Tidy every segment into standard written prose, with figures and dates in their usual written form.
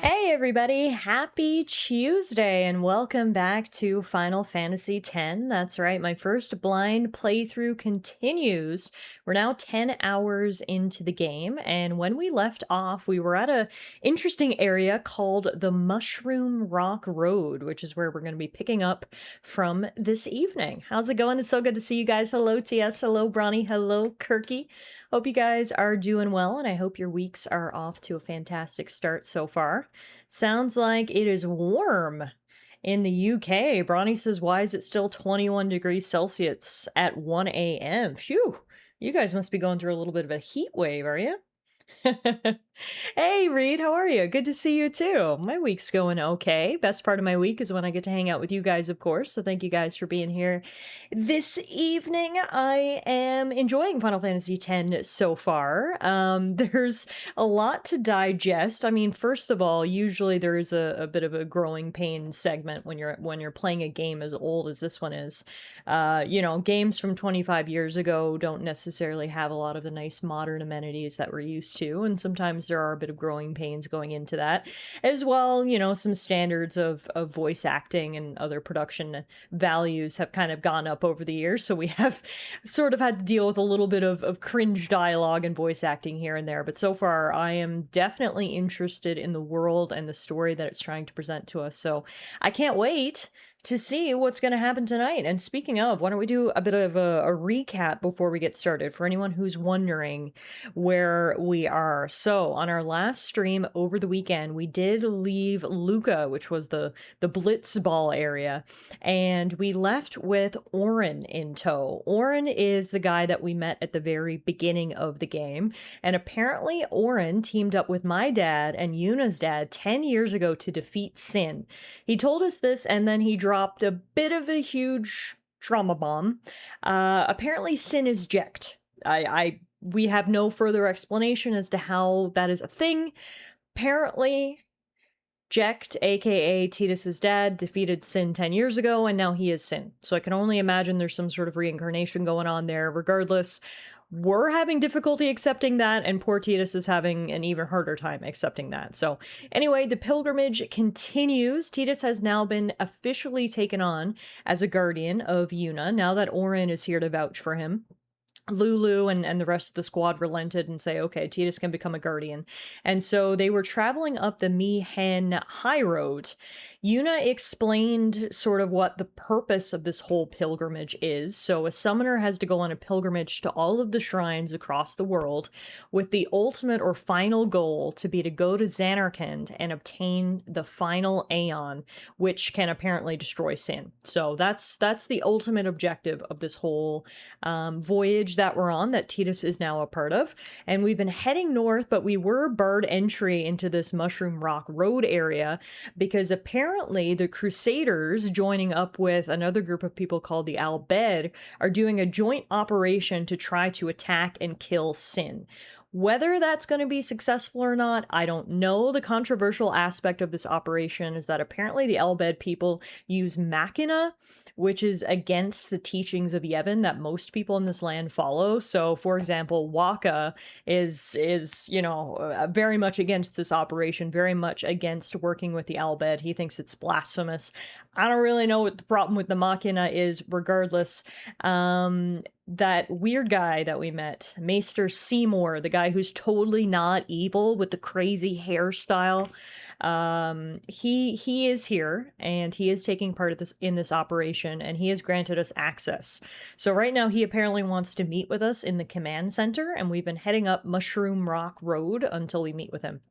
Hey everybody, happy Tuesday and welcome back to Final Fantasy X. That's right, my first blind playthrough continues. We're now 10 hours into the game, and when we left off, we were at a interesting area called the Mushroom Rock Road, which is where we're going to be picking up from this evening. How's it going? It's so good to see you guys. Hello TS, hello Bronny, hello Kirky. Hope you guys are doing well, and I hope your weeks are off to a fantastic start so far. Sounds like it is warm in the UK. Bronny says, why is it still 21 degrees Celsius at 1 a.m.? Phew, you guys must be going through a little bit of a heat wave, are you? Hey Reed, how are you? Good to see you too. My week's going okay. Best part of my week is when I get to hang out with you guys, of course. So thank you guys for being here this evening. I am enjoying Final Fantasy X so far. There's a lot to digest. I mean, first of all, usually there is a bit of a growing pain segment when you're playing a game as old as this one is. Games from 25 years ago don't necessarily have a lot of the nice modern amenities that we're used to, and sometimes there are a bit of growing pains going into that as well. Some standards of voice acting and other production values have kind of gone up over the years, so we have sort of had to deal with a little bit of cringe dialogue and voice acting here and there. But so far I am definitely interested in the world and the story that it's trying to present to us, so I can't wait to see what's going to happen tonight. And speaking of, why don't we do a bit of a recap before we get started for anyone who's wondering where we are. So on our last stream over the weekend, we did leave Luca, which was the Blitz Ball area, and we left with Auron in tow. Auron is the guy that we met at the very beginning of the game, and apparently Auron teamed up with my dad and Yuna's dad 10 years ago to defeat Sin. He told us this, and then he dropped a bit of a huge trauma bomb. Apparently Sin is Jecht. We have no further explanation as to how that is a thing. Apparently, Jecht, aka Tidus's dad, defeated Sin 10 years ago, and now he is Sin. So I can only imagine there's some sort of reincarnation going on there. Regardless, we're having difficulty accepting that, and poor Tidus is having an even harder time accepting that. So anyway, the pilgrimage continues. Tidus has now been officially taken on as a guardian of Yuna, now that Auron is here to vouch for him. Lulu and the rest of the squad relented and say, okay, Tidus can become a guardian. And so they were traveling up the Mihen High Road. Yuna explained sort of what the purpose of this whole pilgrimage is. So a summoner has to go on a pilgrimage to all of the shrines across the world with the ultimate or final goal to be to go to Zanarkand and obtain the final Aeon, which can apparently destroy Sin. So that's the ultimate objective of this whole voyage that we're on, that Tidus is now a part of. And we've been heading north, but we were barred entry into this Mushroom Rock Road area because apparently the Crusaders, joining up with another group of people called the Al Bhed, are doing a joint operation to try to attack and kill Sin. Whether that's going to be successful or not, I don't know. The controversial aspect of this operation is that apparently the Al Bhed people use Machina, which is against the teachings of Yevon that most people in this land follow. So, for example, Waka is very much against this operation, very much against working with the Al Bhed. He thinks it's blasphemous. I don't really know what the problem with the Machina is. Regardless, that weird guy that we met, Maester Seymour, the guy who's totally not evil with the crazy hairstyle, he is here, and he is taking part of this operation, and he has granted us access. So right now he apparently wants to meet with us in the command center, and we've been heading up Mushroom Rock Road until we meet with him.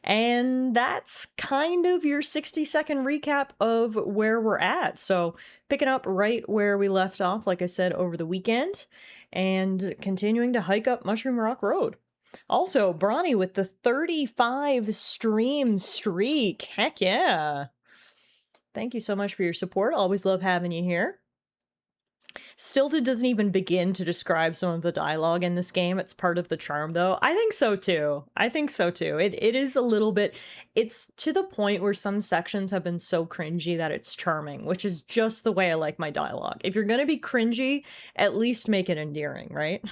And that's kind of your 60-second recap of where we're at. So picking up right where we left off, like I said, over the weekend, and continuing to hike up Mushroom Rock Road. Also, Bronny with the 35 stream streak. Heck yeah. Thank you so much for your support. Always love having you here. Stilted doesn't even begin to describe some of the dialogue in this game. It's part of the charm, though. I think so, too. It is a little bit... It's to the point where some sections have been so cringy that it's charming, which is just the way I like my dialogue. If you're gonna be cringy, at least make it endearing, right?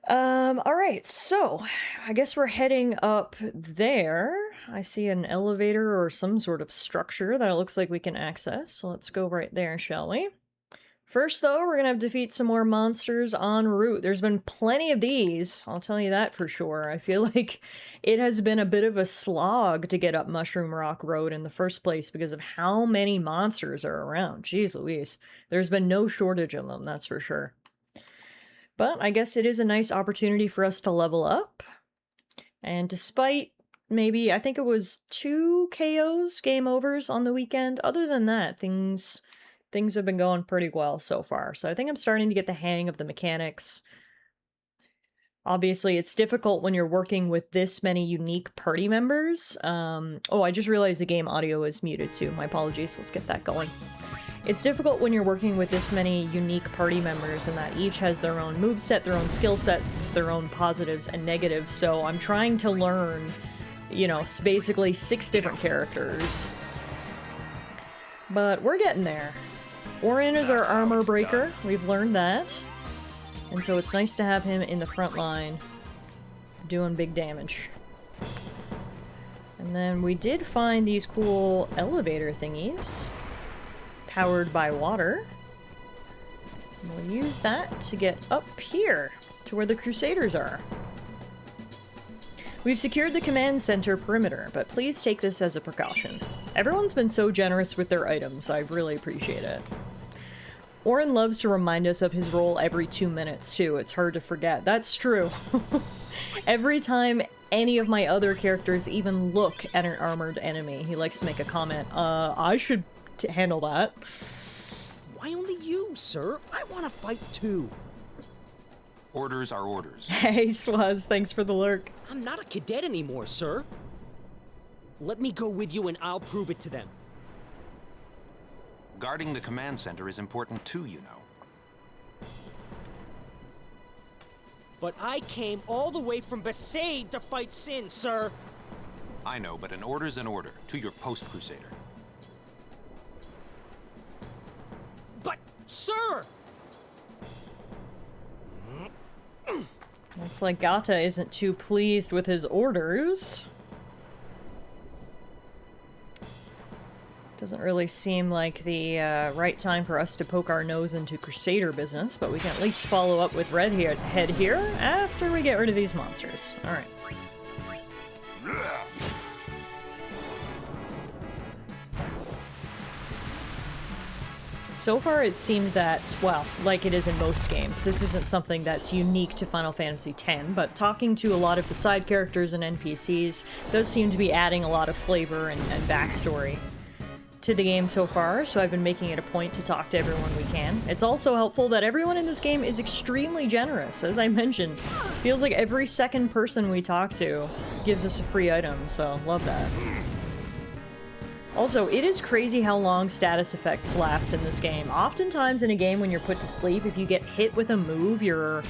Alright, so I guess we're heading up there. I see an elevator or some sort of structure that it looks like we can access, so let's go right there, shall we? First, though, we're gonna have to defeat some more monsters en route. There's been plenty of these, I'll tell you that for sure. I feel like it has been a bit of a slog to get up Mushroom Rock Road in the first place because of how many monsters are around. Jeez Louise. There's been no shortage of them, that's for sure. But I guess it is a nice opportunity for us to level up. And despite maybe, I think it was 2 KOs, game overs on the weekend, other than that, things have been going pretty well so far. So I think I'm starting to get the hang of the mechanics. Obviously, it's difficult when you're working with this many unique party members. Oh, I just realized the game audio is muted too. My apologies. Let's get that going. It's difficult when you're working with this many unique party members and that each has their own moveset, their own skill sets, their own positives and negatives, so I'm trying to learn, you know, basically 6 different characters. But we're getting there. Orin is our armor breaker, we've learned that. And so it's nice to have him in the front line, doing big damage. And then we did find these cool elevator thingies. Powered by water. And we'll use that to get up here to where the Crusaders are. We've secured the command center perimeter, but please take this as a precaution. Everyone's been so generous with their items, I really appreciate it. Orin loves to remind us of his role every 2 minutes too, it's hard to forget. That's true. Every time any of my other characters even look at an armored enemy, he likes to make a comment, I should to handle that. Why only you, sir? I want to fight too. Orders are orders. Hey, Swaz, thanks for the lurk. I'm not a cadet anymore, sir. Let me go with you and I'll prove it to them. Guarding the command center is important too, you know. But I came all the way from Besaid to fight Sin, sir. I know, but an order's an order. To your post, Crusader. But, sir! Looks like Gata isn't too pleased with his orders. Doesn't really seem like the right time for us to poke our nose into Crusader business, but we can at least follow up with Redhead here after we get rid of these monsters. Alright. So far it seemed that, well, like it is in most games, this isn't something that's unique to Final Fantasy X, but talking to a lot of the side characters and NPCs does seem to be adding a lot of flavor and backstory to the game so far, so I've been making it a point to talk to everyone we can. It's also helpful that everyone in this game is extremely generous. As I mentioned, feels like every second person we talk to gives us a free item, so love that. Also, it is crazy how long status effects last in this game. Oftentimes in a game when you're put to sleep, if you get hit with a move, you're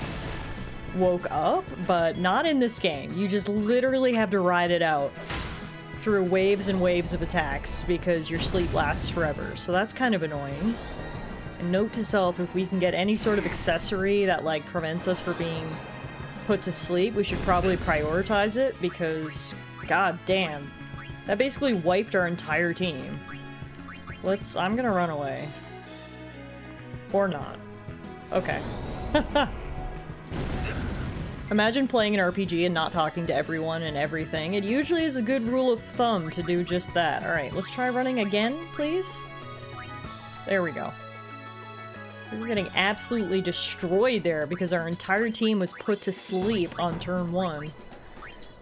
woke up, but not in this game. You just literally have to ride it out through waves and waves of attacks because your sleep lasts forever, so that's kind of annoying. And note to self, if we can get any sort of accessory that, like, prevents us from being put to sleep, we should probably prioritize it because, god damn. That basically wiped our entire team. I'm gonna run away. Or not. Okay. Imagine playing an RPG and not talking to everyone and everything. It usually is a good rule of thumb to do just that. Alright, let's try running again, please. There we go. We were getting absolutely destroyed there because our entire team was put to sleep on turn 1.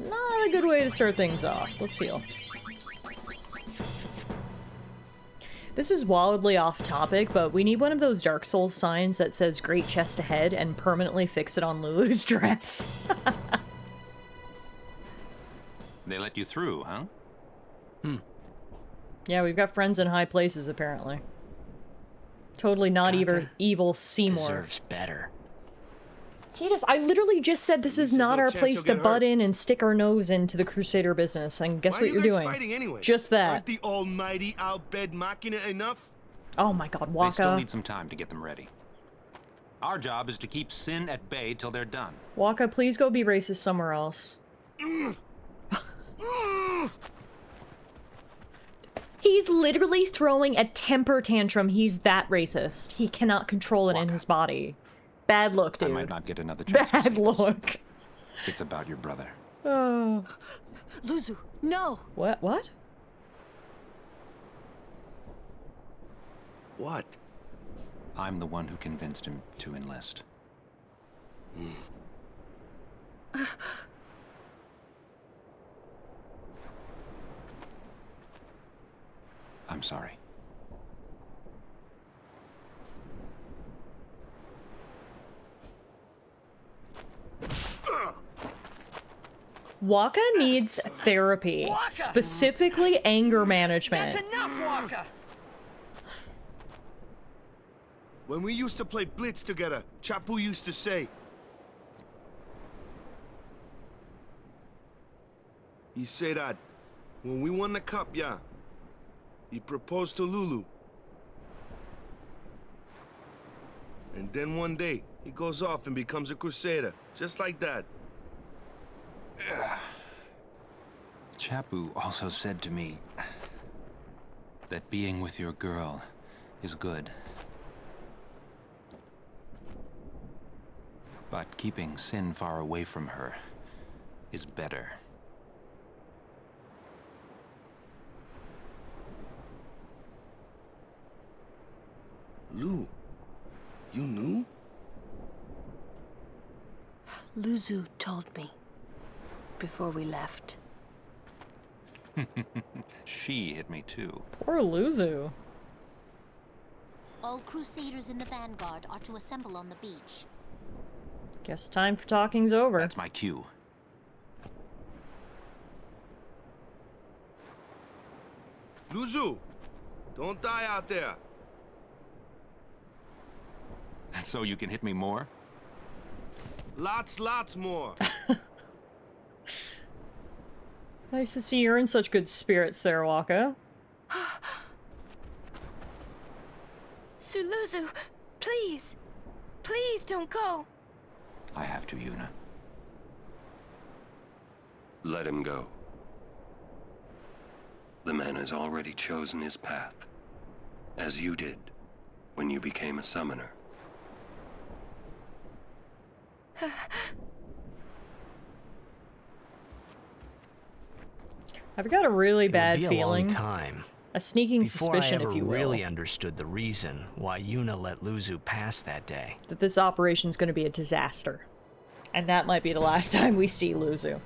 Not a good way to start things off. Let's heal. This is wildly off topic, but we need one of those Dark Souls signs that says "Great Chest Ahead" and permanently fix it on Lulu's dress. They let you through, huh? Yeah, we've got friends in high places, apparently. Totally not evil Seymour. Deserves better. Titus, I literally just said this is not our place to butt in and stick our nose into the Crusader business, and guess what you're doing? Anyway? Just that. Aren't the almighty Al Bhed Machina enough? Oh my god, Waka. They still need some time to get them ready. Our job is to keep Sin at bay till they're done. Waka, please go be racist somewhere else. He's literally throwing a temper tantrum. He's that racist. He cannot control it in his body. Bad look, dude. I might not get another chance to see Bad this. look. It's about your brother. Oh. Luzu, no! What? What? What? I'm the one who convinced him to enlist. I'm sorry. Waka needs therapy, specifically anger management. That's enough, Waka! When we used to play Blitz together, Chapu used to say... He say that when we won the cup, yeah, he proposed to Lulu. And then one day, he goes off and becomes a crusader, just like that. Chapu also said to me that being with your girl is good. But keeping Sin far away from her is better. Lou, you knew? Luzu told me before we left. She hit me too. Poor Luzu. All Crusaders in the Vanguard are to assemble on the beach. Guess time for talking's over. That's my cue. Luzu, don't die out there. So you can hit me more? Lots more. Nice to see you're in such good spirits there, Waka. Luzu, please! Please don't go! I have to, Yuna. Let him go. The man has already chosen his path, as you did when you became a summoner. I've got a really bad It would be feeling. a long time A sneaking before suspicion, I ever if you will, really understood the reason why Yuna let Luzu pass that day. that this operation's going to be a disaster. And that might be the last time we see Luzu.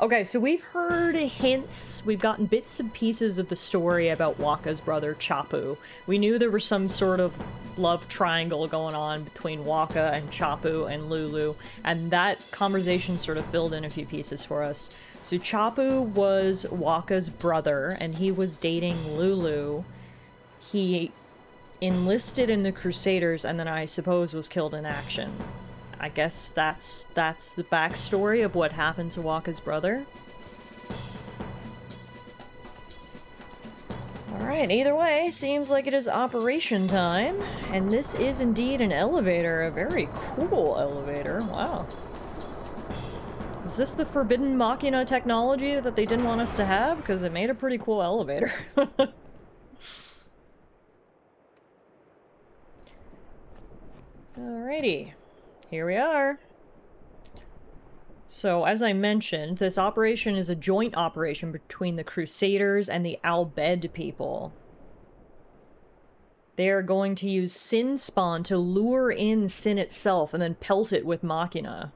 Okay, so we've heard hints, we've gotten bits and pieces of the story about Waka's brother, Chapu. We knew there was some sort of love triangle going on between Waka and Chapu and Lulu, and that conversation sort of filled in a few pieces for us. So Chapu was Waka's brother, and he was dating Lulu. He enlisted in the Crusaders, and then I suppose was killed in action. I guess that's the backstory of what happened to Waka's brother. Alright, either way, seems like it is operation time. And this is indeed an elevator, a very cool elevator. Wow. Is this the forbidden Machina technology that they didn't want us to have? Because it made a pretty cool elevator. Alrighty. Here we are. So, as I mentioned, this operation is a joint operation between the Crusaders and the Al Bhed people. They are going to use Sin Spawn to lure in Sin itself and then pelt it with Machina.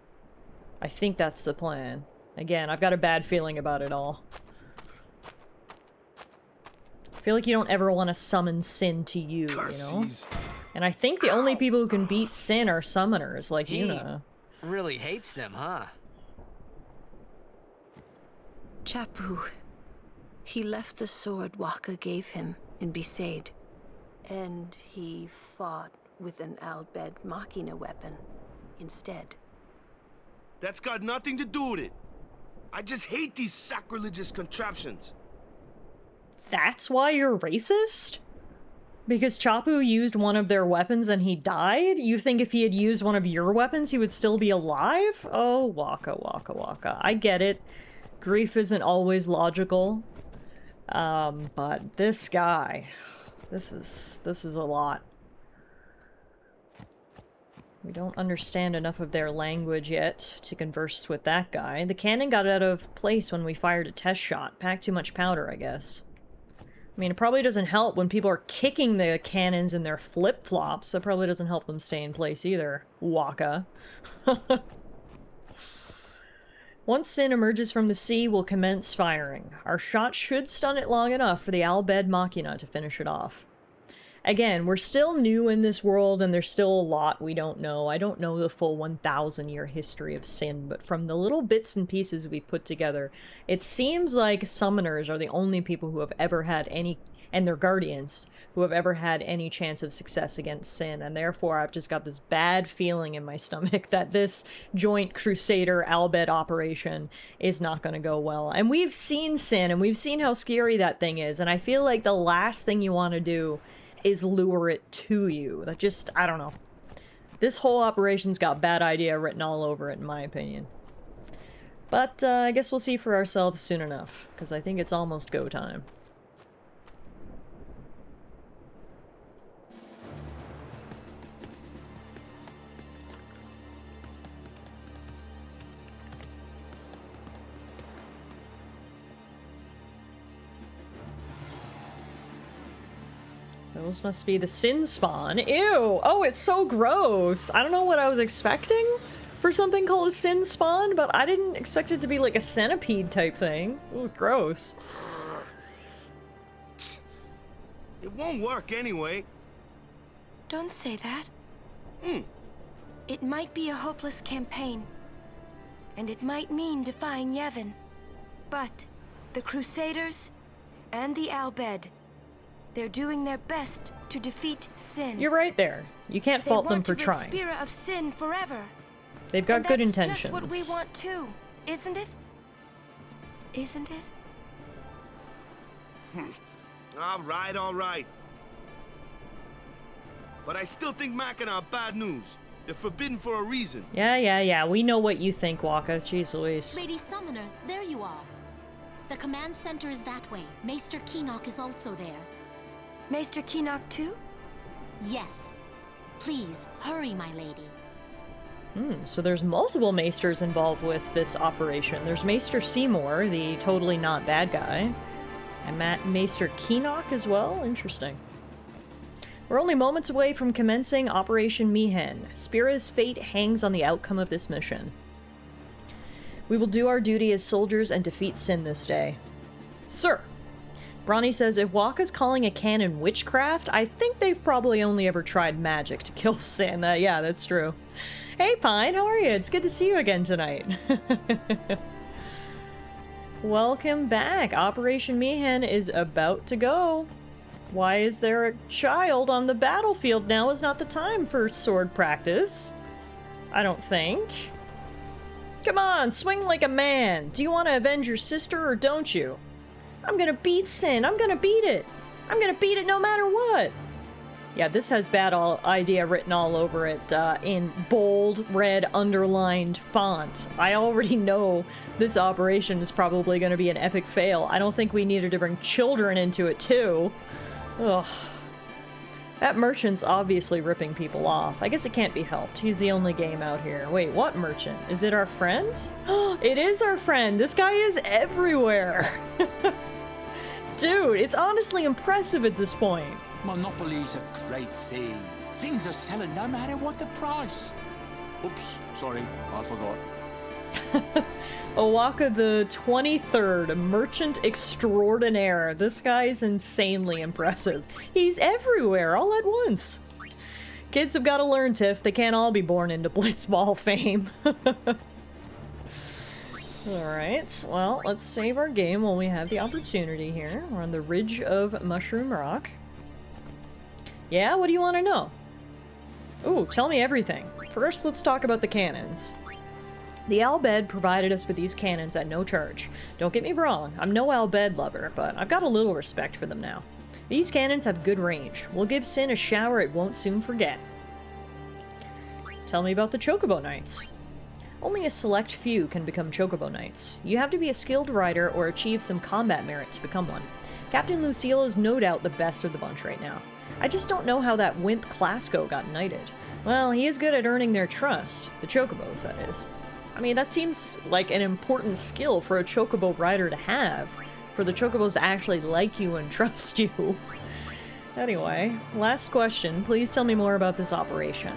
I think that's the plan. Again, I've got a bad feeling about it all. I feel like you don't ever want to summon Sin to you, you know? And I think the only people who can beat Sin are summoners, like Yuna. Really hates them, huh? Chapu. He left the sword Waka gave him in Besaid. And he fought with an Al Bhed Machina weapon instead. That's got nothing to do with it. I just hate these sacrilegious contraptions. That's why you're racist? Because Chapu used one of their weapons and he died? You think if he had used one of your weapons, he would still be alive? Oh, Waka, Waka, Waka. I get it. Grief isn't always logical. But this guy... This is a lot. We don't understand enough of their language yet to converse with that guy. The cannon got out of place when we fired a test shot. Packed too much powder, I guess. I mean, it probably doesn't help when people are kicking the cannons in their flip-flops. That probably doesn't help them stay in place either. Waka. Once Sin emerges from the sea, we'll commence firing. Our shot should stun it long enough for the Al Bhed Machina to finish it off. Again, we're still new in this world, and there's still a lot we don't know. I don't know the full 1,000-year history of Sin, but from the little bits and pieces we put together, it seems like summoners are the only people who have ever had any, and their guardians, who have ever had any chance of success against Sin, and therefore I've just got this bad feeling in my stomach that this joint Crusader Al Bhed operation is not going to go well. And we've seen Sin, and we've seen how scary that thing is, and I feel like the last thing you want to do is lure it to you. That just, I don't know. This whole operation's got bad idea written all over it, in my opinion. But I guess we'll see for ourselves soon enough, because I think it's almost go time. Those must be the Sin spawn. Ew! Oh, it's so gross! I don't know what I was expecting for something called a Sin spawn, but I didn't expect it to be like a centipede type thing. It was gross. It won't work anyway. Don't say that. It might be a hopeless campaign, and it might mean defying Yevon. But the Crusaders and the Al Bhed, they're doing their best to defeat Sin. You're right there. You can't fault them for They want trying. to rid Spira of Sin forever. They've got good that's intentions. just what we want too, isn't it? Isn't it? All right. But I still think Machina are bad news. They're forbidden for a reason. Yeah. We know what you think, Waka. Jeez Louise. Lady Summoner, there you are. The command center is that way. Maester Keenock is also there. Maester Keenock too? Yes. Please, hurry, my lady. So there's multiple Maesters involved with this operation. There's Maester Seymour, the totally not bad guy. And Maester Keenock as well? Interesting. We're only moments away from commencing Operation Mi'ihen. Spira's fate hangs on the outcome of this mission. We will do our duty as soldiers and defeat Sin this day. Sir! Bronny says, if Waka's calling a cannon witchcraft, I think they've probably only ever tried magic to kill Sin. Yeah, that's true. Hey, Pine, how are you? It's good to see you again tonight. Welcome back. Operation Mi'ihen is about to go. Why is there a child on the battlefield? Now is not the time for sword practice. I don't think. Come on, swing like a man. Do you want to avenge your sister or don't you? I'm gonna beat Sin. I'm gonna beat it. I'm gonna beat it no matter what. Yeah, this has bad idea written all over it in bold, red, underlined font. I already know this operation is probably going to be an epic fail. I don't think we needed to bring children into it, too. Ugh. That merchant's obviously ripping people off. I guess it can't be helped. He's the only game out here. Wait, what merchant? Is it our friend? It is our friend! This guy is everywhere! Dude, it's honestly impressive at this point. Monopoly's a great thing. Things are selling no matter what the price. Oops, sorry, I forgot. Owaka the 23rd, merchant extraordinaire. This guy's insanely impressive. He's everywhere all at once. Kids have got to learn, Tiff. They can't all be born into blitzball fame. Alright, well, let's save our game while we have the opportunity here. We're on the ridge of Mushroom Rock. Yeah, what do you want to know? Ooh, tell me everything. First, let's talk about the cannons. The Al Bhed provided us with these cannons at no charge. Don't get me wrong, I'm no Al Bhed lover, but I've got a little respect for them now. These cannons have good range. We'll give Sin a shower it won't soon forget. Tell me about the Chocobo Knights. Only a select few can become Chocobo Knights. You have to be a skilled rider or achieve some combat merit to become one. Captain Lucille is no doubt the best of the bunch right now. I just don't know how that wimp Clasco got knighted. Well, he is good at earning their trust. The Chocobos, that is. I mean, that seems like an important skill for a Chocobo rider to have. For the Chocobos to actually like you and trust you. Anyway, last question. Please tell me more about this operation.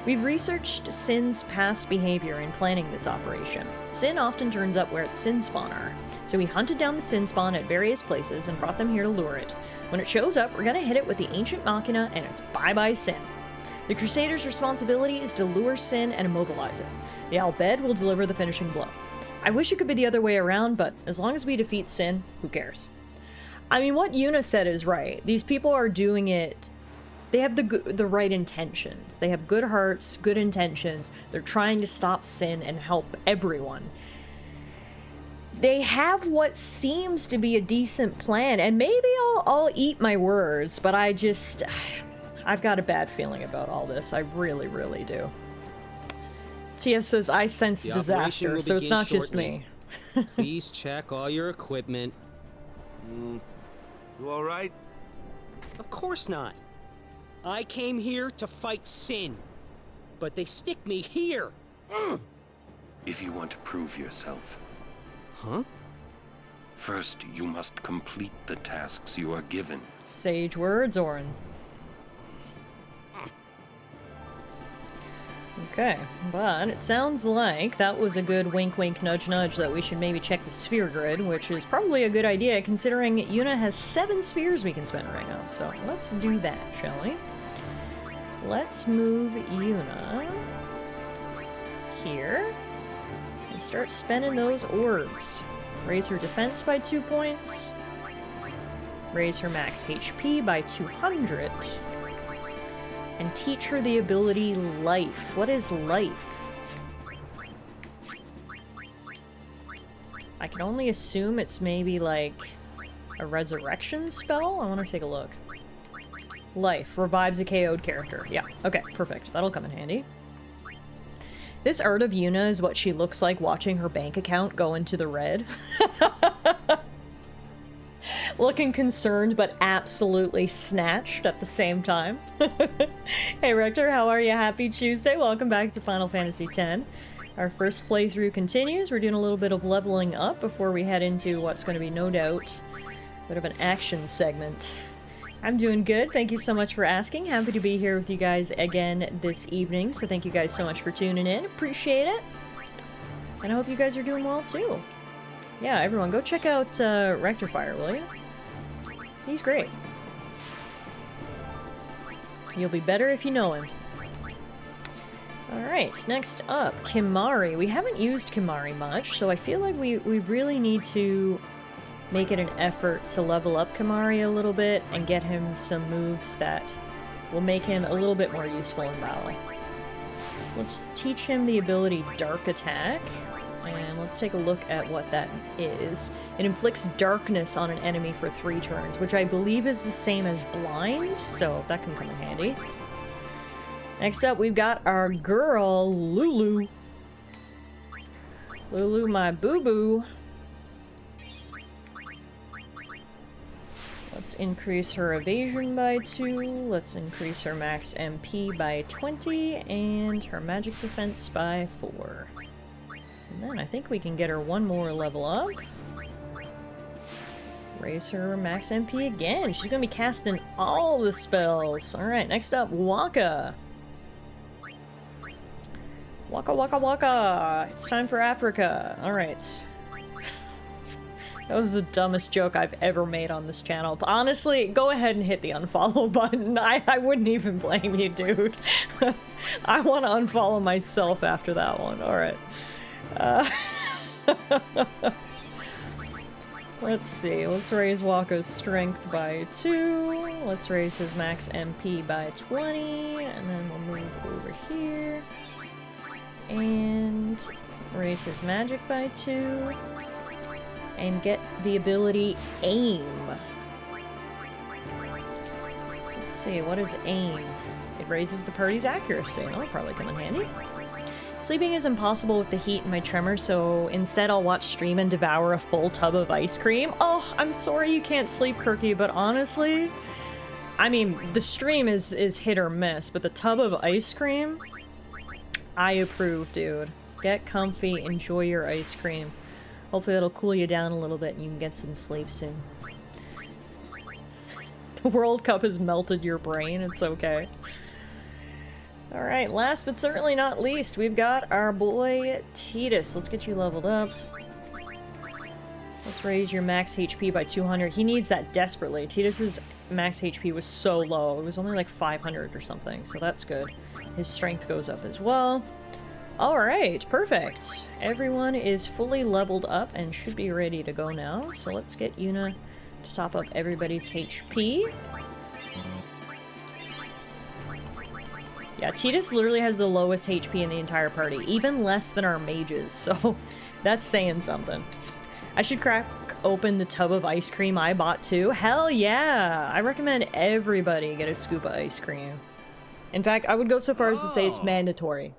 We've researched Sin's past behavior in planning this operation. Sin often turns up where its Sin spawn are. So we hunted down the Sin spawn at various places and brought them here to lure it. When it shows up, we're gonna hit it with the Ancient Machina and it's bye-bye Sin. The Crusader's responsibility is to lure Sin and immobilize it. The Al Bhed will deliver the finishing blow. I wish it could be the other way around, but as long as we defeat Sin, who cares? I mean, what Yuna said is right. These people are doing it... They have the right intentions. They have good hearts, good intentions. They're trying to stop Sin and help everyone. They have what seems to be a decent plan, and maybe I'll eat my words, but I've got a bad feeling about all this. I really, really do. TS says, I sense disaster, so it's not just me. Please check all your equipment. You alright? Of course not. I came here to fight Sin, but they stick me here. If you want to prove yourself. Huh? First, you must complete the tasks you are given. Sage words, Orin. Okay, but it sounds like that was a good wink wink nudge nudge that we should maybe check the sphere grid, which is probably a good idea considering Yuna has 7 spheres we can spend right now. So let's do that, shall we? Let's move Yuna here and start spending those orbs. Raise her defense by 2 points. Raise her max HP by 200. And teach her the ability Life. What is Life? I can only assume it's maybe like a resurrection spell? I want to take a look. Life. Revives a KO'd character. Yeah, okay, perfect. That'll come in handy. This art of Yuna is what she looks like watching her bank account go into the red. Looking concerned, but absolutely snatched at the same time. Hey Rector, how are you? Happy Tuesday. Welcome back to Final Fantasy X. Our first playthrough continues. We're doing a little bit of leveling up before we head into what's going to be, no doubt, a bit of an action segment. I'm doing good. Thank you so much for asking. Happy to be here with you guys again this evening. So thank you guys so much for tuning in. Appreciate it. And I hope you guys are doing well too. Yeah, everyone, go check out Rectifier, will you? He's great. You'll be better if you know him. Alright, next up, Kimahri. We haven't used Kimahri much, so I feel like we really need to make it an effort to level up Kimahri a little bit and get him some moves that will make him a little bit more useful in battle. So let's teach him the ability Dark Attack. And let's take a look at what that is. It inflicts darkness on an enemy for 3 turns, which I believe is the same as blind, so that can come in handy. Next up, we've got our girl, Lulu. Lulu, my boo-boo. Let's increase her evasion by 2. Let's increase her max MP by 20, and her magic defense by 4. And then I think we can get her 1 more level up. Raise her max MP again. She's gonna be casting all the spells. Alright, next up, Waka. Waka waka waka! It's time for Africa. Alright. That was the dumbest joke I've ever made on this channel. But honestly, go ahead and hit the unfollow button. I wouldn't even blame you, dude. I want to unfollow myself after that one. Alright. Let's see. Let's raise Waka's strength by 2. Let's raise his max MP by 20. And then we'll move over here. And raise his magic by 2. And get the ability Aim. see, what is aim? It raises the party's accuracy. That'll probably come in handy. Sleeping is impossible with the heat and my tremor, so instead I'll watch stream and devour a full tub of ice cream. Oh, I'm sorry you can't sleep, Kirky, but honestly, I mean, the stream is hit or miss, but the tub of ice cream, I approve, dude. Get comfy, enjoy your ice cream. Hopefully that'll cool you down a little bit and you can get some sleep soon. The World Cup has melted your brain, it's okay. Alright, last but certainly not least, we've got our boy Titus. Let's get you leveled up. Let's raise your max HP by 200. He needs that desperately. Titus's max HP was so low. It was only like 500 or something, so that's good. His strength goes up as well. Alright, perfect. Everyone is fully leveled up and should be ready to go now. So let's get Yuna to top up everybody's HP. Yeah, Titus literally has the lowest HP in the entire party, even less than our mages, so that's saying something. I should crack open the tub of ice cream I bought too. Hell yeah! I recommend everybody get a scoop of ice cream. In fact, I would go so far as to say it's mandatory.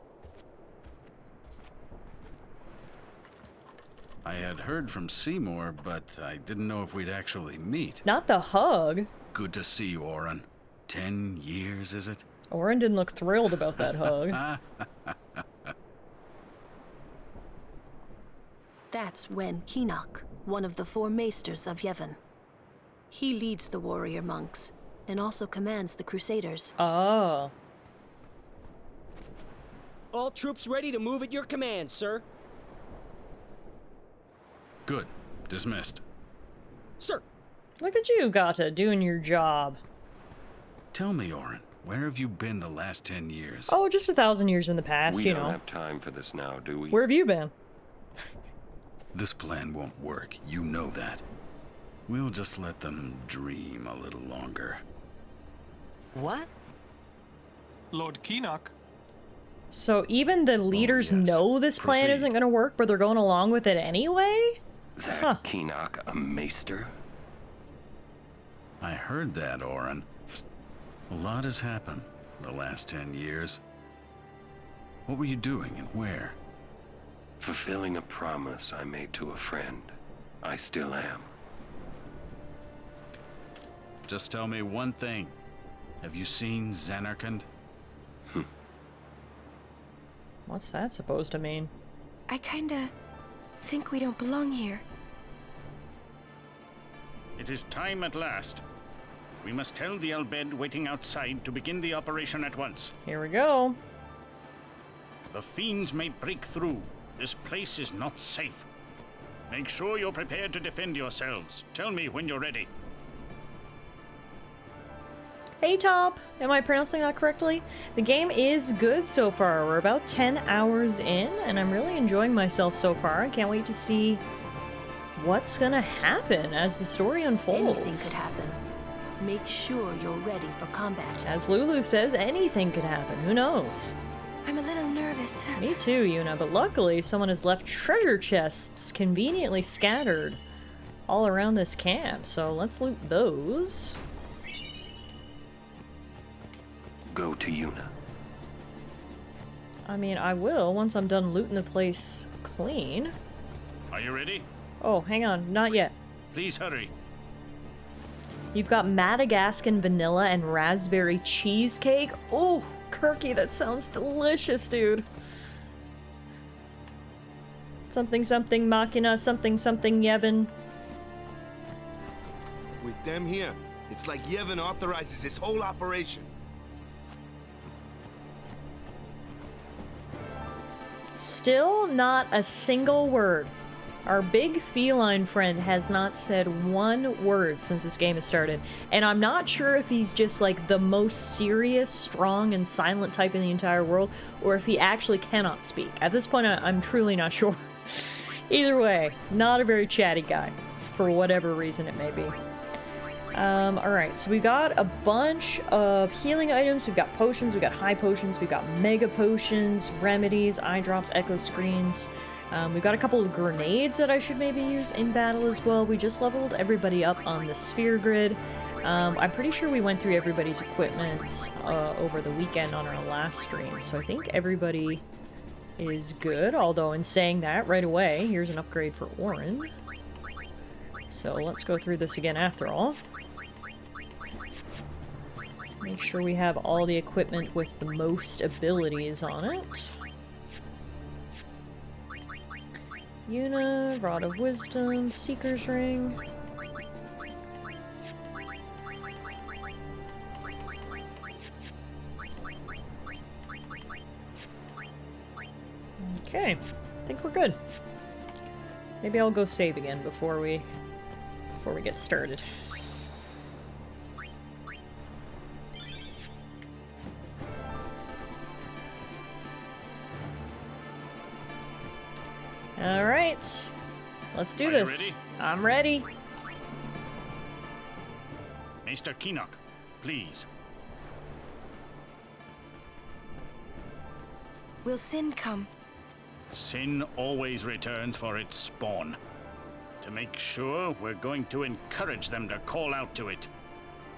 I had heard from Seymour, but I didn't know if we'd actually meet. Not the hug. Good to see you, Oren. 10 years, is it? Oren didn't look thrilled about that hug. That's Wen Kinok, one of the 4 maesters of Yevon. He leads the warrior monks, and also commands the crusaders. Oh. All troops ready to move at your command, sir. Good. Dismissed. Sir. Look at you, Gata, doing your job. Tell me, Oren, where have you been the last 10 years? Oh, just 1,000 years in the past, you know. We don't have time for this now, do we? Where have you been? This plan won't work. You know that. We'll just let them dream a little longer. What? Lord Kinok. So even the leaders know this plan isn't going to work, but they're going along with it anyway? That Kinok a maester? I heard that, Oren. A lot has happened the last 10 years. What were you doing and where? Fulfilling a promise I made to a friend. I still am. Just tell me one thing. Have you seen Zanarkand? What's that supposed to mean? I kinda think we don't belong here. It is time at last. We must tell the Albed waiting outside to begin the operation at once. Here we go. The fiends may break through. This place is not safe. Make sure you're prepared to defend yourselves. Tell me when you're ready. Hey Top, am I pronouncing that correctly? The game is good so far. We're about 10 hours in, and I'm really enjoying myself so far. I can't wait to see what's gonna happen as the story unfolds. Anything could happen. Make sure you're ready for combat. As Lulu says, anything could happen. Who knows? I'm a little nervous. Me too, Yuna, but luckily someone has left treasure chests conveniently scattered all around this camp, so let's loot those. Go to Yuna. I mean, I will once I'm done looting the place clean. Are you ready? Oh, hang on, not yet. Please hurry. You've got Madagascan vanilla and raspberry cheesecake. Oh, Kirky, that sounds delicious, dude. Something something Machina, something something Yevon. With them here, it's like Yevon authorizes this whole operation. Still not a single word. Our big feline friend has not said one word since this game has started. And I'm not sure if he's just like the most serious, strong, and silent type in the entire world, or if he actually cannot speak. At this point, I'm truly not sure. Either way, not a very chatty guy, for whatever reason it may be. Alright, so we got a bunch of healing items. We've got potions, we've got high potions, we've got mega potions, remedies, eye drops, echo screens. We've got a couple of grenades that I should maybe use in battle as well. We just leveled everybody up on the sphere grid. I'm pretty sure we went through everybody's equipment over the weekend on our last stream, so I think everybody is good, although in saying that, right away, here's an upgrade for Orin. So let's go through this again after all. Make sure we have all the equipment with the most abilities on it. Yuna, Rod of Wisdom, Seeker's Ring. Okay, I think we're good. Maybe I'll go save again before we get started. All right, let's do this. Ready? I'm ready. Mr. Keenock, please. Will Sin come? Sin always returns for its spawn. To make sure, we're going to encourage them to call out to it.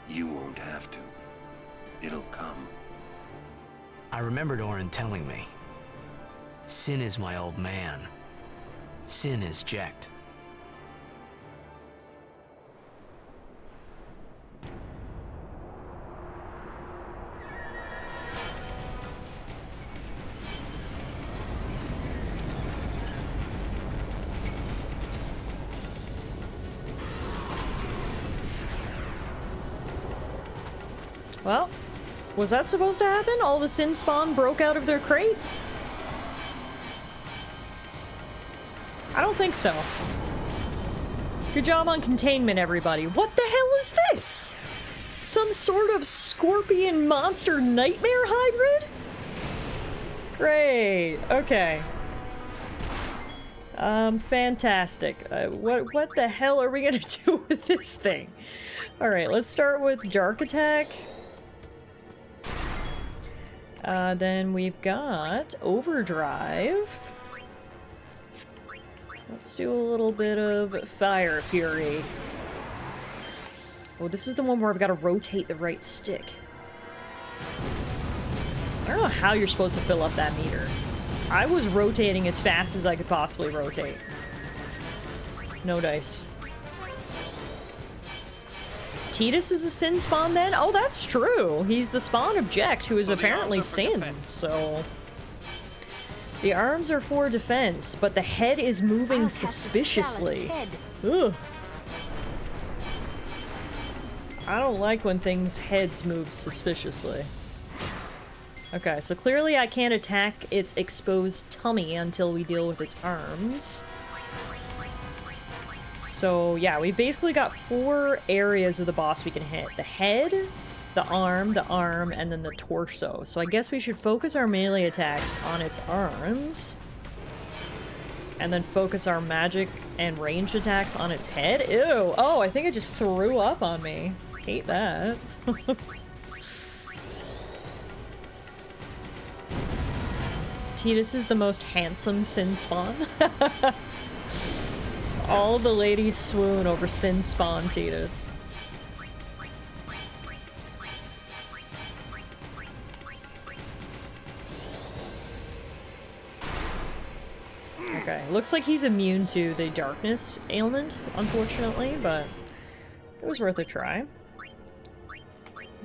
You won't have to. It'll come. I remembered Orin telling me. Sin is my old man. Sin is Jecht. Well, was that supposed to happen? All the Sin spawn broke out of their crate? I don't think so. Good job on containment, everybody. What the hell is this? Some sort of scorpion monster nightmare hybrid? Great. Okay. Fantastic. What the hell are we gonna do with this thing? Alright, let's start with Dark Attack. Then we've got Overdrive. Let's do a little bit of Fire Fury. Oh, this is the one where I've got to rotate the right stick. I don't know how you're supposed to fill up that meter. I was rotating as fast as I could possibly rotate. No dice. Tidus is a Sin spawn then? Oh, that's true. He's the spawn of Jecht, who is apparently Sin, so... The arms are for defense, but the head is moving suspiciously. Ugh. I don't like when things' heads move suspiciously. Okay, so clearly I can't attack its exposed tummy until we deal with its arms. So yeah, we basically got 4 areas of the boss we can hit. The head, the arm, and then the torso. So I guess we should focus our melee attacks on its arms. And then focus our magic and ranged attacks on its head. Ew! Oh, I think it just threw up on me. Hate that. Tidus is the most handsome Sin spawn. All the ladies swoon over Sin spawn Tidus. Okay, looks like he's immune to the darkness ailment, unfortunately, but it was worth a try.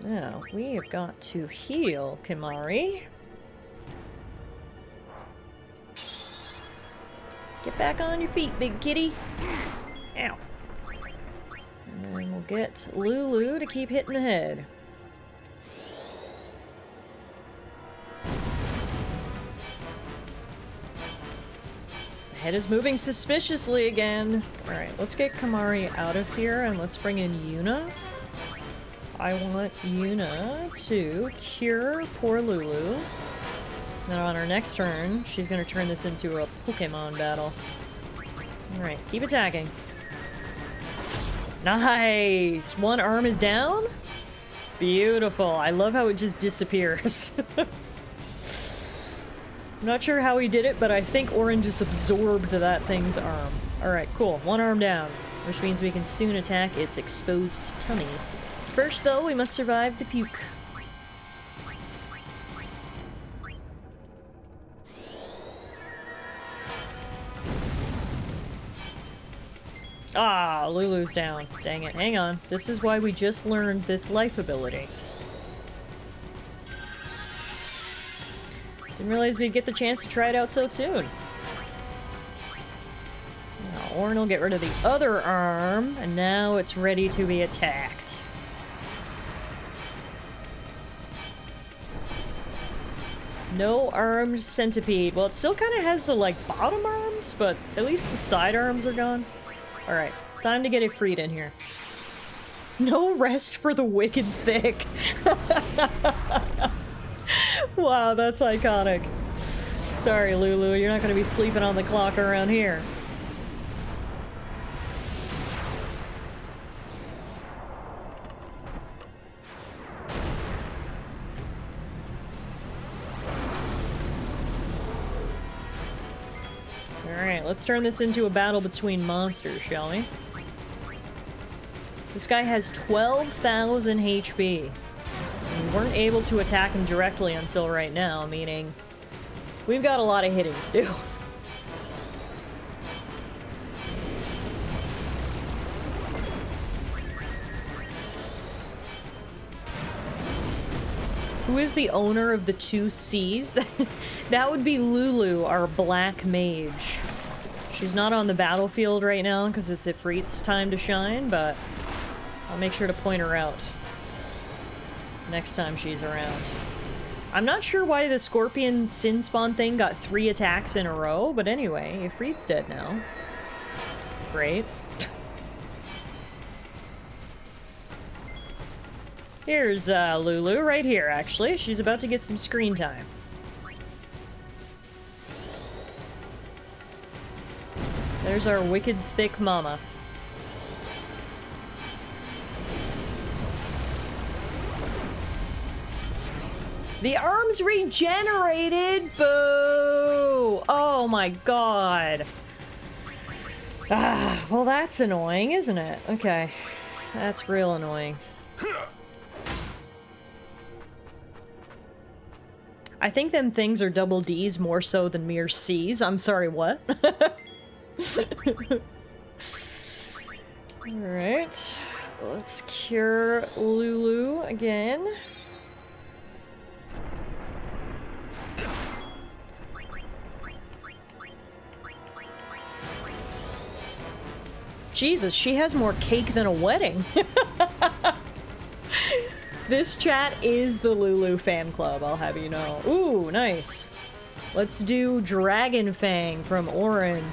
Now, we have got to heal Kimahri. Get back on your feet, big kitty. Ow. And then we'll get Lulu to keep hitting the head. The head is moving suspiciously again. Alright, let's get Kimahri out of here and let's bring in Yuna. I want Yuna to cure poor Lulu. Then on her next turn, she's gonna turn this into a Pokemon battle. Alright, keep attacking. Nice! One arm is down? Beautiful. I love how it just disappears. I'm not sure how he did it, but I think Orin just absorbed that thing's arm. Alright, cool. One arm down, which means we can soon attack its exposed tummy. First, though, we must survive the puke. Ah, Lulu's down. Dang it. Hang on. This is why we just learned this life ability. Didn't realize we'd get the chance to try it out so soon. Now, Orin will get rid of the other arm, and now it's ready to be attacked. No armed centipede. Well, it still kind of has the, like, bottom arms, but at least the side arms are gone. Alright, time to get it freed in here. No rest for the wicked thick. Wow, that's iconic. Sorry, Lulu, you're not gonna be sleeping on the clock around here. Alright, let's turn this into a battle between monsters, shall we? This guy has 12,000 HP. And we weren't able to attack him directly until right now, meaning we've got a lot of hitting to do. Who is the owner of the 2 C's? That would be Lulu, our black mage. She's not on the battlefield right now because it's Ifrit's time to shine, but I'll make sure to point her out next time she's around. I'm not sure why the Scorpion Sin Spawn thing got 3 attacks in a row, but anyway, Ifrit's dead now. Great. Here's Lulu, right here, actually. She's about to get some screen time. There's our wicked thick mama. The arms regenerated! Boo! Oh my god. Ah, well that's annoying, isn't it? Okay. That's real annoying. I think them things are double D's more so than mere C's. I'm sorry, what? Alright. Let's cure Lulu again. Jesus, she has more cake than a wedding. This chat is the Lulu fan club, I'll have you know. Ooh, nice. Let's do Dragon Fang from Orin.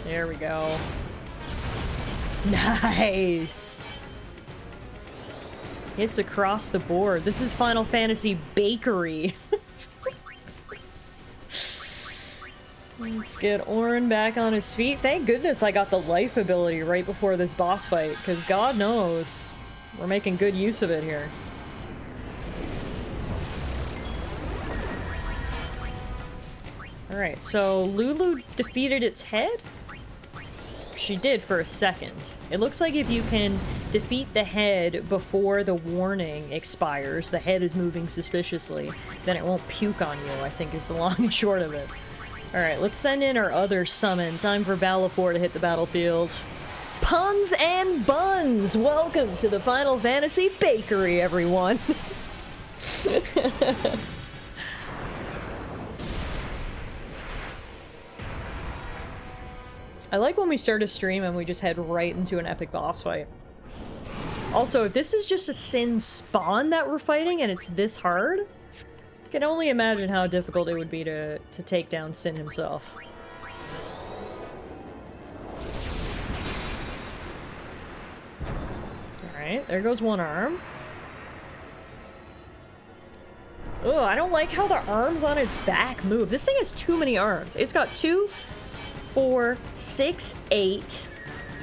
There we go. Nice. Hits across the board. This is Final Fantasy Bakery. Let's get Orin back on his feet. Thank goodness I got the life ability right before this boss fight, because God knows we're making good use of it here. Alright, so Lulu defeated its head? She did for a second. It looks like if you can defeat the head before the warning expires, the head is moving suspiciously, then it won't puke on you, I think is the long and short of it. Alright, let's send in our other summon. Time for Balefort to hit the battlefield. Puns and buns! Welcome to the Final Fantasy Bakery, everyone! I like when we start a stream and we just head right into an epic boss fight. Also, if this is just a Sin spawn that we're fighting and it's this hard, I can only imagine how difficult it would be to take down Sin himself. Alright, there goes one arm. Ugh, I don't like how the arms on its back move. This thing has too many arms. It's got 2, 4, 6, 8.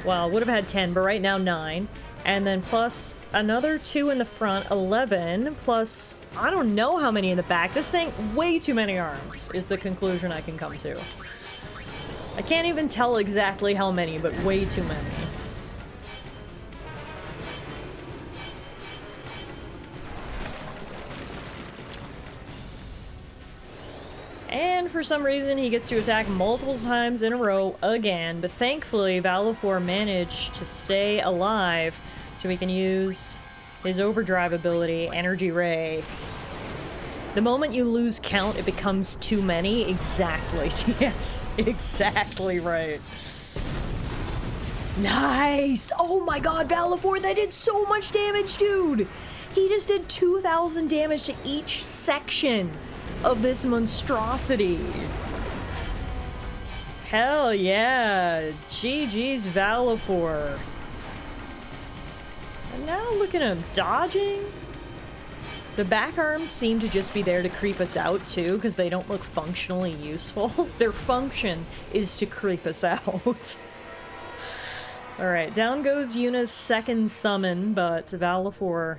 Well, would have had 10, but right now 9. And then plus another 2 in the front, 11, plus I don't know how many in the back. This thing, way too many arms, is the conclusion I can come to. I can't even tell exactly how many, but way too many. And for some reason, he gets to attack multiple times in a row again, but thankfully, Valifor managed to stay alive so he can use his overdrive ability, Energy Ray. The moment you lose count, it becomes too many. Exactly. Yes, exactly right. Nice! Oh my god, Valifor, that did so much damage, dude! He just did 2,000 damage to each section of this monstrosity. Hell yeah! GG's Valifor. And now look at him dodging. The back arms seem to just be there to creep us out too, because they don't look functionally useful. Their function is to creep us out. Alright, down goes Yuna's second summon, but Valifor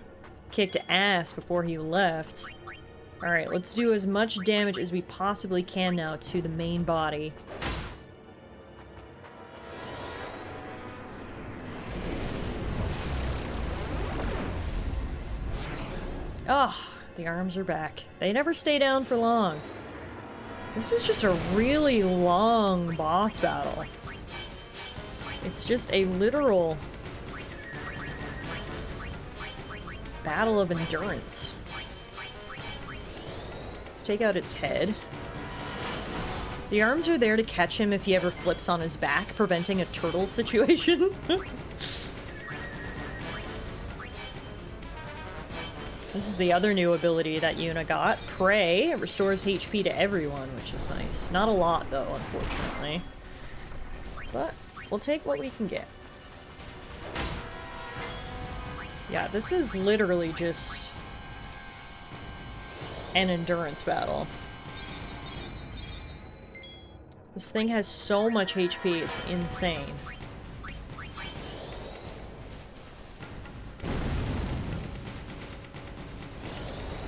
kicked ass before he left. Alright, let's do as much damage as we possibly can now to the main body. Oh, the arms are back. They never stay down for long. This is just a really long boss battle. It's just a literal battle of endurance. Let's take out its head. The arms are there to catch him if he ever flips on his back, preventing a turtle situation. This is the other new ability that Yuna got. Pray. It restores HP to everyone, which is nice. Not a lot, though, unfortunately. But we'll take what we can get. Yeah, this is literally just an endurance battle. This thing has so much HP, it's insane.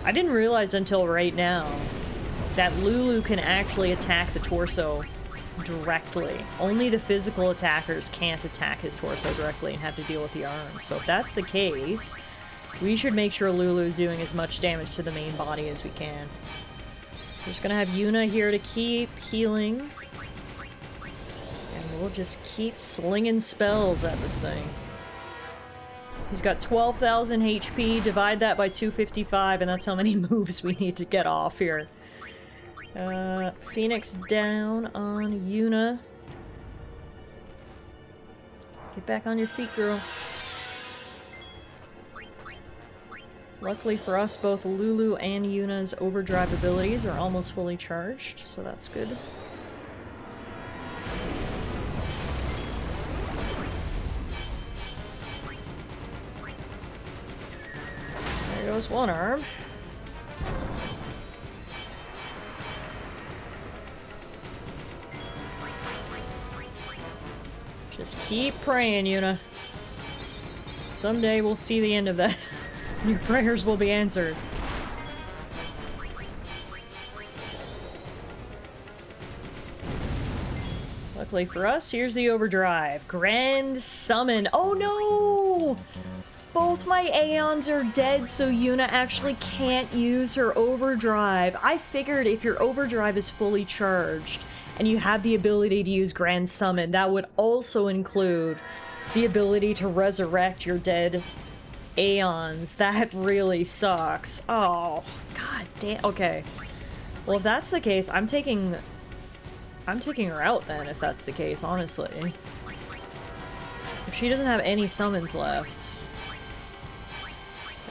I didn't realize until right now that Lulu can actually attack the torso directly. Only the physical attackers can't attack his torso directly and have to deal with the arms. So if that's the case, we should make sure Lulu's doing as much damage to the main body as we can. We're just gonna have Yuna here to keep healing. And we'll just keep slinging spells at this thing. He's got 12,000 HP, divide that by 255, and that's how many moves we need to get off here. Phoenix down on Yuna. Get back on your feet, girl. Luckily for us, both Lulu and Yuna's overdrive abilities are almost fully charged, so that's good. There goes one arm. Just keep praying, Yuna. Someday we'll see the end of this. Your prayers will be answered. Luckily for us, here's the overdrive. Grand Summon. Oh no! Both my Aeons are dead, so Yuna actually can't use her overdrive. I figured if your overdrive is fully charged and you have the ability to use Grand Summon, that would also include the ability to resurrect your dead Aeons. That really sucks. Oh, god damn. Okay. Well, if that's the case, I'm taking her out then, if that's the case, honestly. If she doesn't have any summons left.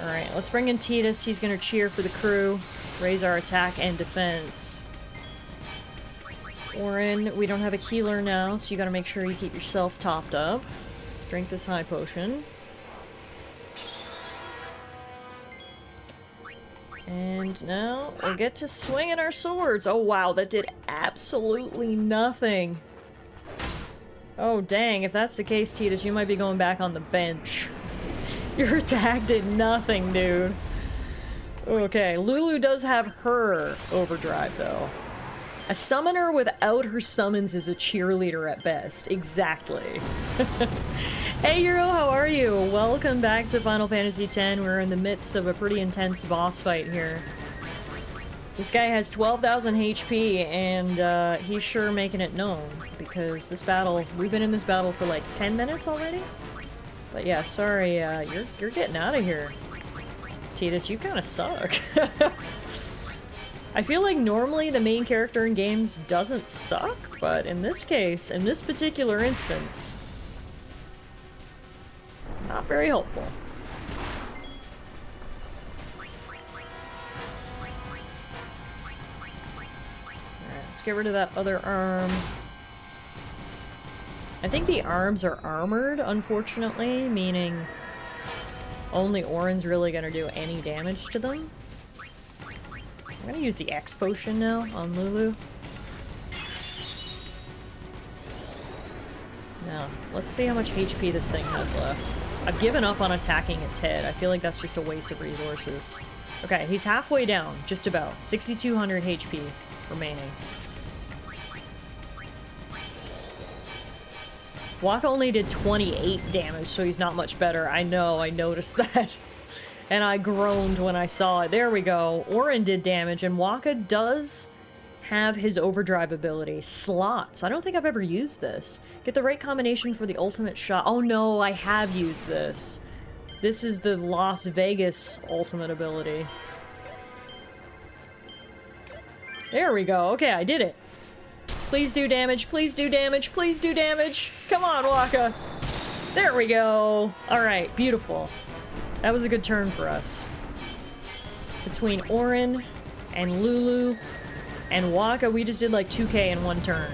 Alright, let's bring in Tidus. He's gonna cheer for the crew. Raise our attack and defense. Orin, we don't have a healer now, so you gotta make sure you keep yourself topped up. Drink this high potion. And now we'll get to swinging our swords. Oh wow, that did absolutely nothing. Oh dang, if that's the case, Tidus, you might be going back on the bench. Your attack did nothing, dude. Okay, Lulu does have her overdrive, though. A summoner without her summons is a cheerleader at best. Exactly. Hey Euro, how are you? Welcome back to Final Fantasy X. We're in the midst of a pretty intense boss fight here. This guy has 12,000 HP, and he's sure making it known, because this battle, we've been in this battle for like 10 minutes already? But yeah, sorry, you're getting out of here. Tidus, you kind of suck. I feel like normally the main character in games doesn't suck, but in this case, in this particular instance, not very helpful. Alright, let's get rid of that other arm. I think the arms are armored, unfortunately, meaning only Auron's really gonna do any damage to them. I'm gonna use the X potion now on Lulu. Now, let's see how much HP this thing has left. I've given up on attacking its head. I feel like that's just a waste of resources. Okay, he's halfway down, just about. 6,200 HP remaining. Waka only did 28 damage, so he's not much better. I know, I noticed that. And I groaned when I saw it. There we go. Auron did damage, and Waka does have his overdrive ability. Slots. I don't think I've ever used this. Get the right combination for the ultimate shot. Oh no, I have used this. This is the Las Vegas ultimate ability. There we go. Okay, I did it. Please do damage. Please do damage. Please do damage. Come on, Waka. There we go. Alright, beautiful. That was a good turn for us. Between Auron and Lulu and Waka, we just did like 2k in one turn.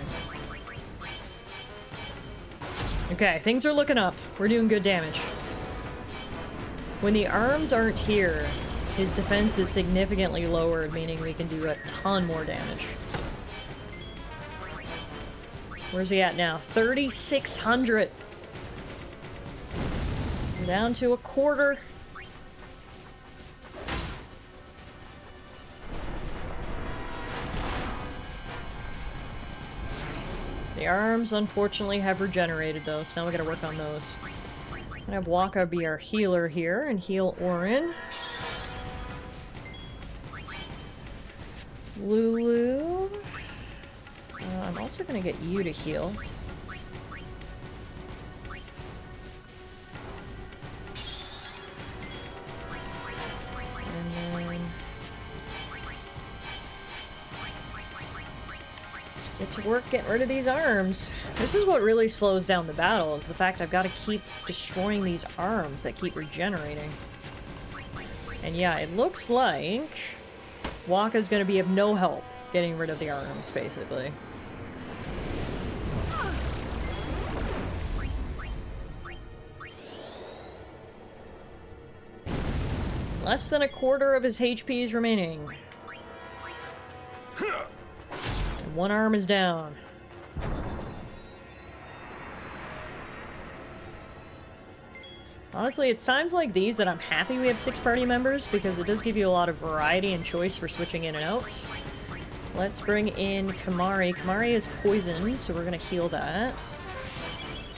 Okay, things are looking up. We're doing good damage. When the arms aren't here, his defense is significantly lowered, meaning we can do a ton more damage. Where's he at now? 3,600. Down to a quarter. The arms, unfortunately, have regenerated, though, so now we gotta work on those. I'm gonna have Waka be our healer here and heal Auron. Lulu. I'm also gonna get you to heal. And then... get to work getting rid of these arms. This is what really slows down the battle, is the fact I've got to keep destroying these arms that keep regenerating. And yeah, it looks like Waka's gonna be of no help getting rid of the arms, basically. Less than a quarter of his HP is remaining. And one arm is down. Honestly, it's times like these that I'm happy we have 6 party members, because it does give you a lot of variety and choice for switching in and out. Let's bring in Kimahri. Kimahri is poisoned, so we're gonna heal that.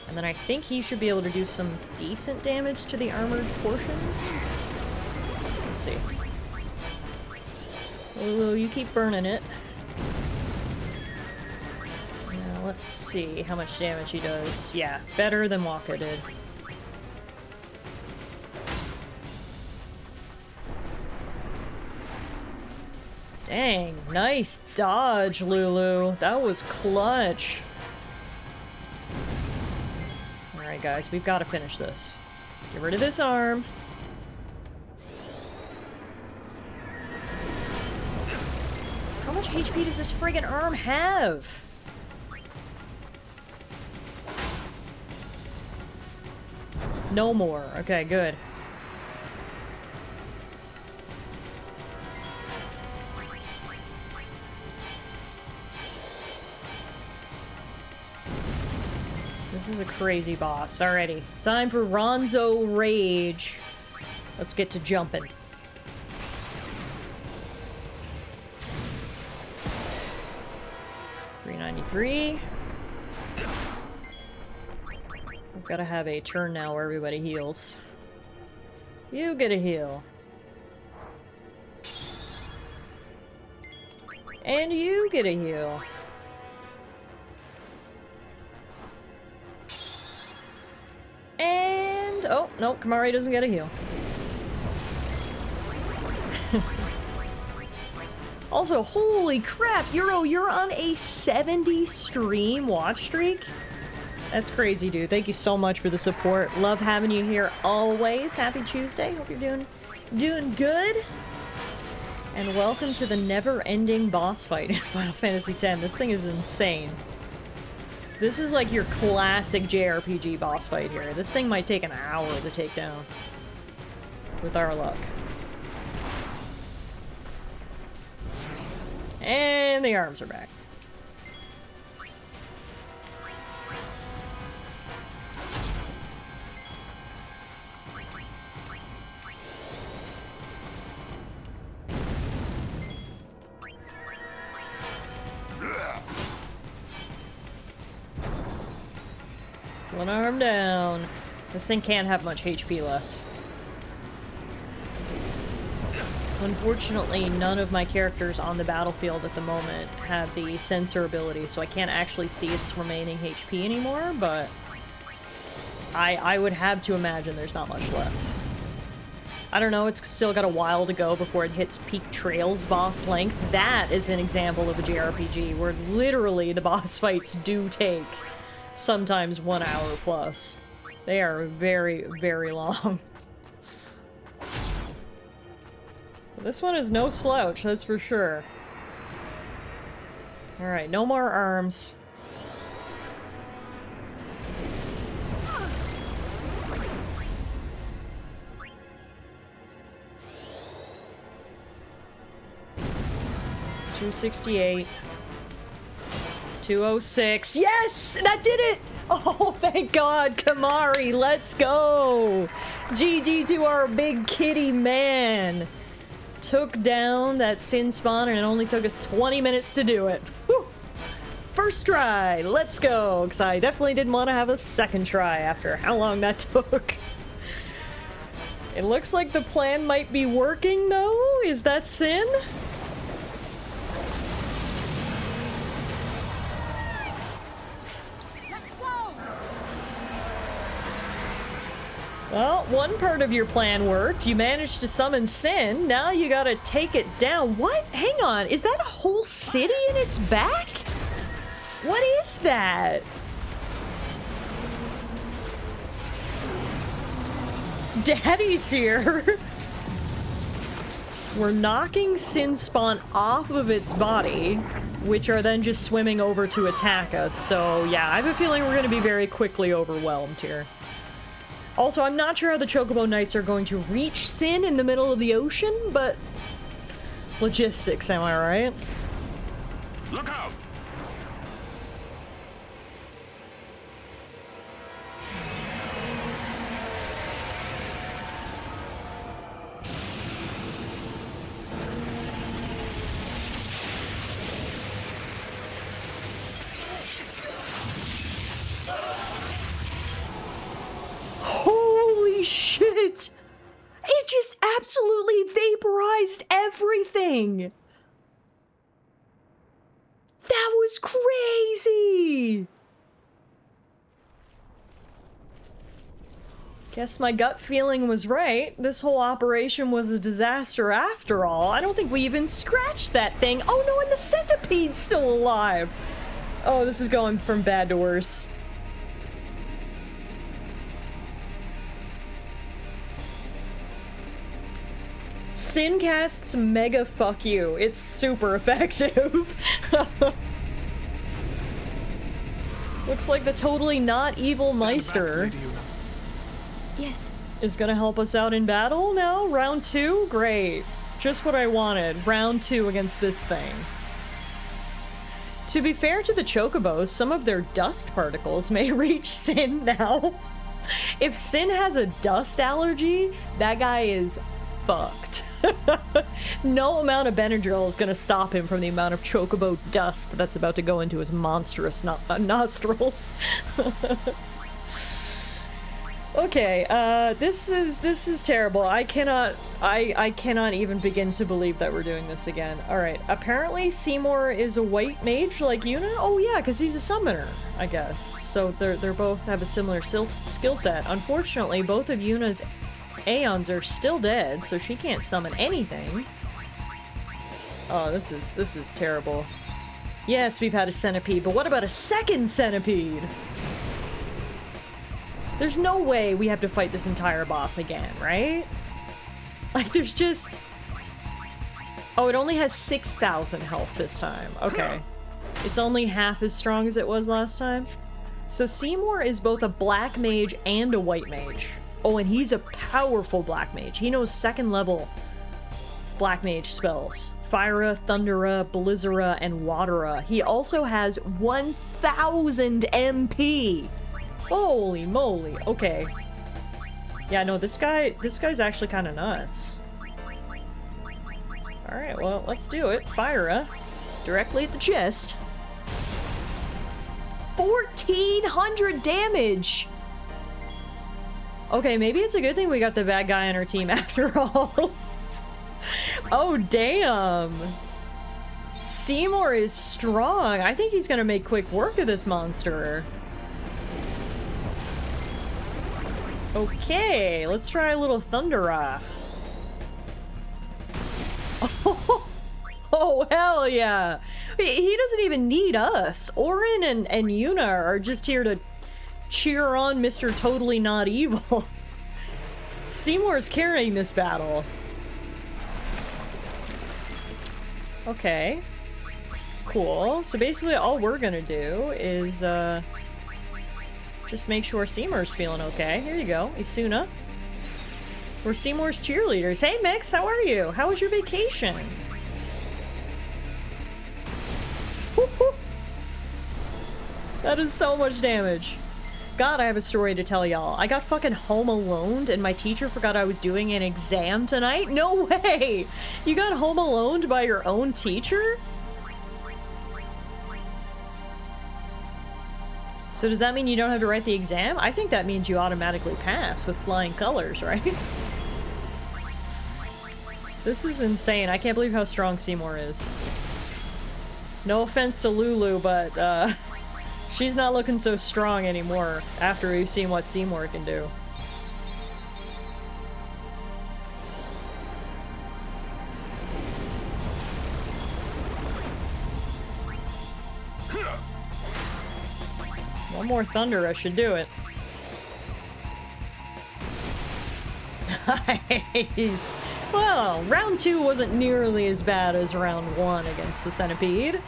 And then I think he should be able to do some decent damage to the armored portions. Let's see. Lulu, you keep burning it. Now, let's see how much damage he does. Yeah, better than Waka did. Dang, nice dodge, Lulu. That was clutch. Alright, guys, we've got to finish this. Get rid of this arm. How much HP does this friggin' arm have? No more. Okay, good. This is a crazy boss. Alrighty. Time for Ronzo Rage. Let's get to jumping. 393. We've got to have a turn now where everybody heals. You get a heal. And you get a heal. And... oh, no, Kamari doesn't get a heal. Also, holy crap, Euro, you're on a 70 stream watch streak? That's crazy, dude. Thank you so much for the support. Love having you here always. Happy Tuesday. Hope you're doing good. And welcome to the never-ending boss fight in Final Fantasy X. This thing is insane. This is like your classic JRPG boss fight here. This thing might take an hour to take down. With our luck. And the arms are back. One arm down. This thing can't have much HP left. Unfortunately, none of my characters on the battlefield at the moment have the sensor ability, so I can't actually see its remaining HP anymore, but I would have to imagine there's not much left. I don't know, it's still got a while to go before it hits peak Trails boss length. That is an example of a JRPG where literally the boss fights do take sometimes 1 hour plus. They are very, very long. This one is no slouch, that's for sure. Alright, no more arms. $268. 206. Yes! That did it! Oh, thank God, Kamari, let's go! GG to our big kitty man. Took down that Sin spawn and it only took us 20 minutes to do it. Whew. First try, let's go! Because I definitely didn't want to have a second try after how long that took. It looks like the plan might be working though. Is that Sin? Well, one part of your plan worked. You managed to summon Sin. Now you gotta take it down. What? Hang on. Is that a whole city in its back? What is that? Daddy's here. We're knocking Sin spawn off of its body, which are then just swimming over to attack us. So yeah, I have a feeling we're gonna be very quickly overwhelmed here. Also, I'm not sure how the Chocobo Knights are going to reach Sin in the middle of the ocean, but logistics, am I right? Look out! Holy shit! It just absolutely vaporized everything! That was crazy! Guess my gut feeling was right. This whole operation was a disaster after all. I don't think we even scratched that thing. Oh no, and the centipede's still alive! Oh, this is going from bad to worse. Sin casts mega fuck you. It's super effective. Looks like the totally not evil Meister Yes. is gonna help us out in battle now. Round 2? Great. Just what I wanted. Round 2 against this thing. To be fair to the Chocobos, some of their dust particles may reach Sin now. If Sin has a dust allergy, that guy is fucked. No amount of Benadryl is going to stop him from the amount of chocobo dust that's about to go into his monstrous nostrils. Okay, this is terrible. I cannot even begin to believe that we're doing this again. Alright, apparently Seymour is a white mage like Yuna? Oh yeah, because he's a summoner, I guess. So they're both have a similar skill set. Unfortunately, both of Yuna's Aeons are still dead, so she can't summon anything. Oh, this is terrible. Yes, we've had a centipede, but what about a second centipede? There's no way we have to fight this entire boss again, right? Like, there's just... Oh, it only has 6,000 health this time. Okay. It's only half as strong as it was last time. So Seymour is both a black mage and a white mage. Oh, and he's a powerful black mage. He knows second level black mage spells. Fyra, Thundera, Blizzera, and Watera. He also has 1,000 MP! Holy moly, okay. Yeah, no, this guy's actually kind of nuts. Alright, well, let's do it. Fyra, directly at the chest. 1,400 damage! Okay, maybe it's a good thing we got the bad guy on our team after all. Oh, damn! Seymour is strong. I think he's gonna make quick work of this monster. Okay, let's try a little Thundera. Oh, hell yeah! He doesn't even need us. Orin and Yuna are just here to cheer on Mr. Totally Not Evil. Seymour's carrying this battle. Okay. Cool. So basically all we're gonna do is, just make sure Seymour's feeling okay. Here you go, Isuna. We're Seymour's cheerleaders. Hey Mix, how are you? How was your vacation? Woo-hoo. That is so much damage. God, I have a story to tell y'all. I got fucking home alone and my teacher forgot I was doing an exam tonight? No way! You got home alone by your own teacher? So does that mean you don't have to write the exam? I think that means you automatically pass with flying colors, right? This is insane. I can't believe how strong Seymour is. No offense to Lulu, but she's not looking so strong anymore after we've seen what Seymour can do. One more Thundera should do it. Nice! Well, round 2 wasn't nearly as bad as round 1 against the centipede.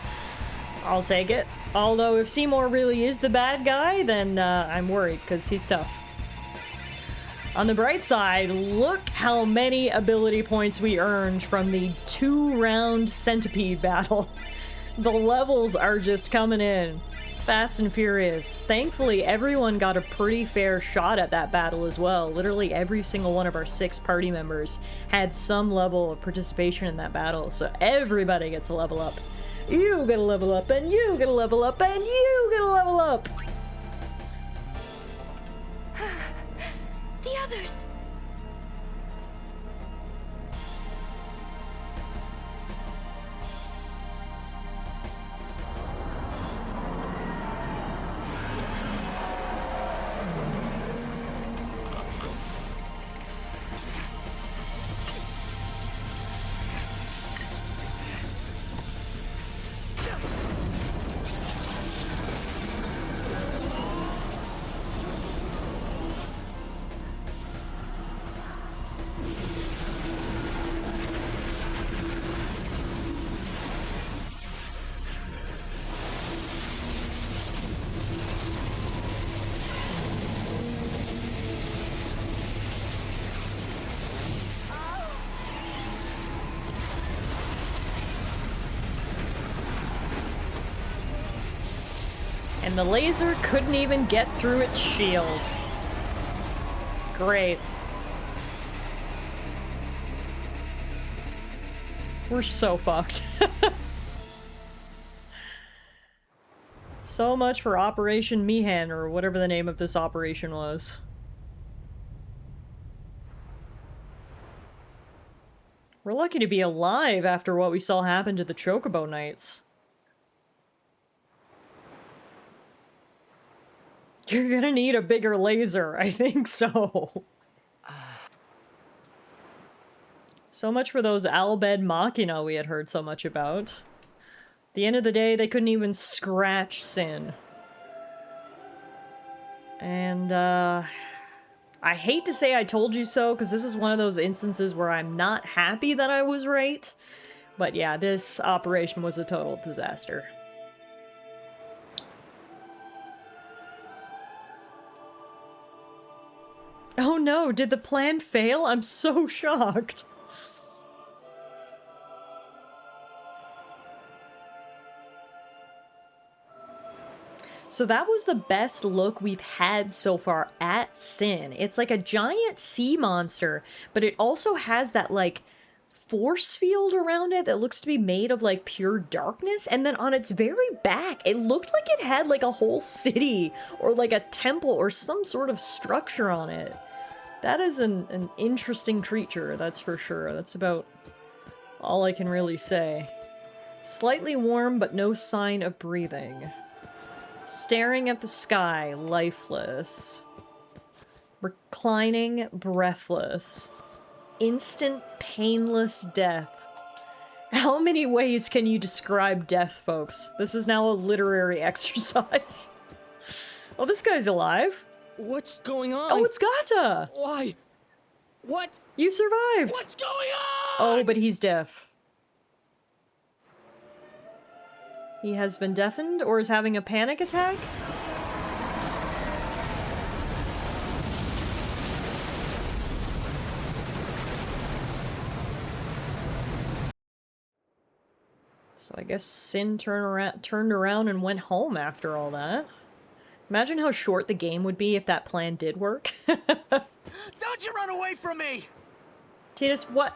I'll take it. Although if Seymour really is the bad guy, then I'm worried, because he's tough. On the bright side, look how many ability points we earned from the 2-round centipede battle. The levels are just coming in. Fast and furious. Thankfully, everyone got a pretty fair shot at that battle as well. Literally every single one of our 6 party members had some level of participation in that battle, so everybody gets a level up. You get a level up, and you get a level up, and you get a level up! The others! And the laser couldn't even get through its shield. Great. We're so fucked. So much for Operation Mihan, or whatever the name of this operation was. We're lucky to be alive after what we saw happen to the Chocobo Knights. You're gonna need a bigger laser, I think so. So much for those Albed Machina we had heard so much about. At the end of the day, they couldn't even scratch Sin. And, I hate to say I told you so, because this is one of those instances where I'm not happy that I was right. But yeah, this operation was a total disaster. Oh no, did the plan fail? I'm so shocked. So that was the best look we've had so far at Sin. It's like a giant sea monster, but it also has that, like, force field around it that looks to be made of, like, pure darkness. And then on its very back, it looked like it had, like, a whole city or, like, a temple or some sort of structure on it. That is an interesting creature, that's for sure. That's about all I can really say. Slightly warm, but no sign of breathing. Staring at the sky, lifeless. Reclining, breathless. Instant, painless death. How many ways can you describe death, folks? This is now a literary exercise. Oh, this guy's alive. What's going on? Oh, it's Gata! Why? What? You survived! What's going on? Oh, but he's deaf. He has been deafened or is having a panic attack? So I guess Sin turned around and went home after all that. Imagine how short the game would be if that plan did work. Don't you run away from me! Tidus, what?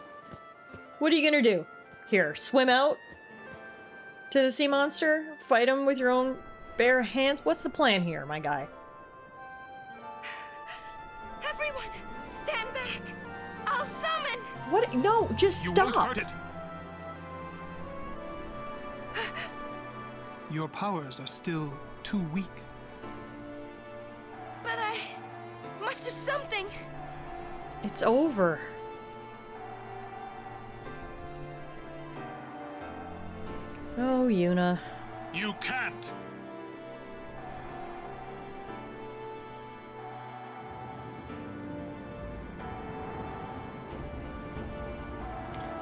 What are you gonna do? Here, swim out to the sea monster? Fight him with your own bare hands? What's the plan here, my guy? Everyone, stand back! I'll summon! What? No, just stop! You won't hurt it! Your powers are still too weak. But I must do something! It's over. Oh, Yuna. You can't!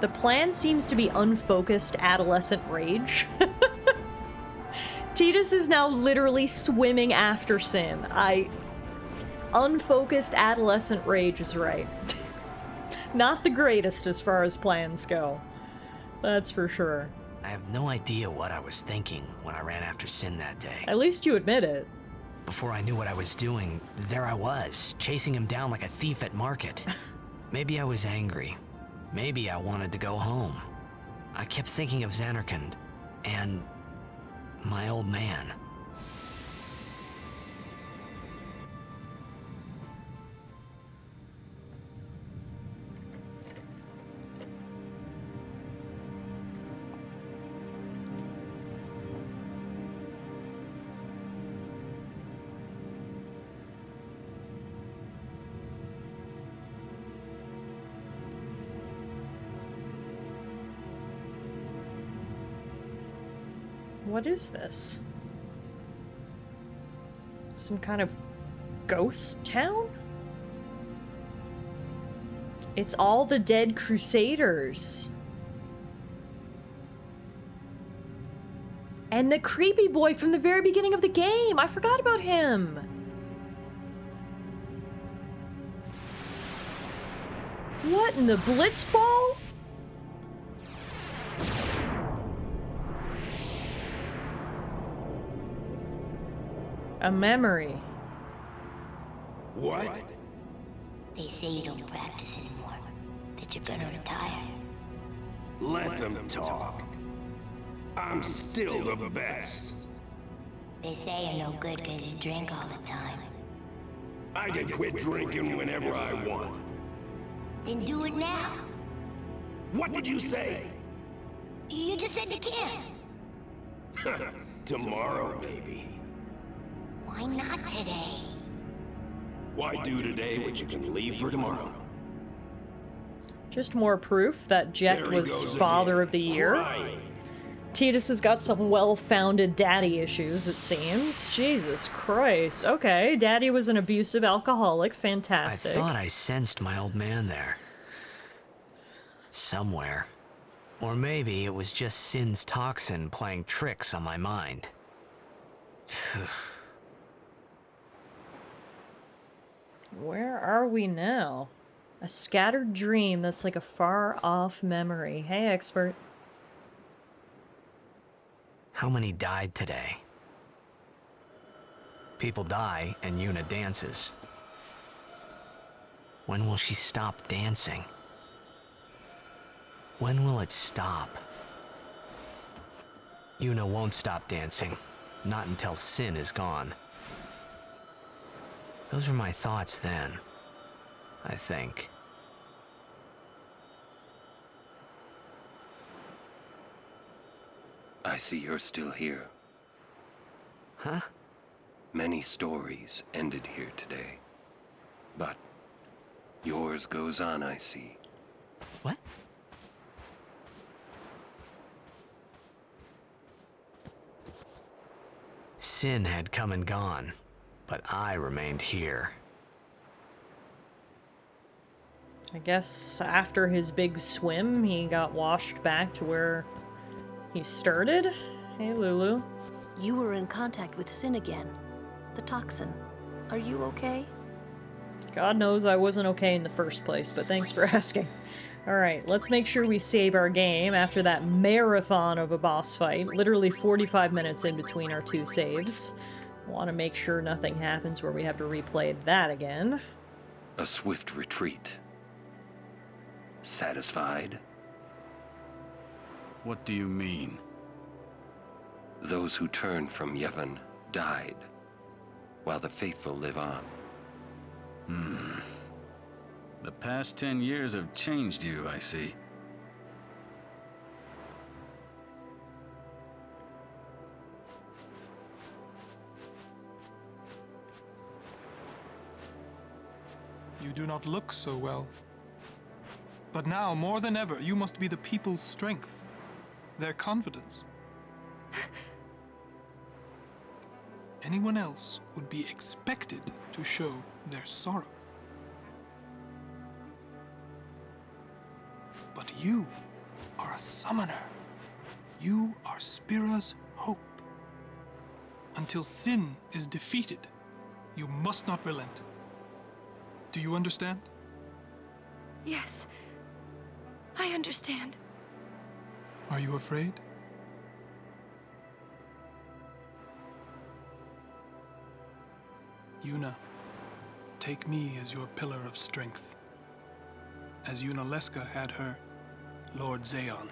The plan seems to be unfocused adolescent rage. Tidus is now literally swimming after Sin. Unfocused adolescent rage is right. Not the greatest as far as plans go. That's for sure. I have no idea what I was thinking when I ran after Sin that day. At least you admit it. Before I knew what I was doing, there I was, chasing him down like a thief at market. Maybe I was angry. Maybe I wanted to go home. I kept thinking of Zanarkand and my old man. What is this? Some kind of ghost town? It's all the dead Crusaders. And the creepy boy from the very beginning of the game. I forgot about him. What in the Blitzball? A memory. What? They say you don't practice anymore, that you're gonna retire. Let them talk. I'm still the best. They say you're no good because you drink all the time. I can quit drinking whenever I want. Then do it now. What did you say? You just said you can't. Tomorrow, maybe. Why not today? Why do today what you can leave for tomorrow? Just more proof that Jet There he was goes father again, of the year. crying. Titus has got some well-founded daddy issues, it seems. Jesus Christ. Okay, daddy was an abusive alcoholic. Fantastic. I thought I sensed my old man there. Somewhere. Or maybe it was just Sin's toxin playing tricks on my mind. Where are we now? A scattered dream that's like a far-off memory. Hey, expert. How many died today? People die and Yuna dances. When will she stop dancing? When will it stop? Yuna won't stop dancing. Not until Sin is gone. Those were my thoughts then, I think. I see you're still here. Huh? Many stories ended here today. But yours goes on, I see. What? Sin had come and gone, but I remained here. I guess after his big swim, he got washed back to where he started? Hey, Lulu. You were in contact with Sin again. The toxin. Are you okay? God knows I wasn't okay in the first place, but thanks for asking. Alright, let's make sure we save our game after that marathon of a boss fight. Literally 45 minutes in between our two saves. Want to make sure nothing happens where we have to replay that again. A swift retreat. Satisfied? What do you mean? Those who turned from Yevon died, while the faithful live on. The past 10 years have changed you, I see. You do not look so well. But now, more than ever, you must be the people's strength, their confidence. Anyone else would be expected to show their sorrow. But you are a summoner. You are Spira's hope. Until Sin is defeated, you must not relent. Do you understand? Yes, I understand. Are you afraid? Yuna, take me as your pillar of strength. As Yuna Leska had her, Lord Zeon.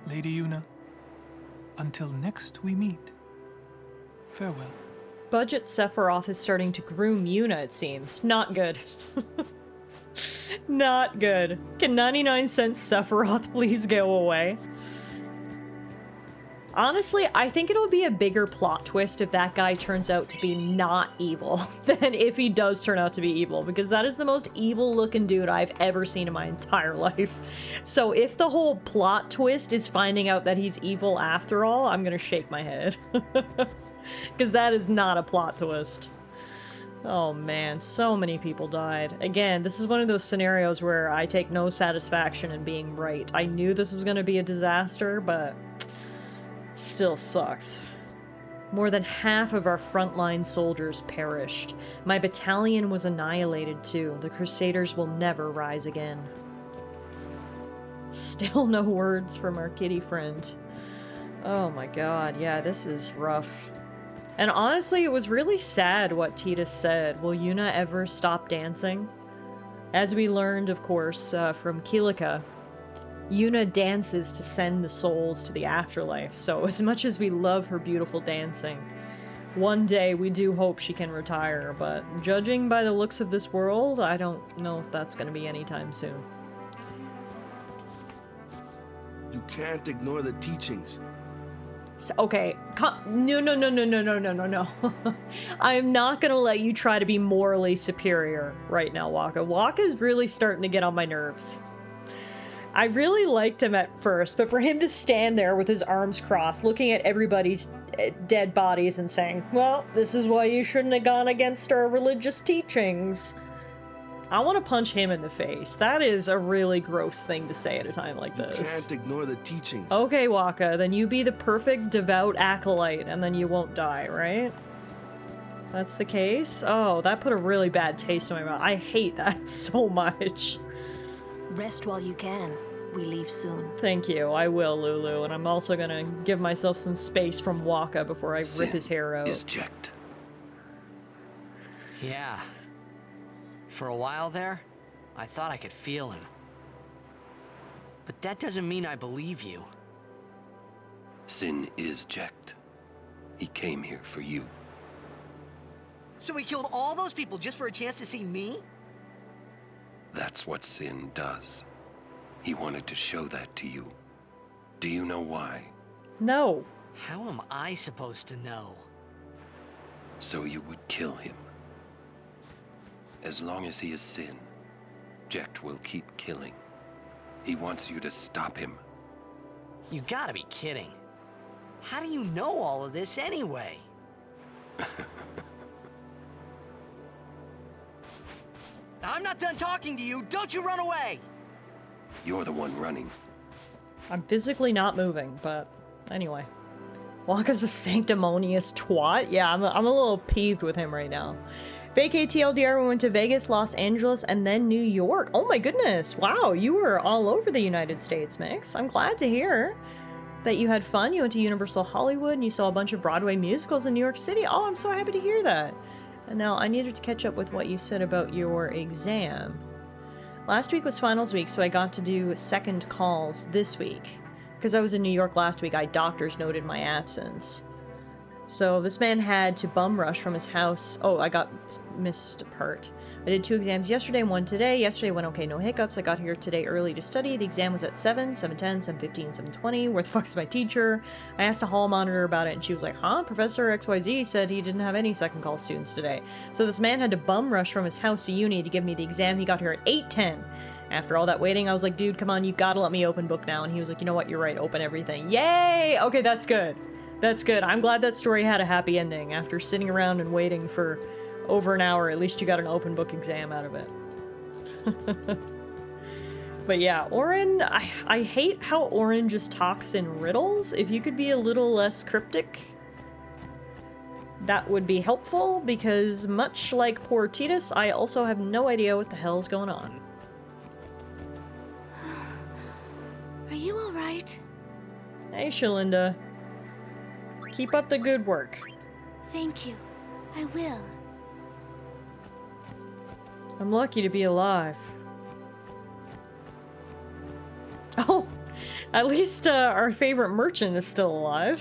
Lady Yuna, until next we meet, farewell. Budget Sephiroth is starting to groom Yuna, it seems. Not good. Not good. Can 99-cent Sephiroth please go away? Honestly, I think it'll be a bigger plot twist if that guy turns out to be not evil than if he does turn out to be evil, because that is the most evil-looking dude I've ever seen in my entire life. So if the whole plot twist is finding out that he's evil after all, I'm gonna shake my head. Because that is not a plot twist. Oh man, so many people died. Again, this is one of those scenarios where I take no satisfaction in being right. I knew this was gonna be a disaster, but it still sucks. More than half of our frontline soldiers perished. My battalion was annihilated too. The Crusaders will never rise again. Still no words from our kitty friend. Oh my god, yeah, this is rough. And honestly, it was really sad what Titus said. Will Yuna ever stop dancing? As we learned, of course, from Kilika, Yuna dances to send the souls to the afterlife, so as much as we love her beautiful dancing, one day we do hope she can retire, but judging by the looks of this world, I don't know if that's going to be anytime soon. You can't ignore the teachings. So, okay, no. I'm not gonna let you try to be morally superior right now, Waka. Waka's really starting to get on my nerves. I really liked him at first, but for him to stand there with his arms crossed, looking at everybody's dead bodies and saying, well, this is why you shouldn't have gone against our religious teachings. I want to punch him in the face. That is a really gross thing to say at a time like this. You can't ignore the teachings. Okay, Waka, then you be the perfect devout acolyte, and then you won't die, right? That's the case? Oh, that put a really bad taste in my mouth. I hate that so much. Rest while you can. We leave soon. Thank you, I will, Lulu, and I'm also gonna give myself some space from Waka before I rip his hair out. Is checked. Yeah. For a while there, I thought I could feel him. But that doesn't mean I believe you. Sin is checked. He came here for you. So he killed all those people just for a chance to see me? That's what Sin does. He wanted to show that to you. Do you know why? No. How am I supposed to know? So you would kill him. As long as he is Sin, Jecht will keep killing. He wants you to stop him. You gotta be kidding. How do you know all of this anyway? I'm not done talking to you. Don't you run away! You're the one running. I'm physically not moving, but anyway. Waka's a sanctimonious twat? Yeah, I'm a little peeved with him right now. Vacay TLDR, we went to Vegas, Los Angeles, and then New York. Oh my goodness. Wow, you were all over the United States, Mix. I'm glad to hear that you had fun. You went to Universal Hollywood and you saw a bunch of Broadway musicals in New York City. Oh, I'm so happy to hear that. And now I needed to catch up with what you said about your exam. Last week was finals week, so I got to do second calls this week. Because I was in New York last week, doctors noted my absence. So this man had to bum rush from his house. Oh, I missed a part. I did 2 exams yesterday and 1 today. Yesterday went okay, no hiccups. I got here today early to study. The exam was at 7, 7:10, 7:15, 7:20. Where the fuck is my teacher? I asked a hall monitor about it and she was like, huh? Professor XYZ said he didn't have any second call students today. So this man had to bum rush from his house to uni to give me the exam. He got here at 8:10. After all that waiting, I was like, dude, come on, you gotta let me open book now. And he was like, you know what? You're right. Open everything. Yay! Okay, that's good. That's good. I'm glad that story had a happy ending. After sitting around and waiting for over an hour, at least you got an open book exam out of it. But yeah, Orin, I hate how Orin just talks in riddles. If you could be a little less cryptic, that would be helpful, because much like poor Titus, I also have no idea what the hell's going on. Are you alright? Hey, Shalinda. Keep up the good work. Thank you. I will. I'm lucky to be alive. Oh, at least our favorite merchant is still alive.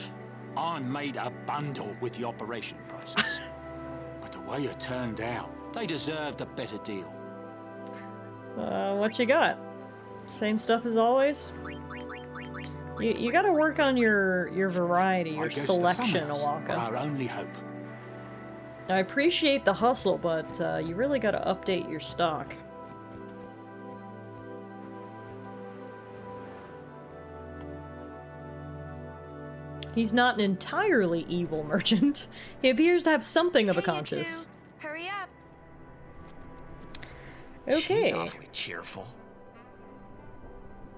I made a bundle with the operation prices. But the way it turned out, they deserved a better deal. What you got? Same stuff as always? You gotta work on your variety, your selection, Awaka. Our only hope. I appreciate the hustle, but you really gotta update your stock. He's not an entirely evil merchant. He appears to have something of a conscience. Hurry up. Okay. She's awfully cheerful.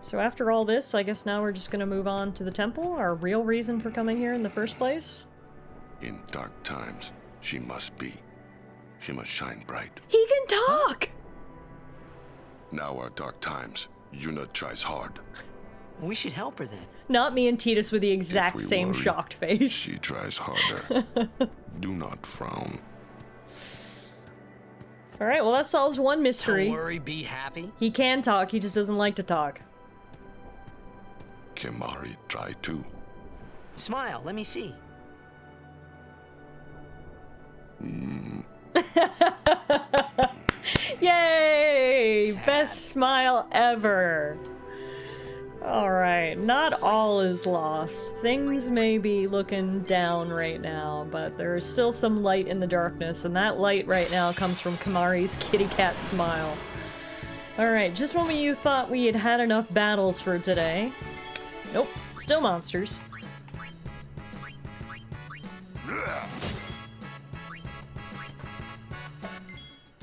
So after all this, I guess now we're just gonna move on to the temple, our real reason for coming here in the first place. In dark times, she must be. She must shine bright. He can talk! Now are dark times. Yuna tries hard. We should help her then. Not me and Titus with the exact same worry, shocked face. She tries harder. Do not frown. Alright, well that solves one mystery. Don't worry, be happy. He can talk, he just doesn't like to talk. Kimari try too. Smile, let me see. Yay! Sad. Best smile ever. Alright, not all is lost. Things may be looking down right now, but there is still some light in the darkness, and that light right now comes from Kimari's kitty cat smile. Alright, just when you thought we had had enough battles for today. Nope, still monsters.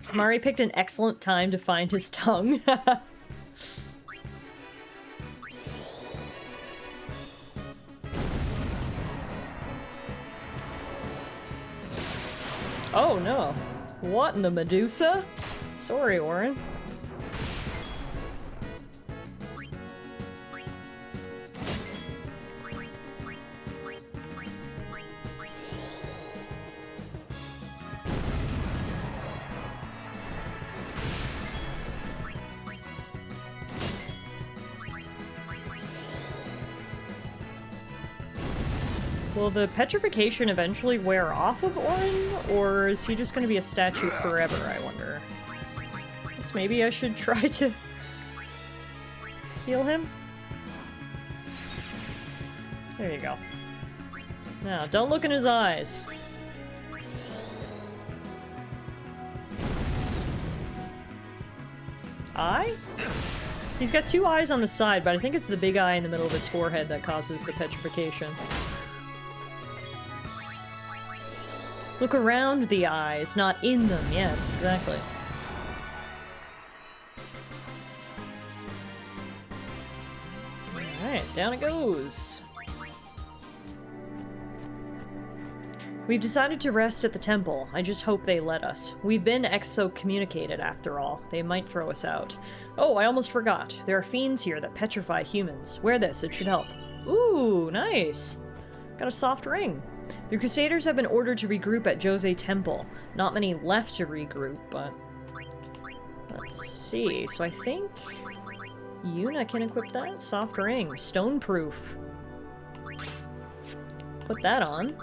Kimari picked an excellent time to find his tongue. Oh no. What in the Medusa? Sorry, Orin. Will the petrification eventually wear off of Orin, or is he just going to be a statue forever, I wonder? Guess maybe I should try to heal him? There you go. Now, don't look in his eyes. Eye? He's got two eyes on the side, but I think it's the big eye in the middle of his forehead that causes the petrification. Look around the eyes, not in them. Yes, exactly. Alright, down it goes. We've decided to rest at the temple. I just hope they let us. We've been excommunicated after all. They might throw us out. Oh, I almost forgot. There are fiends here that petrify humans. Wear this, it should help. Ooh, nice. Got a soft ring. The Crusaders have been ordered to regroup at Jose Temple. Not many left to regroup, but... let's see. So I think... Yuna can equip that. Soft ring. Stoneproof. Put that on.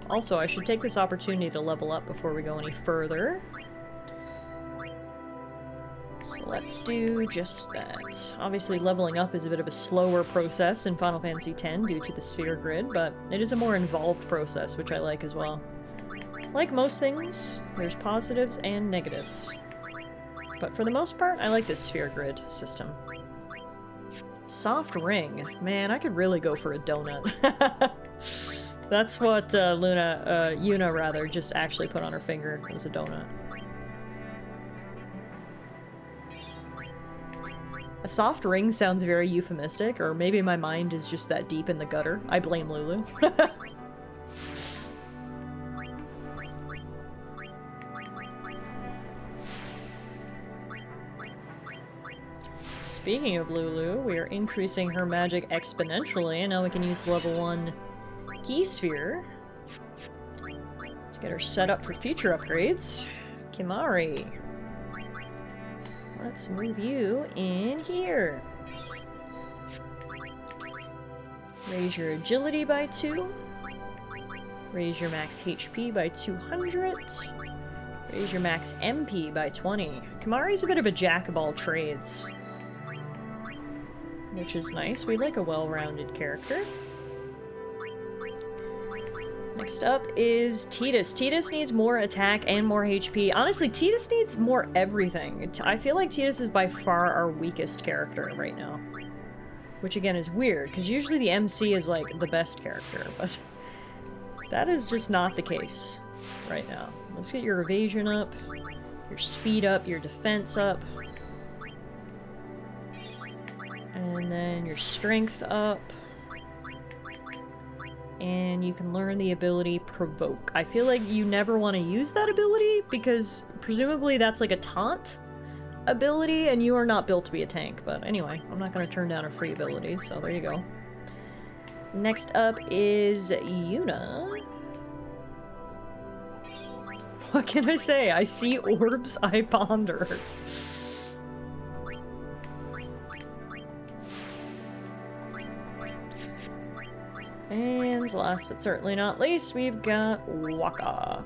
Also, I should take this opportunity to level up before we go any further. So let's do just that. Obviously, leveling up is a bit of a slower process in Final Fantasy X due to the sphere grid, but it is a more involved process, which I like as well. Like most things, there's positives and negatives. But for the most part, I like this sphere grid system. Soft ring. Man, I could really go for a donut. That's what Yuna rather, just actually put on her finger. It was a donut. A soft ring sounds very euphemistic, or maybe my mind is just that deep in the gutter. I blame Lulu. Speaking of Lulu, we are increasing her magic exponentially, and now we can use level 1 Key Sphere to get her set up for future upgrades. Kimari. Let's move you in here. Raise your agility by 2. Raise your max HP by 200. Raise your max MP by 20. Kimari's a bit of a jack of all trades, which is nice. We like a well-rounded character. Next up is Tidus. Tidus needs more attack and more HP. Honestly, Tidus needs more everything. I feel like Tidus is by far our weakest character right now. Which again is weird, because usually the MC is like the best character, but that is just not the case right now. Let's get your evasion up, your speed up, your defense up, and then your strength up. And you can learn the ability Provoke. I feel like you never want to use that ability because presumably that's like a taunt ability and you are not built to be a tank. But anyway, I'm not going to turn down a free ability, so there you go. Next up is Yuna. What can I say? I see orbs, I ponder. And last but certainly not least, we've got Waka.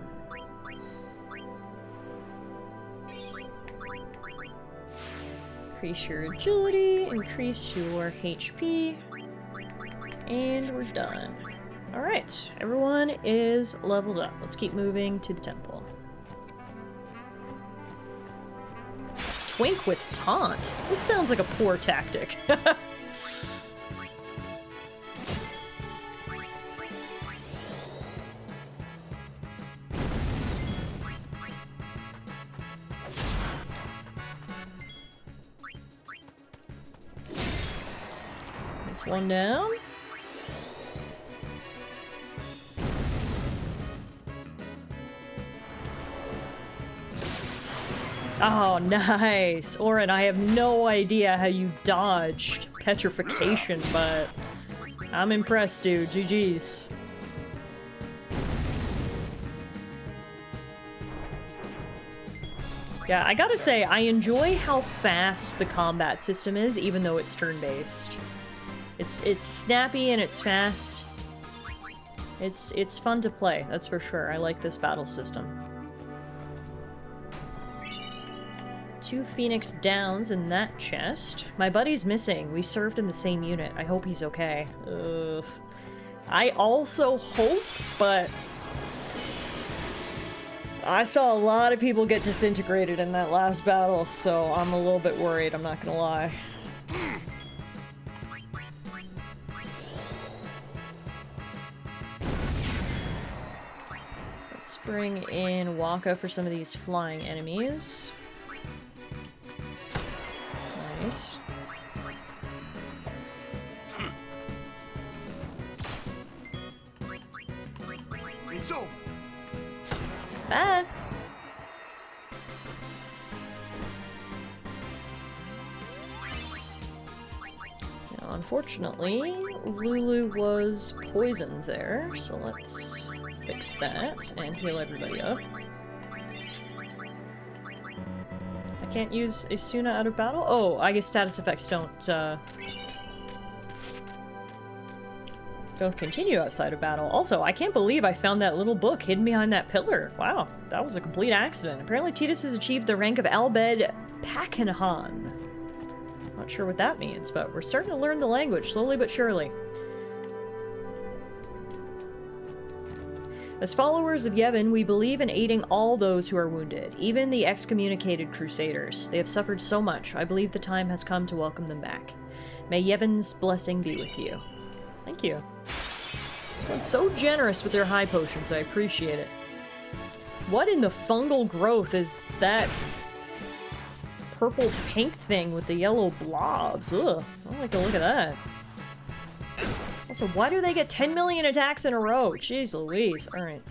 Increase your agility, increase your HP, and we're done. Alright, everyone is leveled up. Let's keep moving to the temple. Twink with taunt? This sounds like a poor tactic. That's one down. Oh, nice! Orin, I have no idea how you dodged petrification, but I'm impressed, dude. GG's. Yeah, I gotta say, I enjoy how fast the combat system is, even though it's turn-based. It's snappy and it's fast. It's fun to play, that's for sure. I like this battle system. 2 Phoenix Downs in that chest. My buddy's missing. We served in the same unit. I hope he's okay. Ugh. I also hope, but I saw a lot of people get disintegrated in that last battle, so I'm a little bit worried, I'm not gonna lie. Let's bring in Waka for some of these flying enemies. Nice. It's over. Bye. Now, unfortunately, Lulu was poisoned there, so let's fix that and heal everybody up. Can't use Isuna out of battle? Oh, I guess status effects don't continue outside of battle. Also, I can't believe I found that little book hidden behind that pillar. Wow, that was a complete accident. Apparently Tidus has achieved the rank of Albed Pakenhan. Not sure what that means, but we're starting to learn the language, slowly but surely. As followers of Yevon, we believe in aiding all those who are wounded, even the excommunicated crusaders. They have suffered so much. I believe the time has come to welcome them back. May Yevon's blessing be with you. Thank you. Everyone's so generous with their high potions, I appreciate it. What in the fungal growth is that purple pink thing with the yellow blobs? Ugh, I don't like the look of that. Also, why do they get 10 million attacks in a row? Jeez Louise. Alright.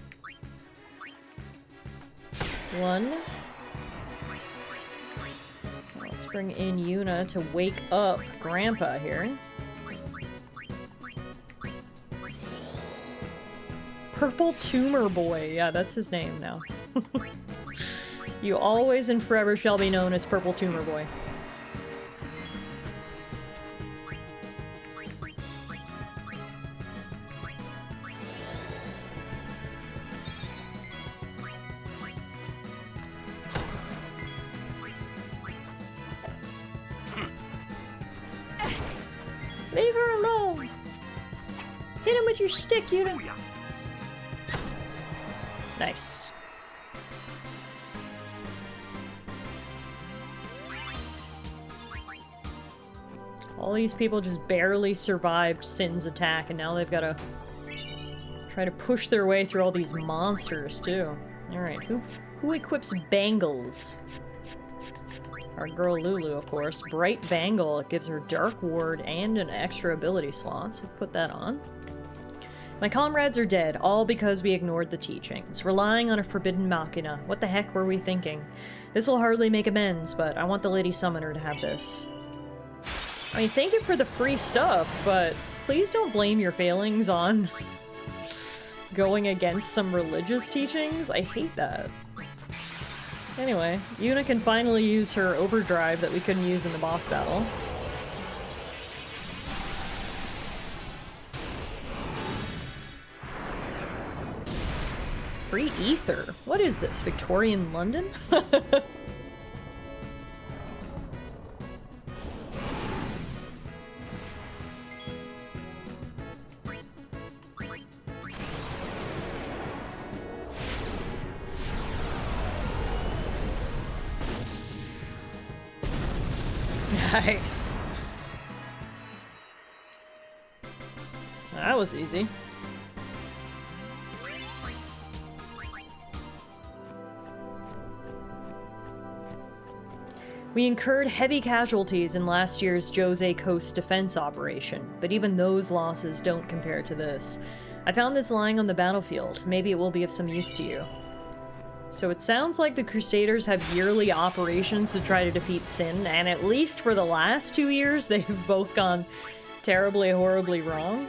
1. Let's bring in Yuna to wake up Grandpa here. Purple Tumor Boy. Yeah, that's his name now. You always and forever shall be known as Purple Tumor Boy. Leave her alone! Hit him with your stick, Yuna! Nice. All these people just barely survived Sin's attack, and now they've got to try to push their way through all these monsters, too. Alright, who equips bangles? Our girl Lulu, of course. Bright Bangle. It gives her Dark Ward and an extra ability slot, so put that on. My comrades are dead, all because we ignored the teachings, relying on a forbidden machina. What the heck were we thinking? This'll hardly make amends, but I want the Lady Summoner to have this. I mean, thank you for the free stuff, but please don't blame your failings on going against some religious teachings. I hate that. Anyway, Yuna can finally use her overdrive that we couldn't use in the boss battle. Free ether? What is this? Victorian London? Nice. That was easy. We incurred heavy casualties in last year's Jose Coast defense operation, but even those losses don't compare to this. I found this lying on the battlefield. Maybe it will be of some use to you. So it sounds like the Crusaders have yearly operations to try to defeat Sin, and at least for the last 2 years, they've both gone terribly, horribly wrong.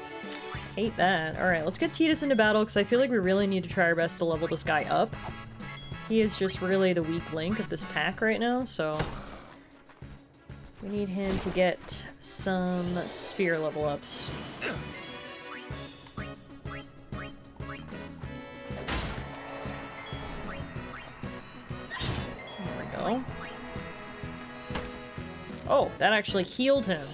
Hate that. Alright, let's get Tidus into battle, because I feel like we really need to try our best to level this guy up. He is just really the weak link of this pack right now, so... we need him to get some sphere level ups. Oh, that actually healed him.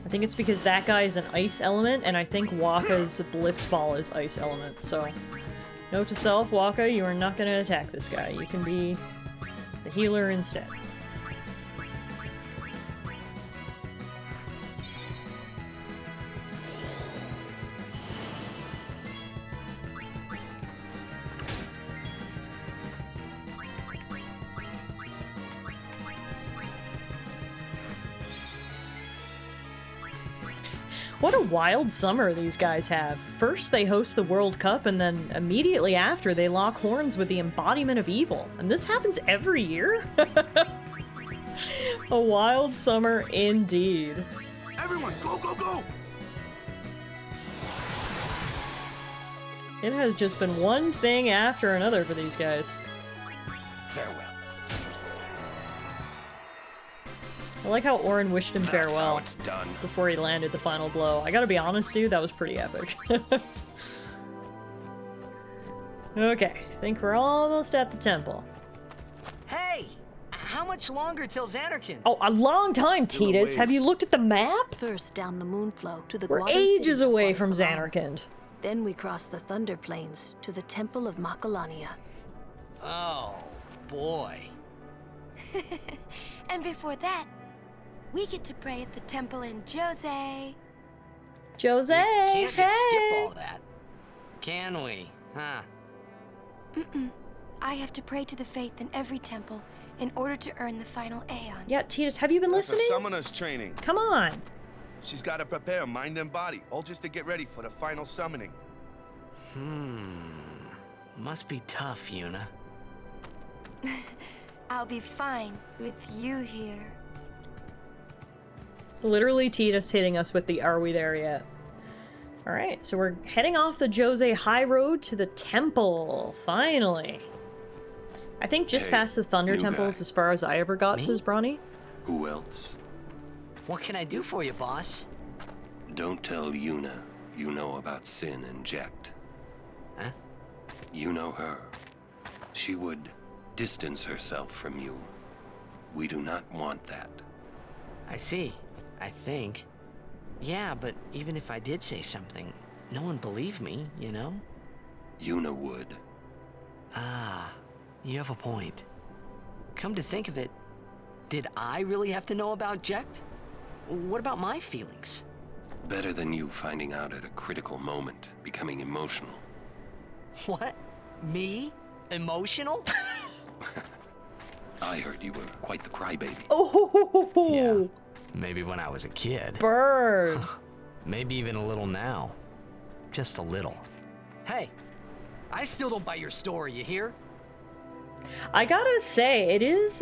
I think it's because that guy is an ice element, and I think Wakka's Blitzball is ice element, so... note to self, Wakka, you are not going to attack this guy. You can be the healer instead. What a wild summer these guys have. First they host the World Cup, and then immediately after they lock horns with the embodiment of evil. And this happens every year? A wild summer indeed. Everyone, go, go, go! It has just been one thing after another for these guys. Farewell. I like how Auron wished him That's farewell how it's done. before he landed the final blow. I gotta be honest, dude, that was pretty epic. Okay, I think we're almost at the temple. Hey! How much longer till Xanarkand? Oh, a long time, Tidus. Have you looked at the map? First down the Moonflow to the We're Guado ages City of away from Guadalcanal. Xanarkand. Then we cross the Thunder Plains to the Temple of Macalania. Oh, boy. And before that, we get to pray at the temple in Jose. Jose, Can't just skip hey! all that. Can we? Huh? I have to pray to the faith in every temple in order to earn the final Aeon. Yeah, Tidus, have you been That's listening? a summoner's training. Come on. She's got to prepare mind and body, all just to get ready for the final summoning. Must be tough, Yuna. I'll be fine with you here. Literally Tidus hitting us with the "are we there yet?" Alright, so we're heading off the Jose High Road to the temple, finally. I think just Hey, past the Thunder new Temples guy. as far as I ever got, Me? says Bronny. Who else? What can I do for you, boss? Don't tell Yuna you know about Sin and Jekt. Huh? You know her. She would distance herself from you. We do not want that. I see. I think. Yeah, but even if I did say something, no one believed me, you know? Yuna would. Ah, you have a point. Come to think of it, did I really have to know about Jekt? What about my feelings? Better than you finding out at a critical moment, becoming emotional. What? Me? Emotional? I heard you were quite the crybaby. Oh, Yeah. Maybe when I was a kid. Bird. Maybe even a little now. Just a little. Hey, I still don't buy your story, you hear? I gotta say, it is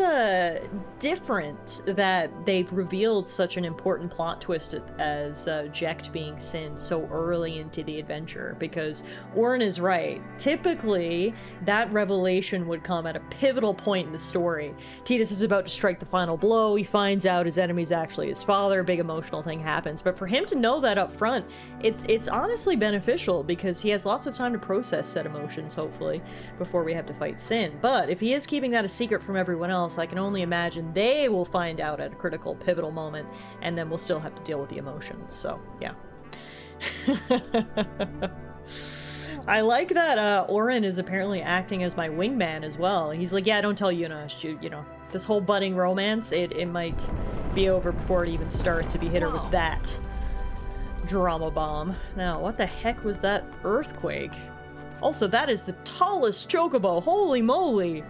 different that they've revealed such an important plot twist as Jecht being Sin so early into the adventure, because Orin is right. Typically, that revelation would come at a pivotal point in the story. Tidus is about to strike the final blow, he finds out his enemy's actually his father, a big emotional thing happens, but for him to know that up front, it's honestly beneficial, because he has lots of time to process said emotions, hopefully, before we have to fight Sin. But if he is keeping that a secret from everyone else, I can only imagine they will find out at a critical, pivotal moment, and then we'll still have to deal with the emotions, so, yeah. I like that Orin is apparently acting as my wingman as well. He's like, yeah, don't tell Yuna, you know, this whole budding romance, it might be over before it even starts if you hit her with that drama bomb. Now, what the heck was that earthquake? Also, that is the tallest chocobo, holy moly!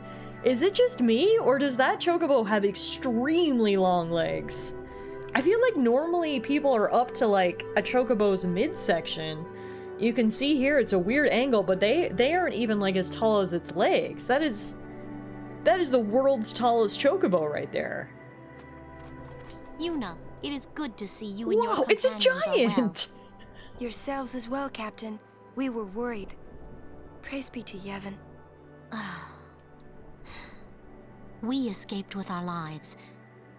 Is it just me, or does that chocobo have extremely long legs? I feel like normally people are up to like a chocobo's midsection. You can see here it's a weird angle, but they aren't even like as tall as its legs. That is the world's tallest chocobo right there. Yuna, it is good to see you and your Whoa, it's a companions giant! Yourselves as well, Captain. We were worried. Praise be to Yevon. We escaped with our lives,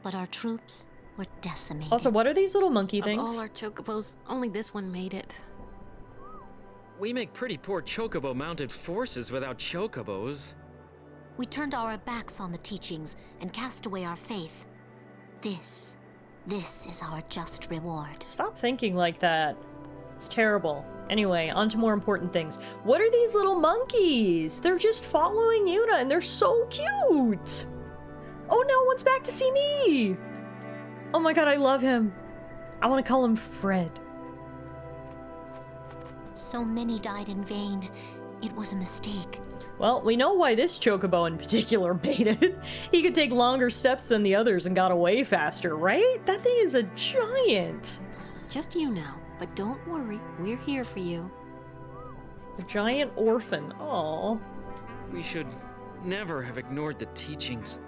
but our troops were decimated. Also, what are these little monkey things? Of all our chocobos, only this one made it. We make pretty poor chocobo-mounted forces without chocobos. We turned our backs on the teachings and cast away our faith. This is our just reward. Stop thinking like that. It's terrible. Anyway, on to more important things. What are these little monkeys? They're just following Yuna and they're so cute! Oh, no one's back to see me! Oh my god, I love him. I want to call him Fred. So many died in vain. It was a mistake. Well, we know why this chocobo in particular made it. He could take longer steps than the others and got away faster, right? That thing is a giant. It's just you now, but don't worry, we're here for you. A giant orphan. Aww. We should never have ignored the teachings.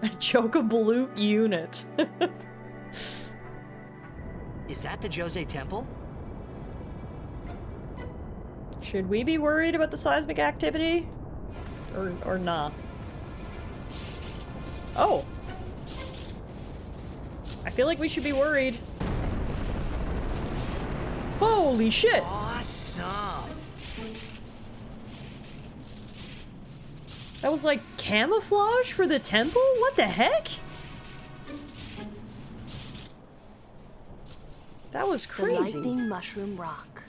A chocobolute unit. Is that the Jose Temple? Should we be worried about the seismic activity? Or nah? Oh! I feel like we should be worried. Holy shit! Awesome! That was like camouflage for the temple? What the heck? That was crazy. The lightning mushroom rock.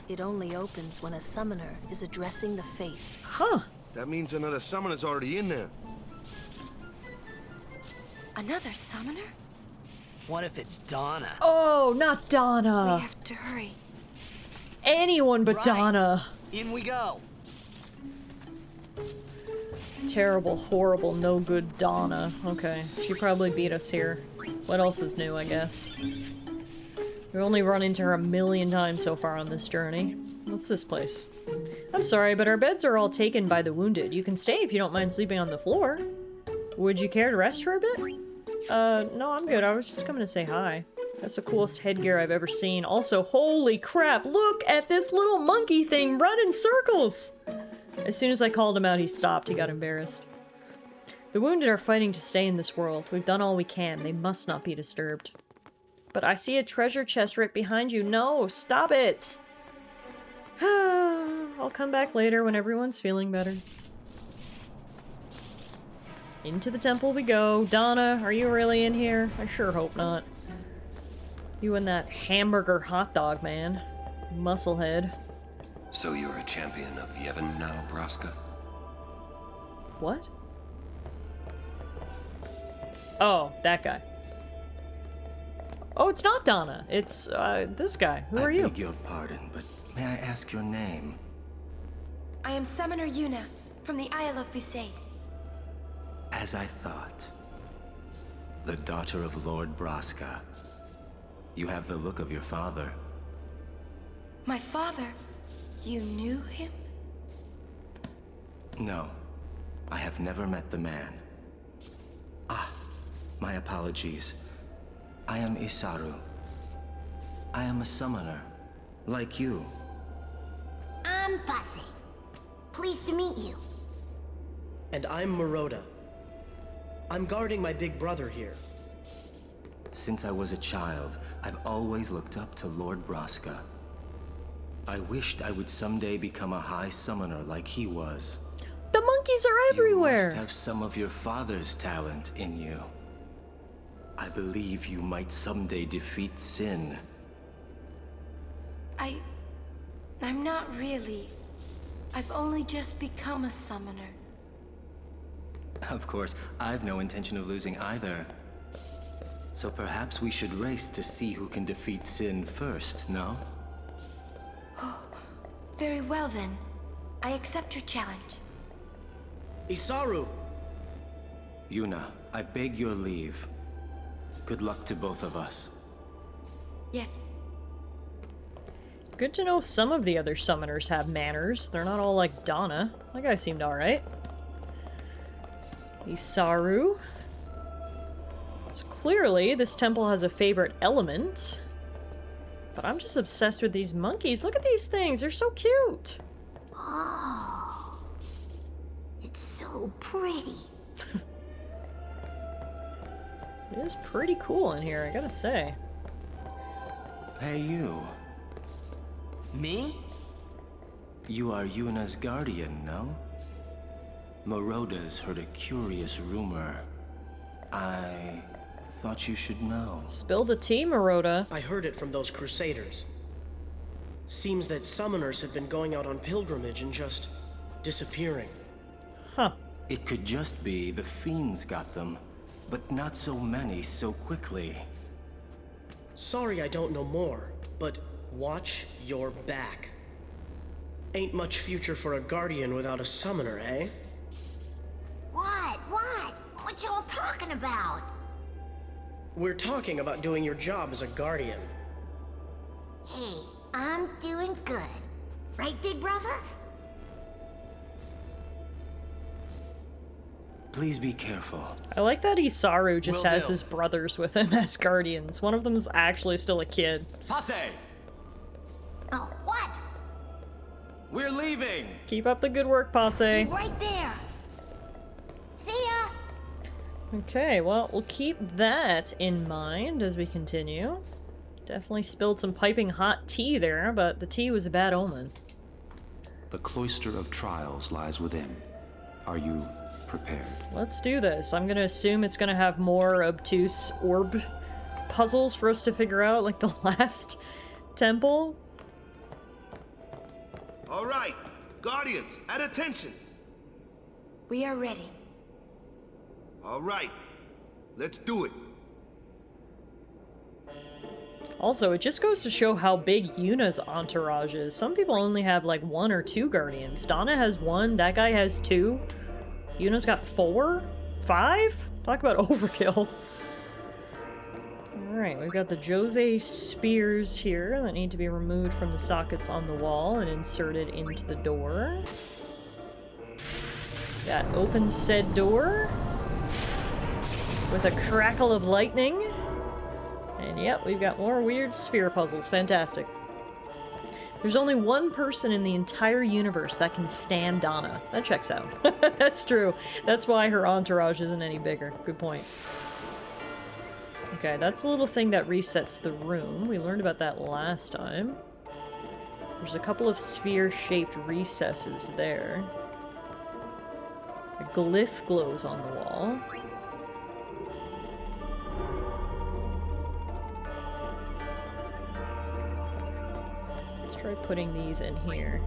It only opens when a summoner is addressing the faith. Huh. That means another summoner's already in there. Another summoner? What if it's Donna? Oh, not Donna. We have to hurry. Anyone but Right. Donna. In we go. Terrible, horrible, no good Donna. Okay, she probably beat us here. What else is new, I guess? We've only run into her a million times so far on this journey. What's this place? I'm sorry, but our beds are all taken by the wounded. You can stay if you don't mind sleeping on the floor. Would you care to rest for a bit? No, I'm good. I was just coming to say hi. That's the coolest headgear I've ever seen. Also, holy crap, look at this little monkey thing run in circles! As soon as I called him out, he stopped. He got embarrassed. The wounded are fighting to stay in this world. We've done all we can. They must not be disturbed. But I see a treasure chest right behind you. No, stop it! I'll come back later when everyone's feeling better. Into the temple we go. Donna, are you really in here? I sure hope not. You and that hamburger hot dog, man. Musclehead. So you're a champion of Yevon now, Braska? What? Oh, that guy. Oh, it's not Donna. It's, this guy. Who are you? I beg your pardon, but may I ask your name? I am Summoner Yuna, from the Isle of Besaid. As I thought. The daughter of Lord Braska. You have the look of your father. My father? You knew him? No, I have never met the man. Ah, my apologies. I am Isaru. I am a summoner, like you. I'm Pase. Pleased to meet you. And I'm Maroda. I'm guarding my big brother here. Since I was a child, I've always looked up to Lord Braska. I wished I would someday become a high summoner like he was. The monkeys are everywhere! You must have some of your father's talent in you. I believe you might someday defeat Sin. I'm not really. I've only just become a summoner. Of course, I've no intention of losing either. So perhaps we should race to see who can defeat Sin first, no? Very well then. I accept your challenge. Isaru! Yuna, I beg your leave. Good luck to both of us. Yes. Good to know some of the other summoners have manners. They're not all like Donna. That guy seemed alright. Isaru. So clearly, this temple has a favorite element. But I'm just obsessed with these monkeys. Look at these things. They're so cute. Oh. It's so pretty. It is pretty cool in here, I gotta say. Hey, you. Me? You are Yuna's guardian, no? Maroda's heard a curious rumor. I thought you should know. Spill the tea, Maroda. I heard it from those crusaders. Seems that summoners have been going out on pilgrimage and just disappearing. Huh. It could just be the fiends got them, but not so many so quickly. Sorry I don't know more, but watch your back. Ain't much future for a guardian without a summoner, eh? What? What? What y'all talking about? We're talking about doing your job as a guardian. Hey, I'm doing good. Right, big brother? Please be careful. I like that Isaru just Will has do. his brothers with him as guardians. One of them is actually still a kid. Pase! Oh, what? We're leaving! Keep up the good work, Pase. Right there. See ya. Okay, well, we'll keep that in mind as we continue. Definitely spilled some piping hot tea there, but the tea was a bad omen. The cloister of trials lies within. Are you prepared? Let's do this. I'm gonna assume it's gonna have more obtuse orb puzzles for us to figure out, like the last temple. All right, Guardians, at attention. We are ready. All right, let's do it. Also, it just goes to show how big Yuna's entourage is. Some people only have like 1 or 2 guardians. Donna has 1, that guy has 2. Yuna's got 4? 5? Talk about overkill. Alright, we've got the Jose spears here that need to be removed from the sockets on the wall and inserted into the door. That opens said door with a crackle of lightning. And yep, we've got more weird sphere puzzles. Fantastic. There's only one person in the entire universe that can stand Donna. That checks out. That's true. That's why her entourage isn't any bigger. Good point. Okay, that's the little thing that resets the room. We learned about that last time. There's a couple of sphere-shaped recesses there. A glyph glows on the wall. Let's try putting these in here.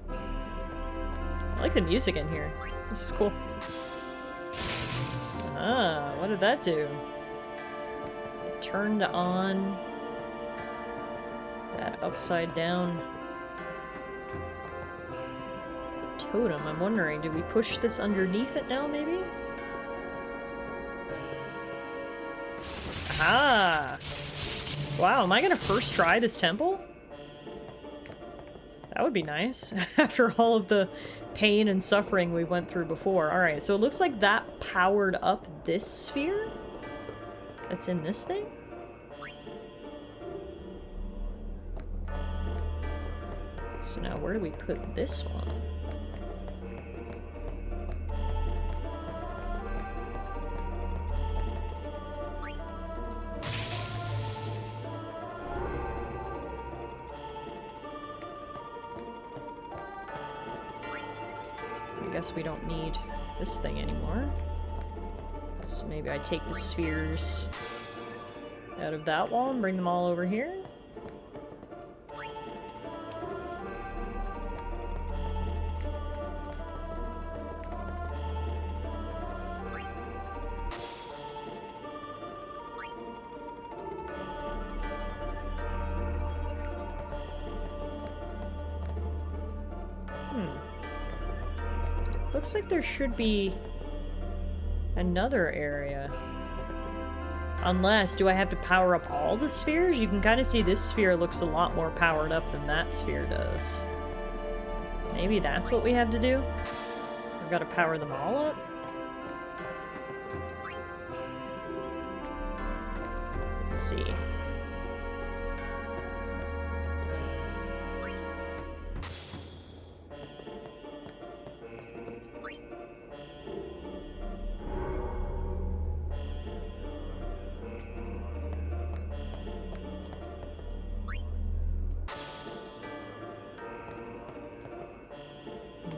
I like the music in here. This is cool. Ah, what did that do? It turned on that upside down totem. I'm wondering, do we push this underneath it now, maybe? Ah! Wow, am I gonna first try this temple? That would be nice, after all of the pain and suffering we went through before. Alright, so it looks like that powered up this sphere? That's in this thing? So now where do we put this one? I guess we don't need this thing anymore. So maybe I take the spheres out of that wall and bring them all over here. Looks like there should be another area. Unless, do I have to power up all the spheres? You can kind of see this sphere looks a lot more powered up than that sphere does. Maybe that's what we have to do? We've got to power them all up? Let's see.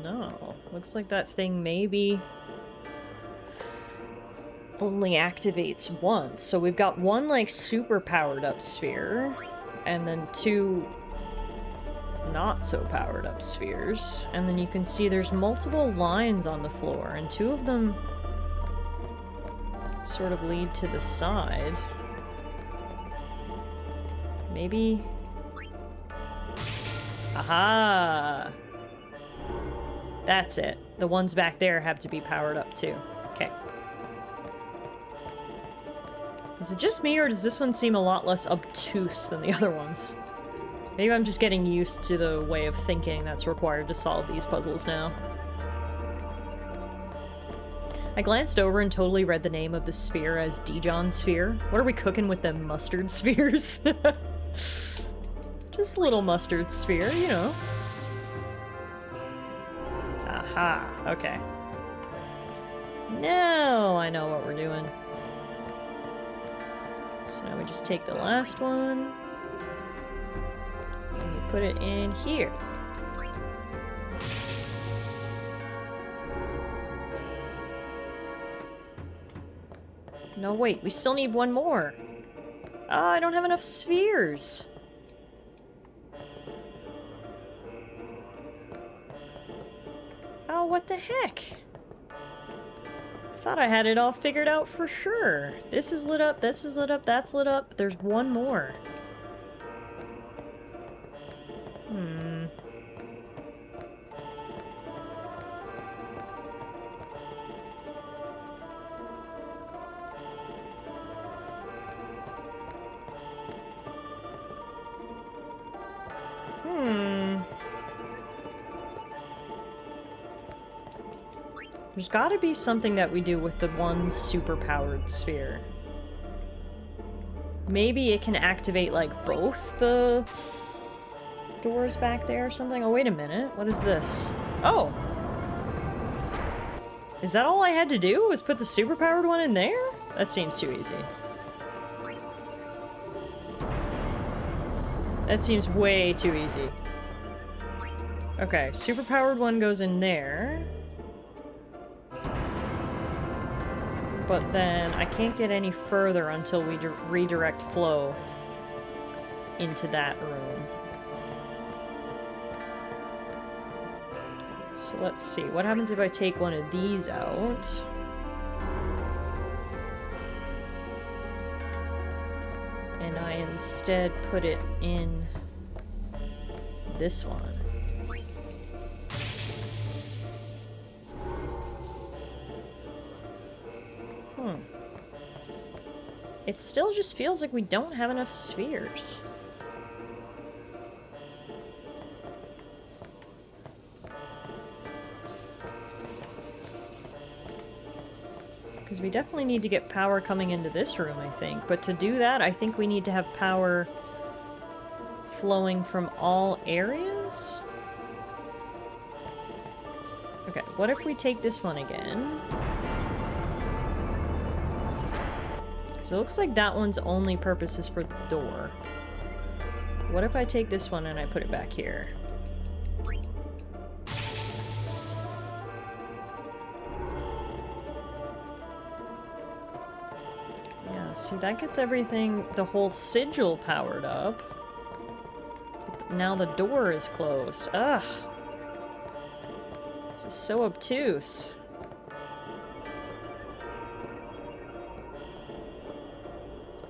No. Looks like that thing maybe only activates once. So we've got one, like, super powered up sphere, and then two not so powered up spheres. And then you can see there's multiple lines on the floor, and two of them sort of lead to the side. Maybe... Aha! That's it. The ones back there have to be powered up too. Okay. Is it just me, or does this one seem a lot less obtuse than the other ones? Maybe I'm just getting used to the way of thinking that's required to solve these puzzles now. I glanced over and totally read the name of the sphere as Dijon sphere. What are we cooking with them mustard spheres? Just a little mustard sphere, you know. Aha, okay. Now I know what we're doing. So now we just take the last one and we put it in here. No, wait, we still need one more. Oh, I don't have enough spheres. Oh, what the heck? I thought I had it all figured out for sure. This is lit up, this is lit up, that's lit up. There's one more. There's gotta be something that we do with the one super-powered sphere. Maybe it can activate, like, both the doors back there or something? Oh, wait a minute. What is this? Oh! Is that all I had to do? Was put the super-powered one in there? That seems too easy. That seems way too easy. Okay, super-powered one goes in there. But then I can't get any further until we redirect flow into that room. So let's see. What happens if I take one of these out? And I instead put it in this one. it still just feels like we don't have enough spheres. Because we definitely need to get power coming into this room, I think. But to do that, I think we need to have power flowing from all areas? Okay, what if we take this one again? So it looks like that one's only purpose is for the door. What if I take this one and I put it back here? Yeah, see, that gets everything, the whole sigil powered up. But now the door is closed. Ugh. This is so obtuse.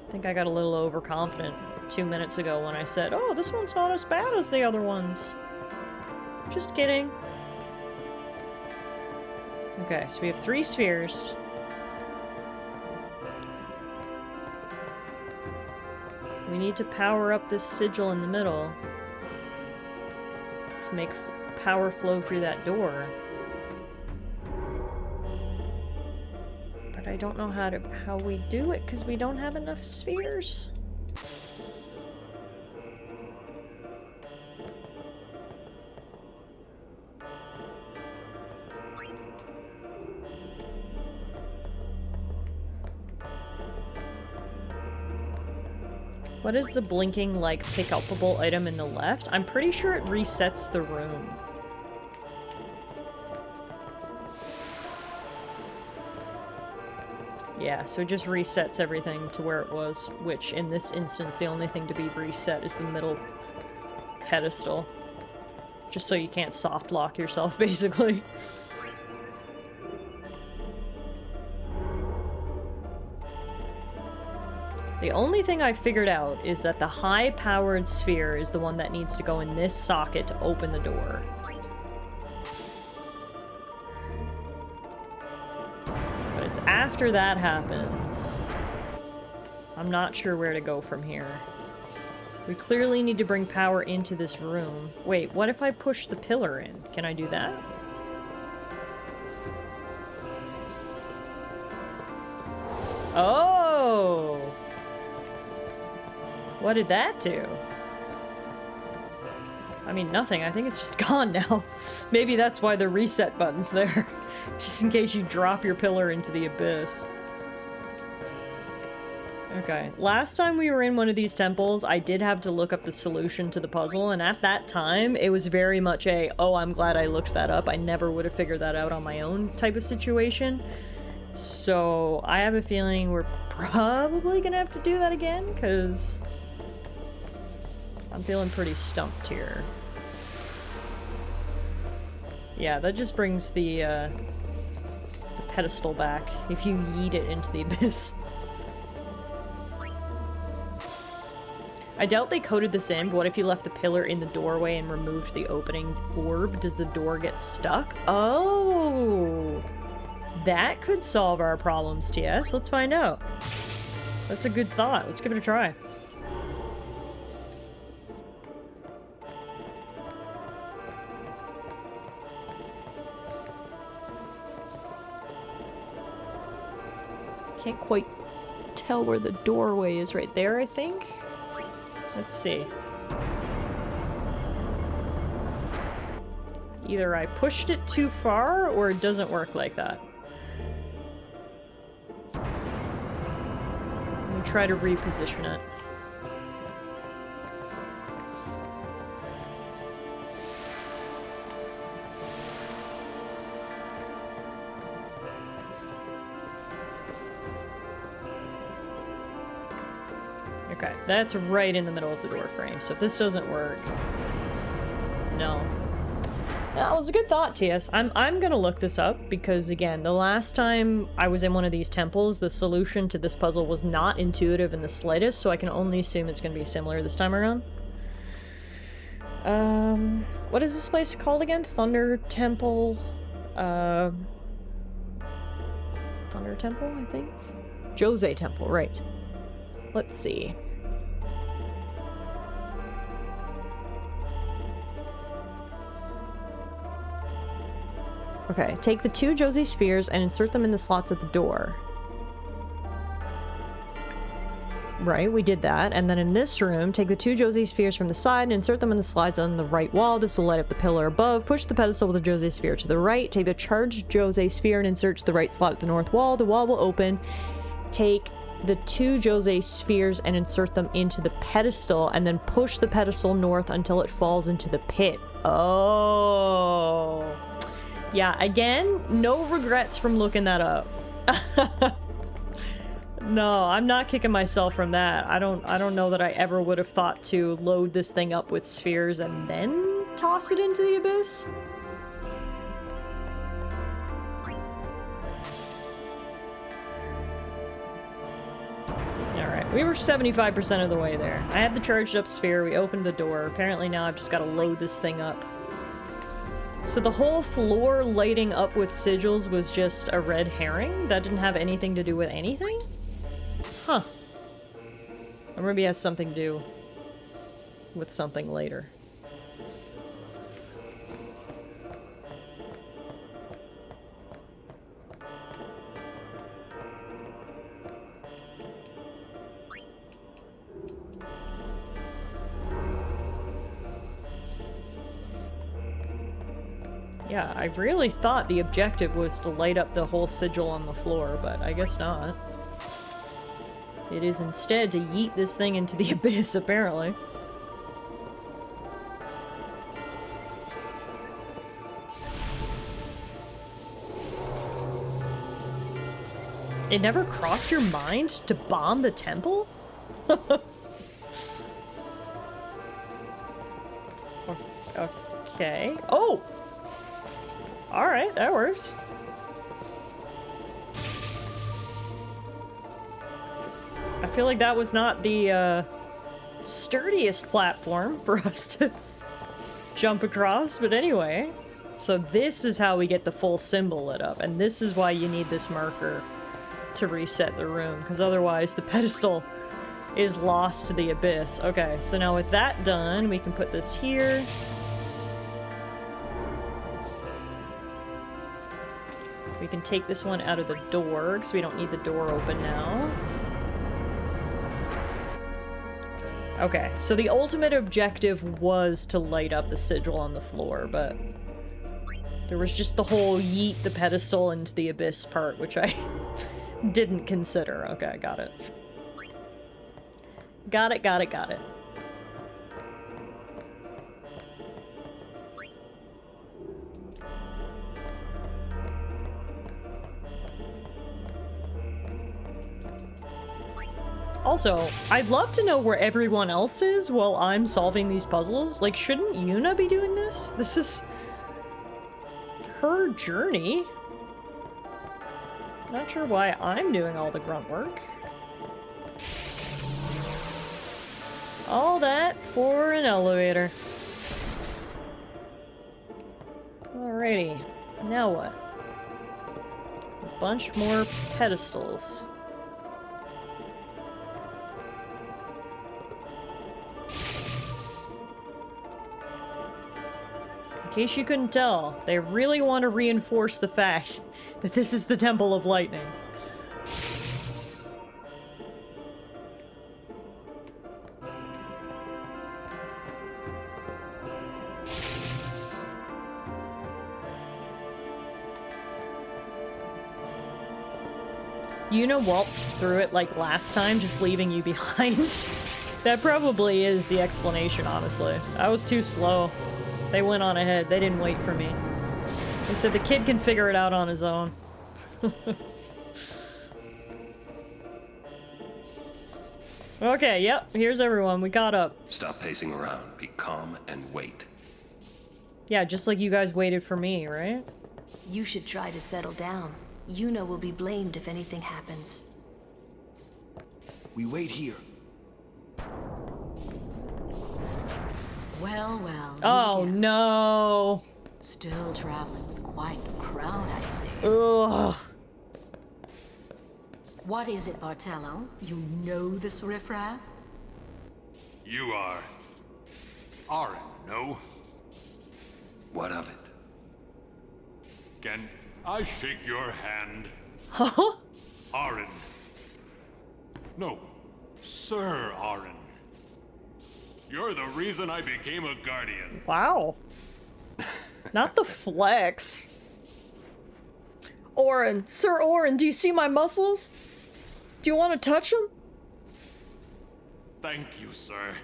I think I got a little overconfident 2 minutes ago when I said, oh, this one's not as bad as the other ones. Just kidding. Okay, so we have 3 spheres. We need to power up this sigil in the middle to make power flow through that door. But I don't know how we do it because we don't have enough spheres. What is the blinking, like, pick-upable item in the left? I'm pretty sure it resets the room. Yeah, so it just resets everything to where it was, which in this instance, the only thing to be reset is the middle pedestal. Just so you can't soft lock yourself, basically. The only thing I figured out is that the high-powered sphere is the one that needs to go in this socket to open the door. But it's after that happens. I'm not sure where to go from here. We clearly need to bring power into this room. Wait, what if I push the pillar in? Can I do that? Oh! What did that do? I mean, nothing. I think it's just gone now. Maybe that's why the reset button's there. Just in case you drop your pillar into the abyss. Okay. Last time we were in one of these temples, I did have to look up the solution to the puzzle, and at that time, it was very much a, oh, I'm glad I looked that up. I never would have figured that out on my own type of situation. So, I have a feeling we're probably gonna have to do that again, because I'm feeling pretty stumped here. Yeah, that just brings the pedestal back if you yeet it into the abyss. I doubt they coded this in, but what if you left the pillar in the doorway and removed the opening orb? Does the door get stuck? Oh! That could solve our problems, TS. Let's find out. That's a good thought. Let's give it a try. Can't quite tell where the doorway is right there, I think. Let's see. Either I pushed it too far, or it doesn't work like that. Let me try to reposition it. Okay, that's right in the middle of the door frame, so if this doesn't work... No. That was a good thought, TS. I'm gonna look this up, because again, the last time I was in one of these temples, the solution to this puzzle was not intuitive in the slightest, so I can only assume it's gonna be similar this time around. What is this place called again? Thunder Temple? Thunder Temple, I think? Jose Temple, right. Let's see. Okay, take the 2 Josie spheres and insert them in the slots at the door. Right, we did that. And then in this room, take the 2 Josie spheres from the side and insert them in the slides on the right wall. This will light up the pillar above. Push the pedestal with the Josie sphere to the right. Take the charged Josie sphere and insert to the right slot at the north wall. The wall will open. Take the 2 Josie spheres and insert them into the pedestal, and then push the pedestal north until it falls into the pit. Oh. Yeah, again, no regrets from looking that up. No, I'm not kicking myself from that. I don't know that I ever would have thought to load this thing up with spheres and then toss it into the abyss. Alright, we were 75% of the way there. I had the charged up sphere, we opened the door. Apparently now I've just got to load this thing up. So the whole floor lighting up with sigils was just a red herring? That didn't have anything to do with anything? Huh. Or maybe it has something to do with something later. Yeah, I really thought the objective was to light up the whole sigil on the floor, but I guess not. It is instead to yeet this thing into the abyss, apparently. It never crossed your mind to bomb the temple? Okay. Oh! Alright, that works. I feel like that was not the sturdiest platform for us to jump across, but anyway. So this is how we get the full symbol lit up, and this is why you need this marker to reset the room, because otherwise the pedestal is lost to the abyss. Okay, so now with that done, we can put this here. We can take this one out of the door, because we don't need the door open now. Okay, so the ultimate objective was to light up the sigil on the floor, but there was just the whole yeet the pedestal into the abyss part, which I didn't consider. Okay, got it. Got it, got it, got it. Also, I'd love to know where everyone else is while I'm solving these puzzles. Like, shouldn't Yuna be doing this? This is her journey. Not sure why I'm doing all the grunt work. All that for an elevator. Alrighty, now what? A bunch more pedestals. In case you couldn't tell, they really want to reinforce the fact that this is the Temple of Lightning. Yuna waltzed through it like last time, just leaving you behind. That probably is the explanation, honestly. I was too slow. They went on ahead. They didn't wait for me. They said the kid can figure it out on his own. Okay, yep. Here's everyone. We caught up. Stop pacing around. Be calm and wait. Yeah, just like you guys waited for me, right? You should try to settle down. Yuna will be blamed if anything happens. We wait here. Well, well. Oh, no. Still traveling with quite the crowd, I'd say. Ugh. What is it, Bartello? You know this riffraff? You are... Aaron, no? What of it? Can I shake your hand? Huh? Aaron. No, Sir Aaron. You're the reason I became a guardian. Wow. Not the flex. Orin, Sir Orin, do you see my muscles? Do you want to touch them? Thank you, sir.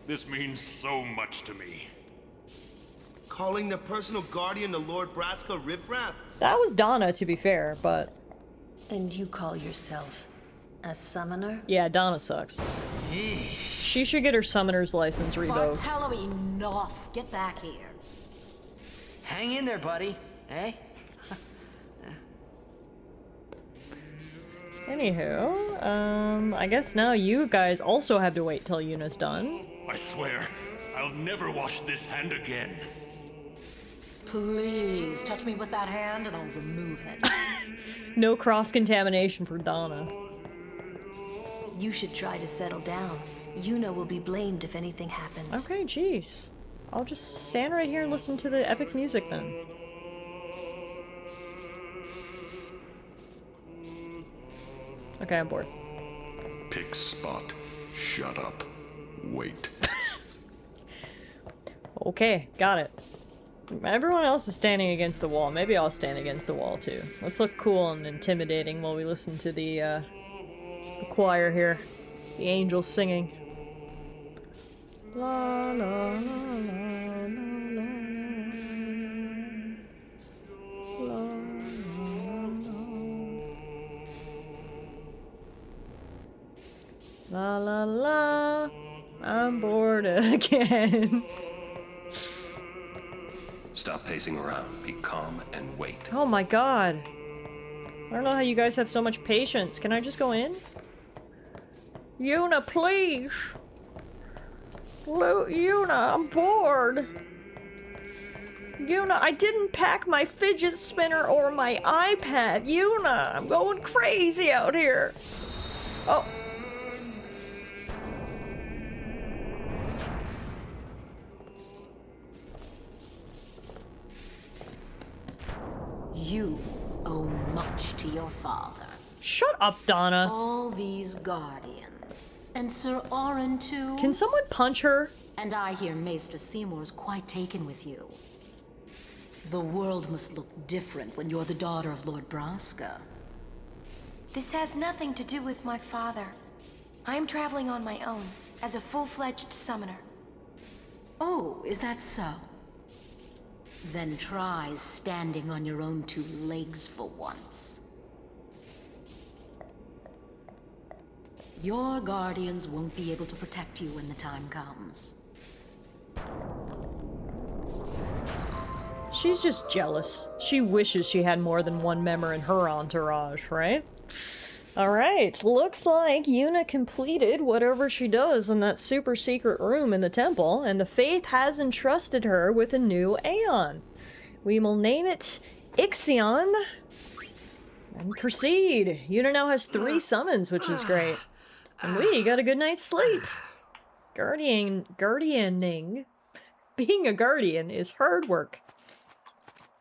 This means so much to me. Calling the personal guardian the Lord Braska riffraff? That was Donna, to be fair, but... And you call yourself a summoner? Yeah, Donna sucks. She should get her summoner's license revoked. Bartello, enough! Get back here. Hang in there, buddy. Eh? Anywho, I guess now you guys also have to wait till Yuna's done. I swear, I'll never wash this hand again. Please, touch me with that hand and I'll remove it. No cross-contamination for Donna. You should try to settle down. Yuna will be blamed if anything happens. Okay, jeez. I'll just stand right here and listen to the epic music then. Okay, I'm bored. Pick spot. Shut up. Wait. Okay, got it. Everyone else is standing against the wall. Maybe I'll stand against the wall too. Let's look cool and intimidating while we listen to the choir here. The angels singing. La la la la la la la la. La la la, I'm bored again. Stop pacing around. Be calm and wait. Oh my god. I don't know how you guys have so much patience. Can I just go in? Yuna, please! Yuna, I'm bored! Yuna, I didn't pack my fidget spinner or my iPad! Yuna, I'm going crazy out here! Oh. You owe much to your father. Shut up, Donna. All these guardians. And Sir Orin too. Can someone punch her? And I hear Maester Seymour's quite taken with you. The world must look different when you're the daughter of Lord Braska. This has nothing to do with my father. I am traveling on my own, as a full-fledged summoner. Oh, is that so? Then try standing on your own two legs for once. Your guardians won't be able to protect you when the time comes. She's just jealous. She wishes she had more than one member in her entourage, right? Alright, looks like Yuna completed whatever she does in that super secret room in the temple, and the Faith has entrusted her with a new Aeon. We will name it Ixion and proceed. Yuna now has 3 summons, which is great. And we got a good night's sleep. Guardianing. Being a guardian is hard work.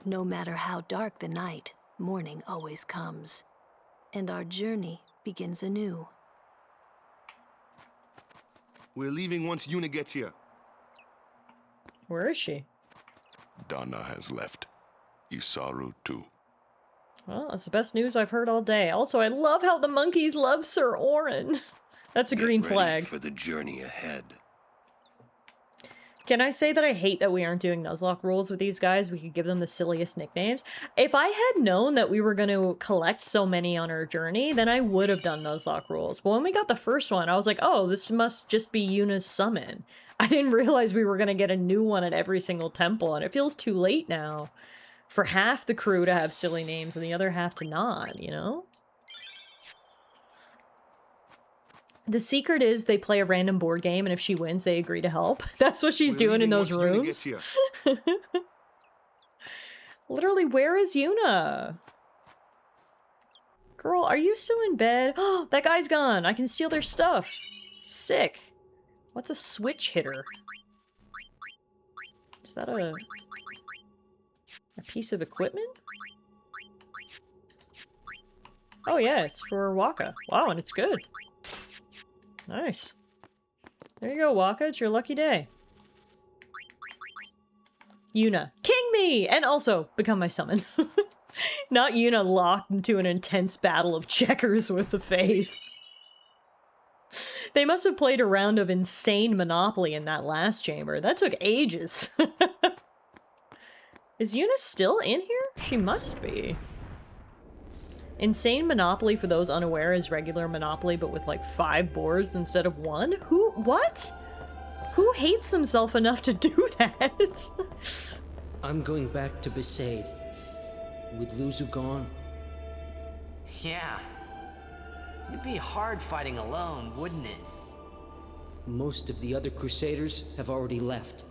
No matter how dark the night, morning always comes. And our journey begins anew. We're leaving once Yuna gets here. Where is she? Donna has left. Isaru too. Well, that's the best news I've heard all day. Also, I love how the monkeys love Sir Orin. That's a green flag. For the journey ahead. Can I say that I hate that we aren't doing Nuzlocke rules with these guys? We could give them the silliest nicknames. If I had known that we were going to collect so many on our journey, then I would have done Nuzlocke rules. But when we got the first one, I was like, oh, this must just be Yuna's summon. I didn't realize we were going to get a new one at every single temple, and it feels too late now for half the crew to have silly names and the other half to not, you know? The secret is they play a random board game, and if she wins, they agree to help. That's what she's doing in those rooms. Literally, where is Yuna? Girl, are you still in bed? Oh, that guy's gone. I can steal their stuff. Sick. What's a switch hitter? Is that a piece of equipment? Oh yeah, it's for Waka. Wow, and it's good. Nice. There you go, Waka. It's your lucky day. Yuna, king me! And also, become my summon. Not Yuna locked into an intense battle of checkers with the Faith. They must have played a round of insane Monopoly in that last chamber. That took ages. Is Yuna still in here? She must be. Insane Monopoly, for those unaware, is regular Monopoly, but with like 5 boards instead of 1? Who? What? Who hates himself enough to do that? I'm going back to Besaid. With Luzu gone. Yeah. It'd be hard fighting alone, wouldn't it? Most of the other Crusaders have already left.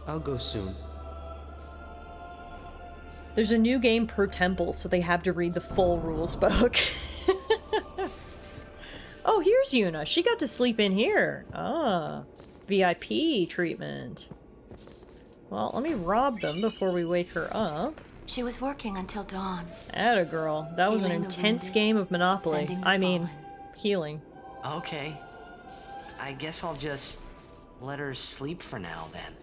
I'll go soon. There's a new game per temple, so they have to read the full rules book. Oh, here's Yuna. She got to sleep in here. Ah, VIP treatment. Well, let me rob them before we wake her up. She was working until dawn. Atta girl. That was an intense game of Monopoly. I mean, healing. Okay. I guess I'll just let her sleep for now, then.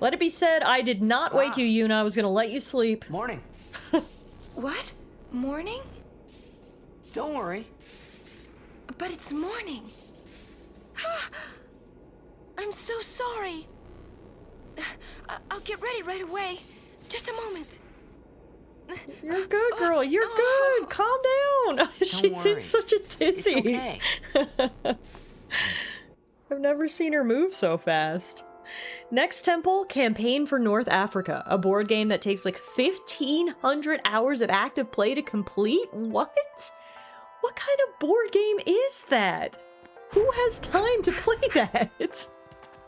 Let it be said, I did not wake you, Yuna. I was gonna let you sleep. Morning. What? Morning? Don't worry. But it's morning. I'm so sorry. I'll get ready right away. Just a moment. You're good, girl. You're good. Calm down. She's in such a tizzy. It's okay. I've never seen her move so fast. Next temple, Campaign for North Africa, a board game that takes like 1,500 hours of active play to complete? What? What kind of board game is that? Who has time to play that?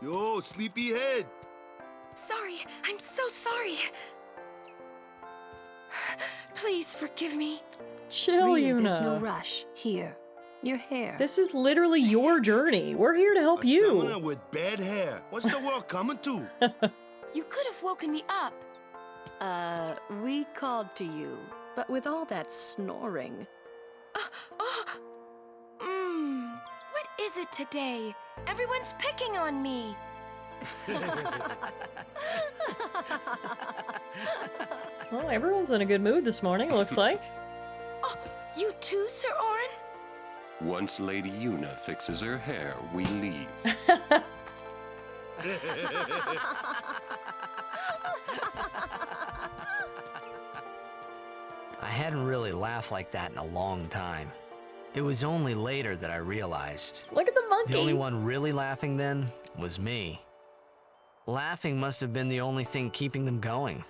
Yo, sleepyhead. Sorry, I'm so sorry. Please forgive me. Chill, Really, Yuna. there's no rush. Here, your hair. This is literally your journey. We're here to help you. Summoner with bad hair. What's the world coming to? You could have woken me up. We called to you, but with all that snoring. What is it today? Everyone's picking on me. Well, everyone's in a good mood this morning, it looks like. Oh, you too, Sir Orin? Once Lady Yuna fixes her hair, we leave. I hadn't really laughed like that in a long time. It was only later that I realized. Look at the monkey. The only one really laughing then was me. Laughing must have been the only thing keeping them going.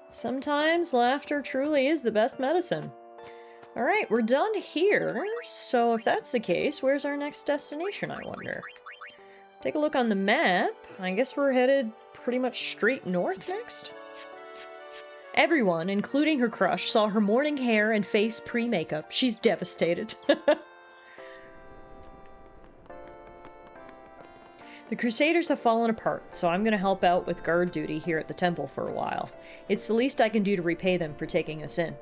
Sometimes laughter truly is the best medicine. All right, we're done here. So if that's the case, where's our next destination, I wonder? Take a look on the map. I guess we're headed pretty much straight north next. Everyone, including her crush, saw her morning hair and face pre-makeup. She's devastated. The Crusaders have fallen apart, so I'm gonna help out with guard duty here at the temple for a while. It's the least I can do to repay them for taking us in.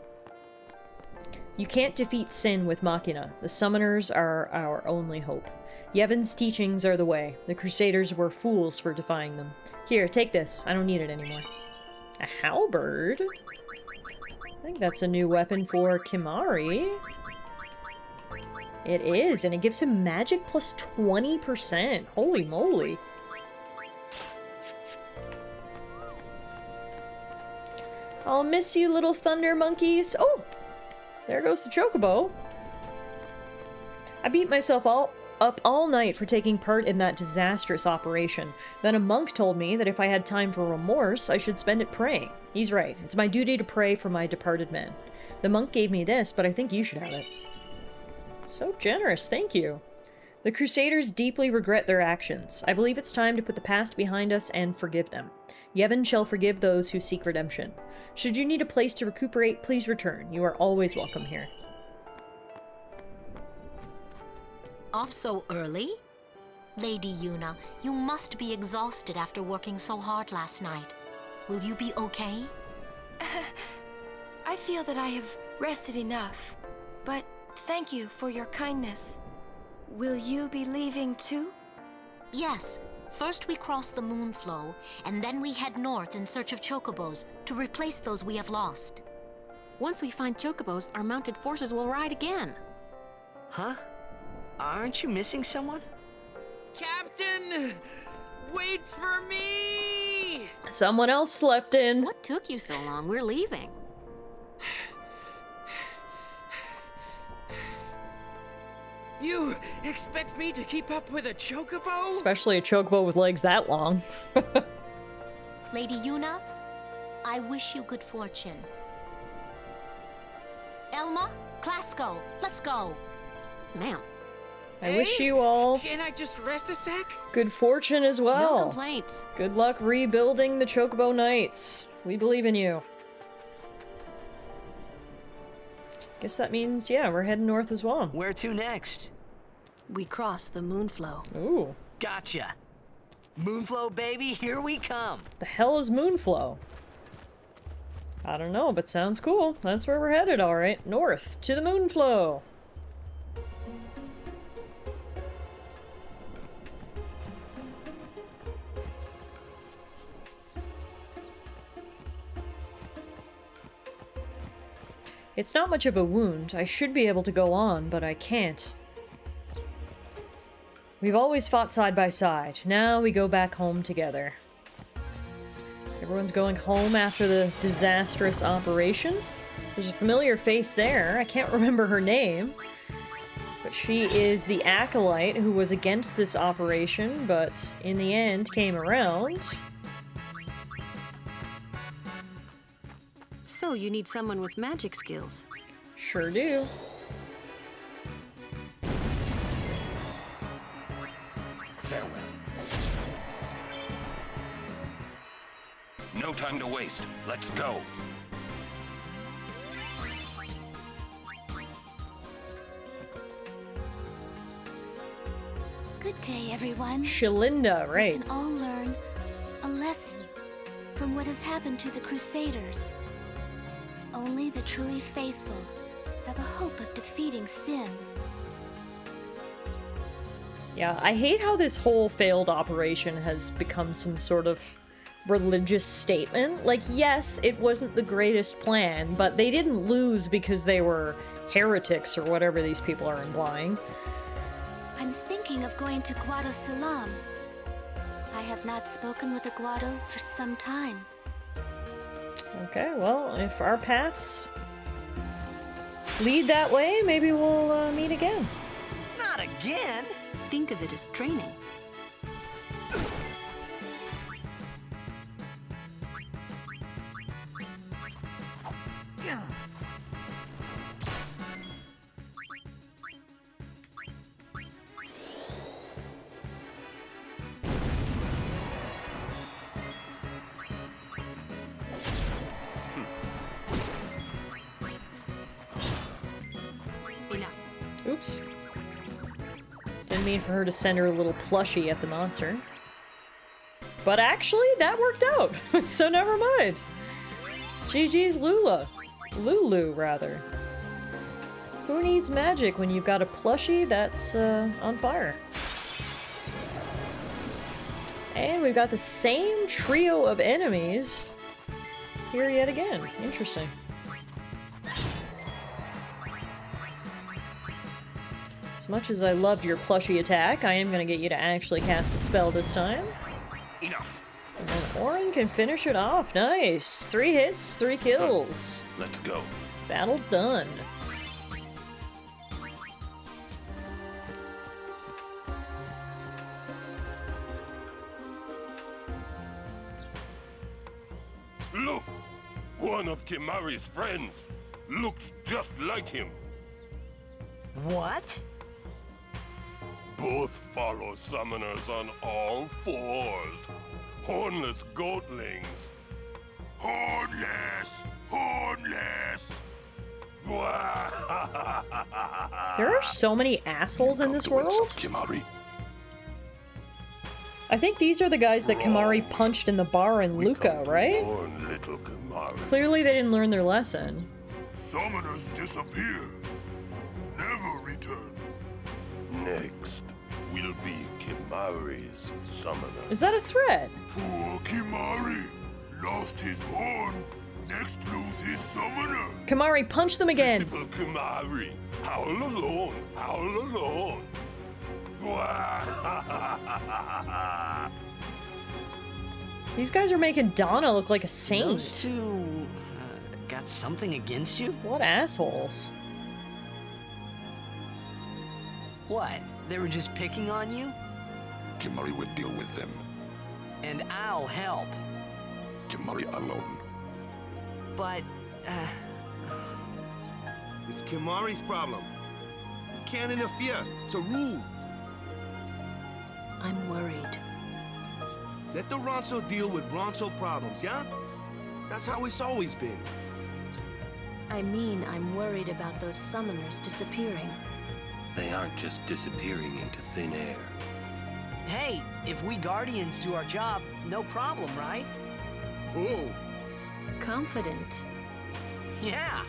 You can't defeat sin with Machina. The summoners are our only hope. Yevon's teachings are the way. The Crusaders were fools for defying them. Here, take this. I don't need it anymore. A halberd? I think that's a new weapon for Kimari. It is, and it gives him magic plus 20%. Holy moly. I'll miss you, little thunder monkeys. Oh! There goes the chocobo. I beat myself up all night for taking part in that disastrous operation. Then a monk told me that if I had time for remorse, I should spend it praying. He's right. It's my duty to pray for my departed men. The monk gave me this, but I think you should have it. So generous, thank you. The Crusaders deeply regret their actions. I believe it's time to put the past behind us and forgive them. Yevon shall forgive those who seek redemption. Should you need a place to recuperate, please return. You are always welcome here. Off so early? Lady Yuna, you must be exhausted after working so hard last night. Will you be okay? I feel that I have rested enough, but thank you for your kindness. Will you be leaving too? Yes. First we cross the Moonflow, and then we head north in search of chocobos to replace those we have lost. Once we find chocobos, our mounted forces will ride again. Huh? Aren't you missing someone? Captain! Wait for me! Someone else slept in. What took you so long? We're leaving. You expect me to keep up with a chocobo? Especially a chocobo with legs that long. Lady Yuna, I wish you good fortune. Elma, Klasko, let's go. Ma'am. I wish you all Can I just rest a sec? good fortune as well. No complaints. Good luck rebuilding the Chocobo Knights. We believe in you. Guess that means, yeah, we're heading north as well. Where to next? We cross the Moonflow. Ooh. Gotcha. Moonflow, baby, here we come. The hell is Moonflow? I don't know, but sounds cool. That's where we're headed, alright. North, to the Moonflow. It's not much of a wound. I should be able to go on, but I can't. We've always fought side by side. Now we go back home together. Everyone's going home after the disastrous operation. There's a familiar face there. I can't remember her name. But she is the acolyte who was against this operation, but in the end came around. So you need someone with magic skills. Sure do. Farewell. No time to waste. Let's go. Good day, everyone. Shalinda, right. We can all learn a lesson from what has happened to the Crusaders. Only the truly faithful have a hope of defeating sin. Yeah, I hate how this whole failed operation has become some sort of religious statement. Like, yes, it wasn't the greatest plan, but they didn't lose because they were heretics or whatever these people are implying. I'm thinking of going to Guado Salam. I have not spoken with a Guado for some time. Okay, well, if our paths lead that way, maybe we'll meet again. Not again! Think of it as training. Enough. Oops. Didn't mean for her to send her little plushie at the monster. But actually, that worked out. So never mind. GG's Lulu, rather. Who needs magic when you've got a plushie that's on fire? And we've got the same trio of enemies here yet again. Interesting. As much as I loved your plushie attack, I am going to get you to actually cast a spell this time. Enough. And then Orin can finish it off. Nice. 3 hits, 3 kills. Let's go. Battle done. Look! One of Kimari's friends looks just like him. What? both follow summoners on all fours. Hornless goatlings. Hornless! Hornless! There are so many assholes in this world. Kimari. I think these are the guys that Kimari punched in the bar in Luca, right? Little Kimari. Clearly they didn't learn their lesson. Summoners disappear. Never return. Next will be Kimari's summoner. Is that a threat? Poor Kimari lost his horn. Next lose his summoner. Kimari, punch them again. Little Kimari, howl alone, howl alone. These guys are making Donna look like a saint. Those two got something against you? What assholes? What? They were just picking on you? Kimari will deal with them. And I'll help. Kimari alone. But, It's Kimari's problem. You can't interfere. It's a rule. I'm worried. Let the Ronso deal with Ronso problems, yeah? That's how it's always been. I mean, I'm worried about those summoners disappearing. They aren't just disappearing into thin air. Hey, if we Guardians do our job, no problem, right? Oh. Confident. Yeah.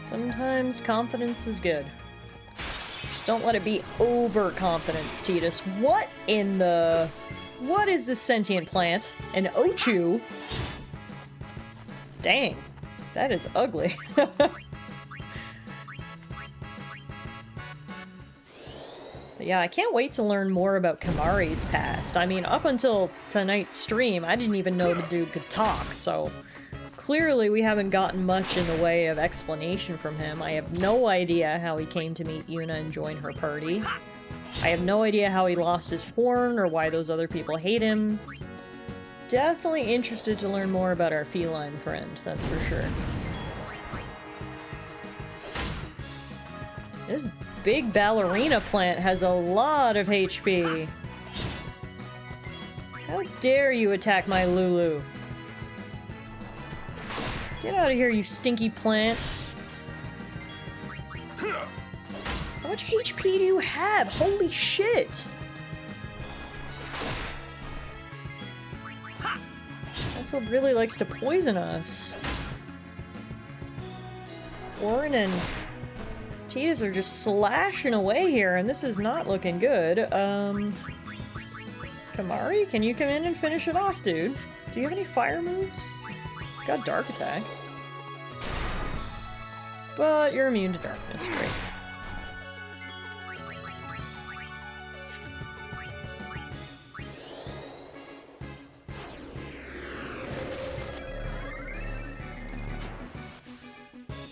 Sometimes confidence is good. Just don't let it be overconfidence, Titus. What in the... What is this sentient plant? An Ochu? Dang. That is ugly. But yeah, I can't wait to learn more about Kimari's past. I mean, up until tonight's stream, I didn't even know the dude could talk, so... Clearly, we haven't gotten much in the way of explanation from him. I have no idea how he came to meet Yuna and join her party. I have no idea how he lost his horn or why those other people hate him. Definitely interested to learn more about our feline friend, that's for sure. This big ballerina plant has a lot of HP. How dare you attack my Lulu? Get out of here, you stinky plant. How much HP do you have? Holy shit! Also really likes to poison us. Orin and Titus are just slashing away here, and this is not looking good. Kimari, can you come in and finish it off, dude? Do you have any fire moves? Got Dark Attack. But you're immune to darkness, great.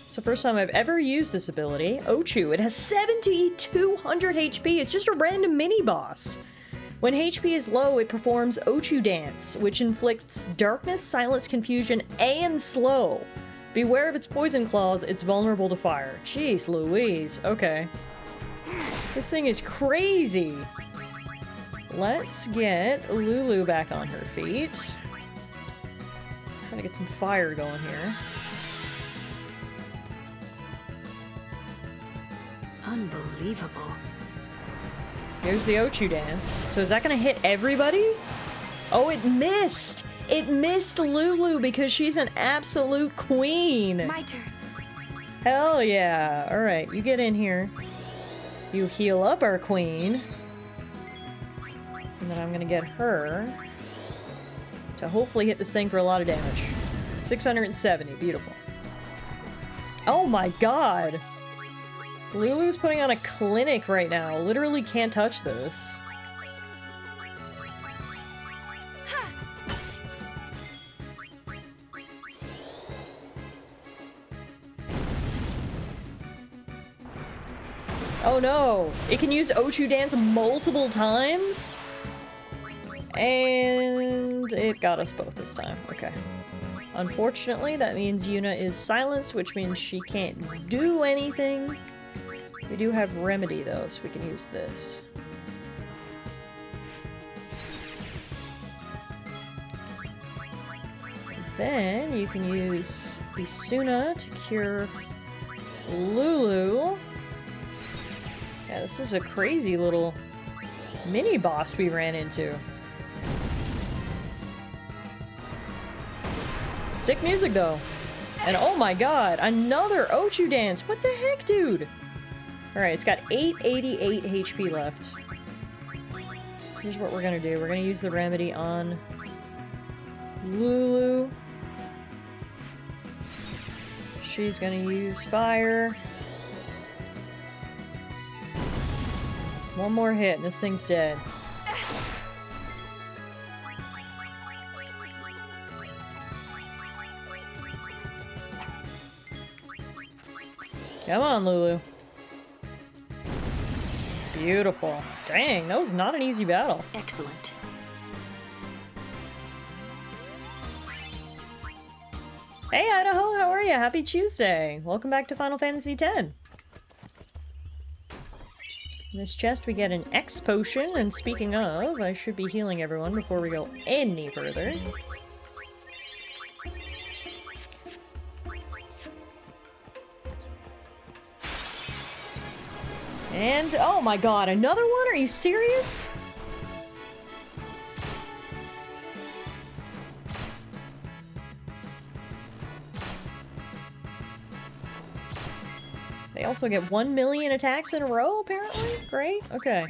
It's the first time I've ever used this ability. Ochu, it has 7,200 HP. It's just a random mini-boss. When HP is low, it performs Ochu Dance, which inflicts darkness, silence, confusion, and slow. Beware of its poison claws, it's vulnerable to fire. Jeez Louise, okay. This thing is crazy! Let's get Lulu back on her feet. Trying to get some fire going here. Unbelievable. Here's the Ochu Dance. So is that gonna hit everybody? Oh, it missed! It missed Lulu because she's an absolute queen! My turn. Hell yeah! Alright, you get in here. You heal up our queen. And then I'm gonna get her to hopefully hit this thing for a lot of damage. 670, beautiful. Oh my god! Lulu's putting on a clinic right now. Literally can't touch this. Oh no! It can use Ochu Dance multiple times? And it got us both this time. Okay. Unfortunately, that means Yuna is silenced, which means she can't do anything. We do have Remedy, though, so we can use this. Then you can use Isuna to cure Lulu. Yeah, this is a crazy little mini-boss we ran into. Sick music, though. And oh my god, another Ochu dance! What the heck, dude? Alright, it's got 888 HP left. Here's what we're gonna do. We're gonna use the Remedy on Lulu. She's gonna use fire. One more hit and this thing's dead. Come on, Lulu. Beautiful. Dang, that was not an easy battle. Excellent. Hey, Idaho, how are you? Happy Tuesday. Welcome back to Final Fantasy X. In this chest, we get an X potion, and speaking of, I should be healing everyone before we go any further. And, oh my god, another one? Are you serious? They also get 1 million attacks in a row, apparently? Great, okay.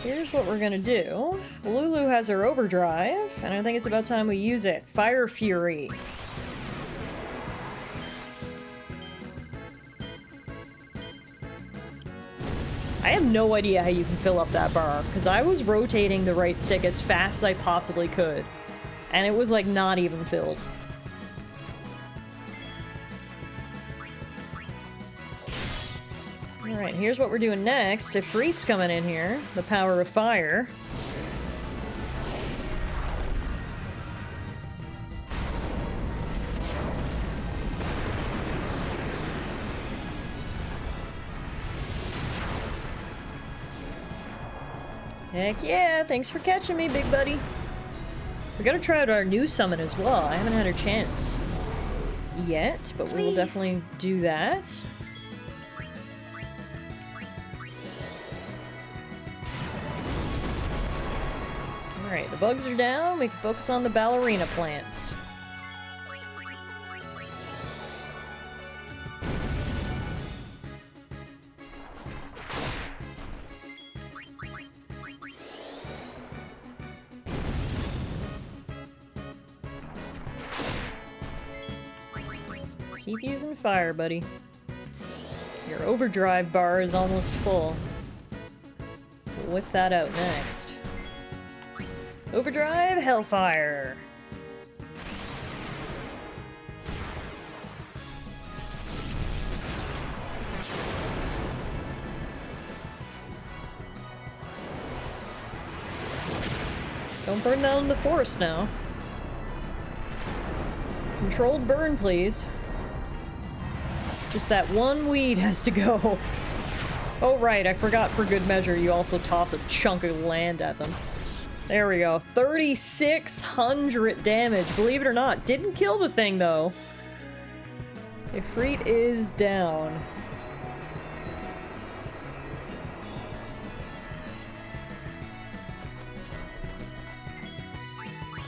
Here's what we're gonna do. Lulu has her overdrive, and I think it's about time we use it. Fire Fury. I have no idea how you can fill up that bar, because I was rotating the right stick as fast as I possibly could, and it was like not even filled. Alright, here's what we're doing next. Ifrit's coming in here, the power of fire. Heck yeah, thanks for catching me, big buddy. We gotta try out our new summon as well. I haven't had a chance yet, but we will definitely do that. Alright, the bugs are down. We can focus on the ballerina plant. Keep using fire, buddy. Your overdrive bar is almost full. We'll whip that out next. Overdrive Hellfire! Don't burn down in the forest now. Controlled burn, please. Just that one weed has to go. Oh right, I forgot for good measure you also toss a chunk of land at them. There we go. 3,600 damage, believe it or not. Didn't kill the thing though. Ifrit is down.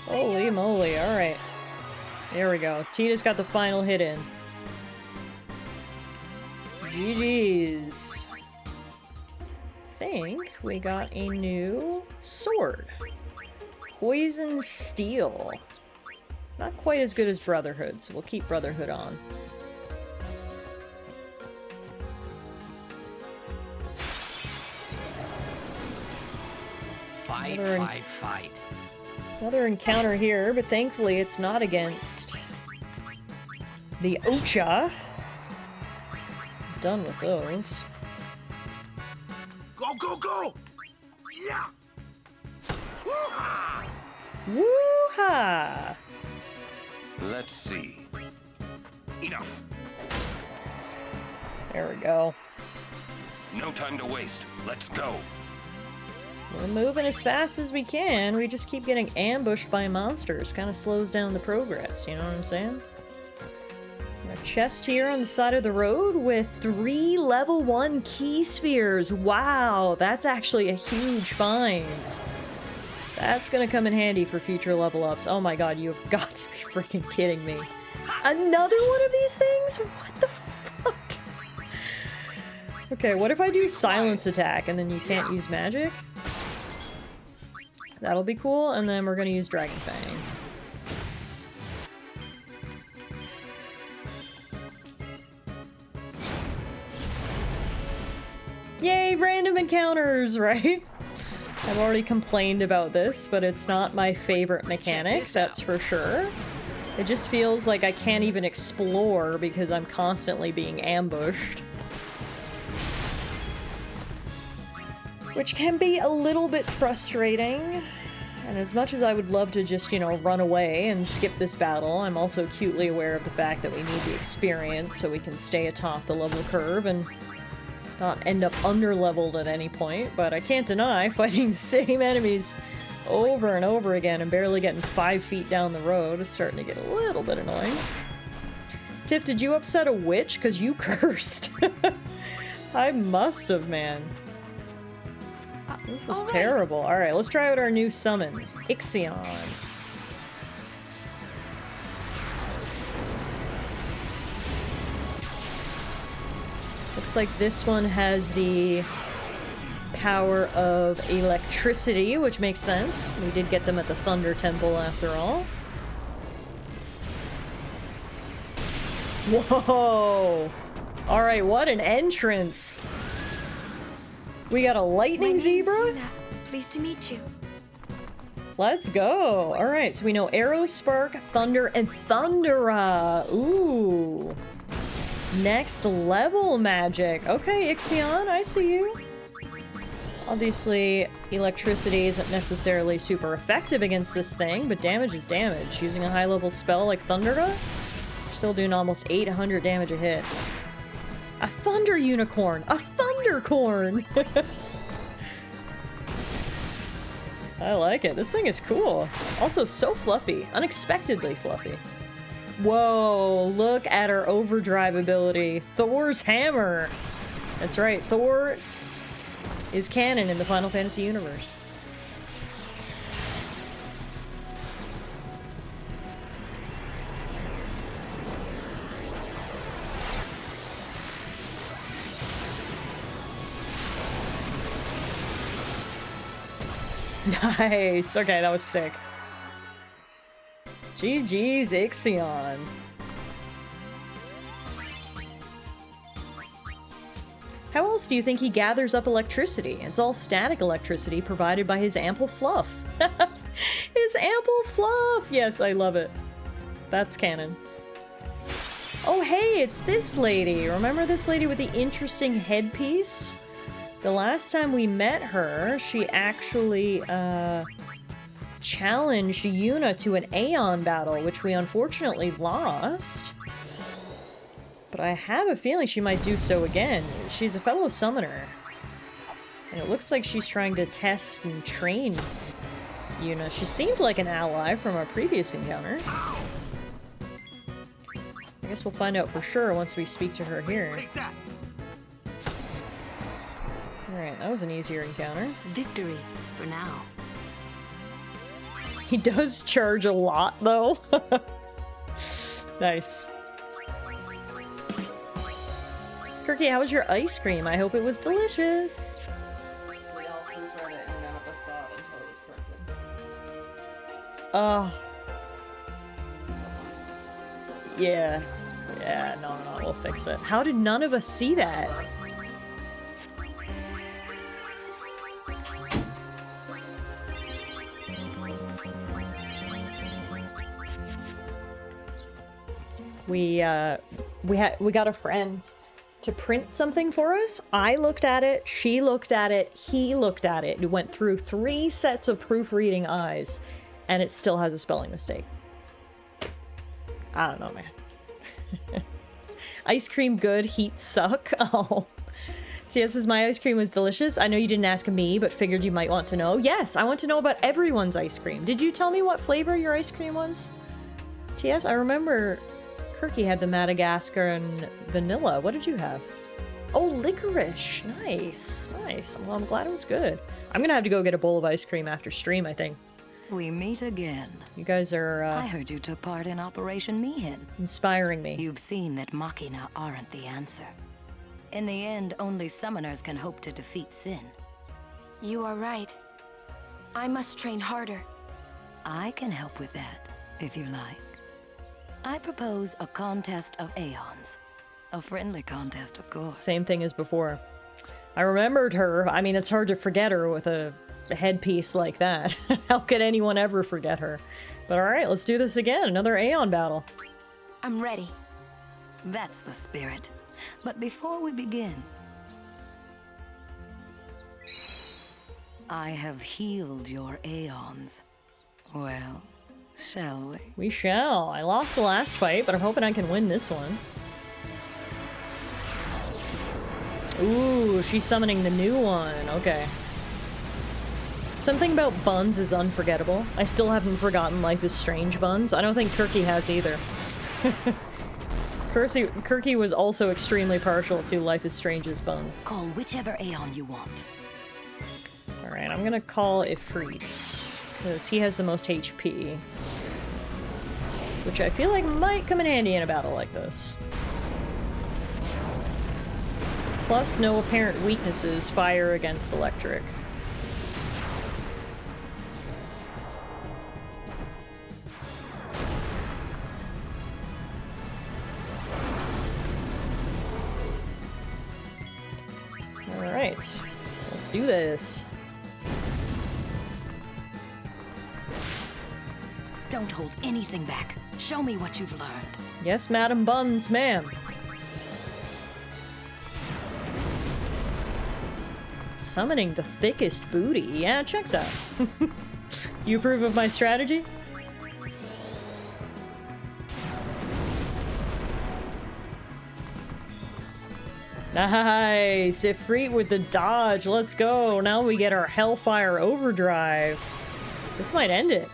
Holy moly, alright. There we go. Tina's got the final hit in. GG's. I think we got a new sword. Poison Steel. Not quite as good as Brotherhood, so we'll keep Brotherhood on. Fight, fight. Another encounter here, but thankfully it's not against the Ocha. Done with those. Go, go, go! Yeah! Woo-ha! Let's see. Enough. There we go. No time to waste. Let's go. We're moving as fast as we can. We just keep getting ambushed by monsters. Kind of slows down the progress, you know what I'm saying? A chest here on the side of the road with 3 level 1 key spheres. Wow, that's actually a huge find. That's gonna come in handy for future level ups. Oh my god, you have got to be freaking kidding me. Another one of these things? What the fuck? Okay, what if I do silence attack and then you can't use magic? That'll be cool, and then we're gonna use Dragon Fang. Yay, random encounters, right? I've already complained about this, but it's not my favorite mechanic, that's for sure. It just feels like I can't even explore because I'm constantly being ambushed. Which can be a little bit frustrating. And as much as I would love to just, you know, run away and skip this battle, I'm also acutely aware of the fact that we need the experience so we can stay atop the level curve and not end up under-leveled at any point, but I can't deny fighting the same enemies over and over again and barely getting 5 feet down the road is starting to get a little bit annoying. Tiff, did you upset a witch? Because you cursed. I must have, man. This is terrible. Alright, let's try out our new summon. Ixion. Looks like this one has the power of electricity, which makes sense. We did get them at the Thunder Temple after all. Whoa! Alright, what an entrance! We got a lightning zebra? Yuna. Pleased to meet you. Let's go! Alright, so we know Arrow, Spark, Thunder, and Thundera! Ooh! Next level magic. Okay, Ixion, I see you. Obviously, electricity isn't necessarily super effective against this thing, but damage is damage. Using a high-level spell like Thundera, you're still doing almost 800 damage a hit. A Thunder Unicorn! A Thundercorn! I like it. This thing is cool. Also so fluffy. Unexpectedly fluffy. Whoa, look at our overdrive ability. Thor's hammer! That's right, Thor is canon in the Final Fantasy universe. Nice! Okay, that was sick. GG's Ixion. How else do you think he gathers up electricity? It's all static electricity provided by his ample fluff. His ample fluff! Yes, I love it. That's canon. Oh hey, it's this lady! Remember this lady with the interesting headpiece? The last time we met her, she actually, challenged Yuna to an Aeon battle, which we unfortunately lost. But I have a feeling she might do so again. She's a fellow summoner. And it looks like she's trying to test and train Yuna. She seemed like an ally from our previous encounter. I guess we'll find out for sure once we speak to her here. Alright, that was an easier encounter. Victory, for now. He does charge a lot, though. Nice. Kirky, how was your ice cream? I hope it was delicious. We all proofread it and none of us saw it until it was printed. Oh. Yeah. Yeah, no, we'll fix it. How did none of us see that? We got a friend to print something for us. I looked at it, she looked at it, he looked at it. It went through 3 sets of proofreading eyes, and it still has a spelling mistake. I don't know, man. Ice cream good, heat suck. Oh. TS says, my ice cream was delicious. I know you didn't ask me, but figured you might want to know. Yes, I want to know about everyone's ice cream. Did you tell me what flavor your ice cream was? TS, I remember Kirky had the Madagascar and vanilla. What did you have? Oh, licorice. Nice. Nice. Well, I'm glad it was good. I'm gonna have to go get a bowl of ice cream after stream, I think. We meet again. You guys are, I heard you took part in Operation Mihin. Inspiring me. You've seen that Machina aren't the answer. In the end, only summoners can hope to defeat Sin. You are right. I must train harder. I can help with that, if you like. I propose a contest of Aeons. A friendly contest, of course. Same thing as before. I remembered her. I mean, it's hard to forget her with a headpiece like that. How could anyone ever forget her? But alright, let's do this again. Another Aeon battle. I'm ready. That's the spirit. But before we begin, I have healed your Aeons. Well, shall we? We shall. I lost the last fight, but I'm hoping I can win this one. Ooh, she's summoning the new one. Okay. Something about buns is unforgettable. I still haven't forgotten Life is Strange buns. I don't think Kirky has either. Kirky was also extremely partial to Life is Strange's buns. Call whichever Aeon you want. Alright, I'm gonna call Ifrit, because he has the most HP. Which I feel like might come in handy in a battle like this. Plus, no apparent weaknesses, fire against electric. Alright, let's do this. Don't hold anything back. Show me what you've learned. Yes, Madam Buns, ma'am. Summoning the thickest booty. Yeah, checks out. You approve of my strategy? Nice! Ifrit with the dodge. Let's go. Now we get our Hellfire Overdrive. This might end it.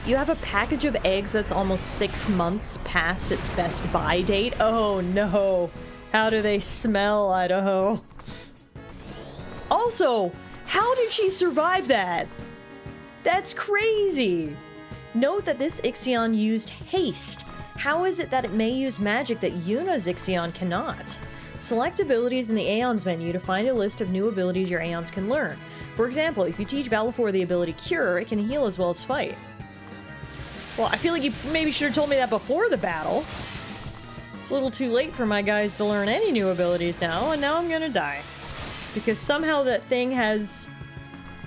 You have a package of eggs that's almost 6 months past its best buy date? Oh no. How do they smell, Idaho? Also, how did she survive that? That's crazy. Note that this Ixion used haste. How is it that it may use magic that Yuna's Ixion cannot? Select abilities in the Aeons menu to find a list of new abilities your Aeons can learn. For example, if you teach Valifor the ability Cure, it can heal as well as fight. Well, I feel like you maybe should have told me that before the battle. It's a little too late for my guys to learn any new abilities now, and now I'm gonna die. Because somehow that thing has,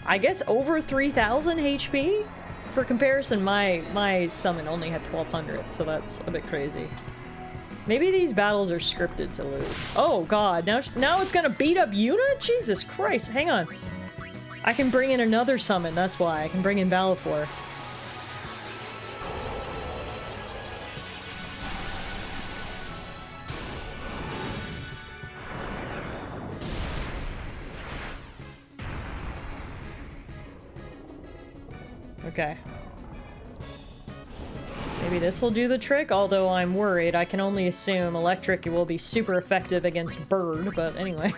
I guess, over 3,000 HP? For comparison, my summon only had 1,200, so that's a bit crazy. Maybe these battles are scripted to lose. Oh god, now it's gonna beat up Yuna? Jesus Christ, hang on. I can bring in another summon, that's why. I can bring in Valifor. Okay. Maybe this will do the trick, although I'm worried. I can only assume electric will be super effective against bird, but anyway.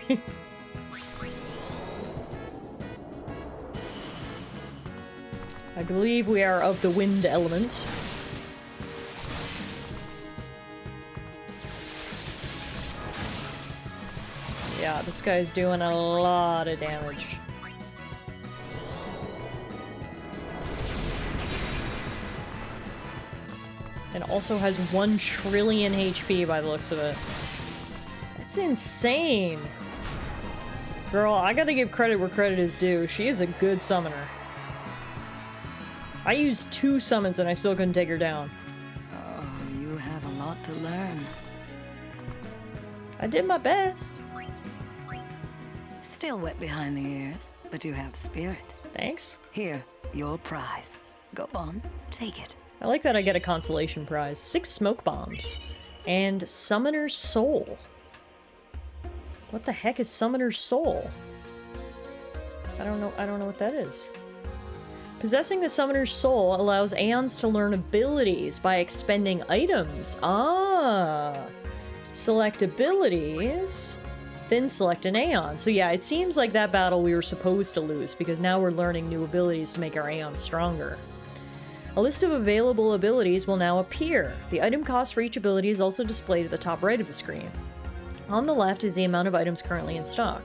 I believe we are of the wind element. Yeah, this guy's doing a lot of damage. And also has 1 trillion HP by the looks of it. That's insane. Girl, I gotta give credit where credit is due. She is a good summoner. I used 2 summons and I still couldn't take her down. to learn. I did my best. Still wet behind the ears, but you have spirit. Thanks. Here, your prize. Go on, take it. I like that I get a consolation prize. 6 smoke bombs. And Summoner's Soul. What the heck is Summoner's Soul? I don't know what that is. Possessing the Summoner's Soul allows Aeons to learn abilities by expending items. Ah! Select abilities, then select an Aeon. So yeah, it seems like that battle we were supposed to lose, because now we're learning new abilities to make our Aeons stronger. A list of available abilities will now appear. The item cost for each ability is also displayed at the top right of the screen. On the left is the amount of items currently in stock.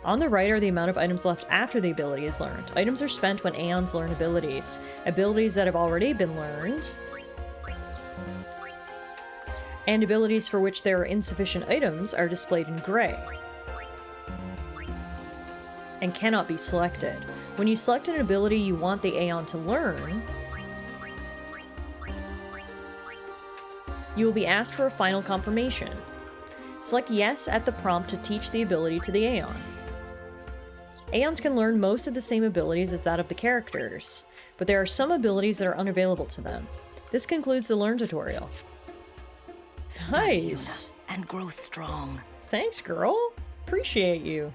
On the right are the amount of items left after the ability is learned. Items are spent when Aeons learn abilities. Abilities that have already been learned, and abilities for which there are insufficient items are displayed in gray and cannot be selected. When you select an ability you want the Aeon to learn, you will be asked for a final confirmation. Select yes at the prompt to teach the ability to the Aeon. Aeons can learn most of the same abilities as that of the characters, but there are some abilities that are unavailable to them. This concludes the Learn tutorial. Study, Nice! Yuna, and grow strong. Thanks, girl. Appreciate you.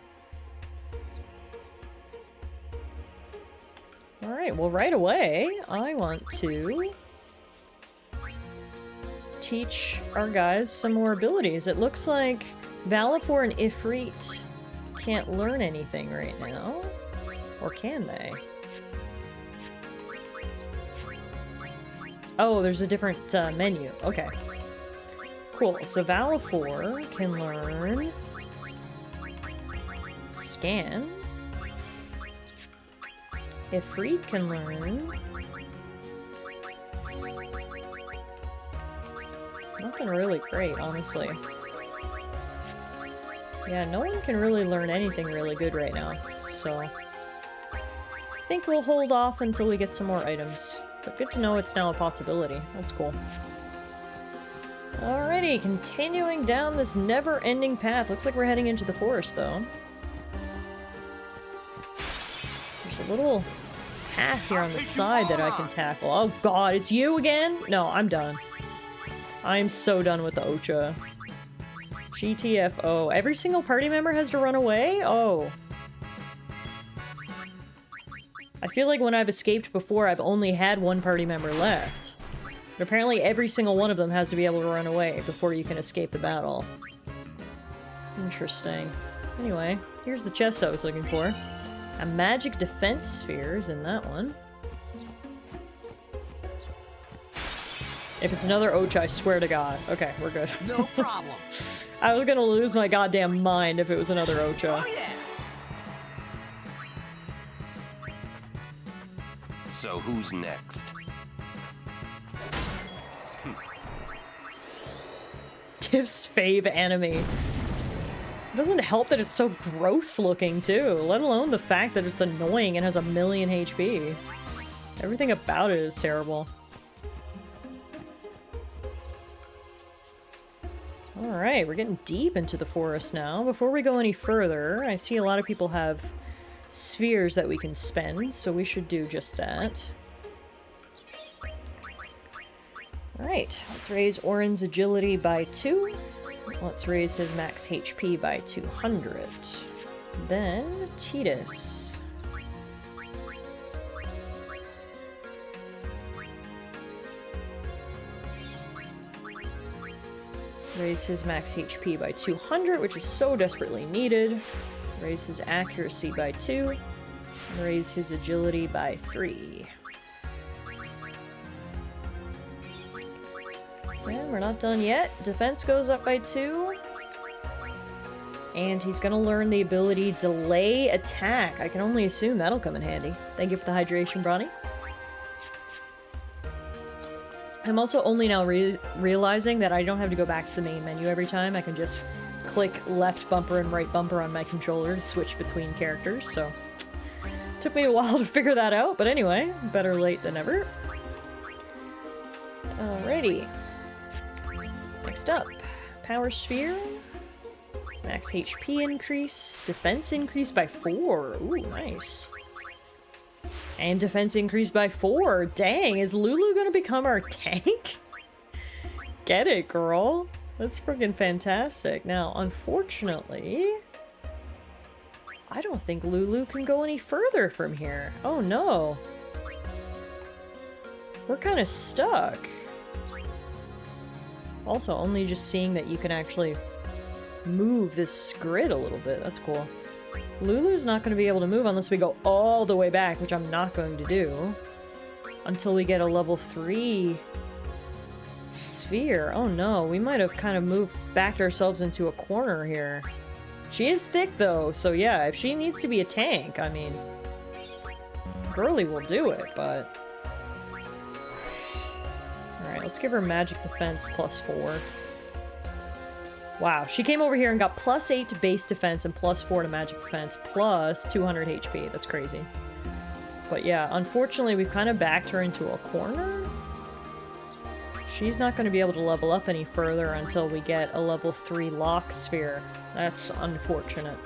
Alright, well right away, I want to teach our guys some more abilities. It looks like Valifor and Ifrit can't learn anything right now. Or can they? Oh, there's a different menu. Okay. Cool. So Valifor can learn Scan. Ifrit can learn nothing really great, honestly. Yeah, no one can really learn anything really good right now, so I think we'll hold off until we get some more items. But good to know it's now a possibility. That's cool. Alrighty, continuing down this never-ending path. Looks like we're heading into the forest, though. There's a little path here on the side that I can tackle. Oh god, it's you again? No, I'm done. I'm so done with the Ocha. GTFO. Every single party member has to run away? Oh. I feel like when I've escaped before, I've only had one party member left. But apparently every single one of them has to be able to run away before you can escape the battle. Interesting. Anyway, here's the chest I was looking for. A magic defense sphere is in that one. If it's another Ocha, I swear to God. Okay, we're good. No problem. I was gonna lose my goddamn mind if it was another Ocha. Oh yeah. So who's next? Tiff's fave enemy. It doesn't help that it's so gross looking too, let alone the fact that it's annoying and has 1,000,000 HP. Everything about it is terrible. Alright, we're getting deep into the forest now. Before we go any further, I see a lot of people have spheres that we can spend, so we should do just that. Alright, let's raise Orin's agility by 2. Let's raise his max HP by 200. Then, Titus. Raise his max HP by 200, which is so desperately needed. Raise his accuracy by 2. And raise his agility by 3. And we're not done yet. Defense goes up by 2. And he's gonna learn the ability Delay Attack. I can only assume that'll come in handy. Thank you for the hydration, Bronny. I'm also only now realizing that I don't have to go back to the main menu every time. I can just click left bumper and right bumper on my controller to switch between characters, so took me a while to figure that out, but anyway, better late than never. Alrighty. Next up, Power Sphere. Max HP increase. Defense increase by 4. Ooh, nice. And defense increase by 4. Dang, is Lulu gonna become our tank? Get it, girl. That's freaking fantastic. Now, unfortunately, I don't think Lulu can go any further from here. Oh no. We're kind of stuck. Also, only just seeing that you can actually move this grid a little bit. That's cool. Lulu's not going to be able to move unless we go all the way back, which I'm not going to do. Until we get a level 3 sphere. Oh no, we might have kind of backed ourselves into a corner here. She is thick though, so yeah, if she needs to be a tank, I mean, Girly will do it, but... Alright, let's give her magic defense plus 4. Wow, she came over here and got plus 8 to base defense and plus 4 to magic defense, plus 200 HP. That's crazy. But yeah, unfortunately, we've kind of backed her into a corner. She's not going to be able to level up any further until we get a level 3 lock sphere. That's unfortunate.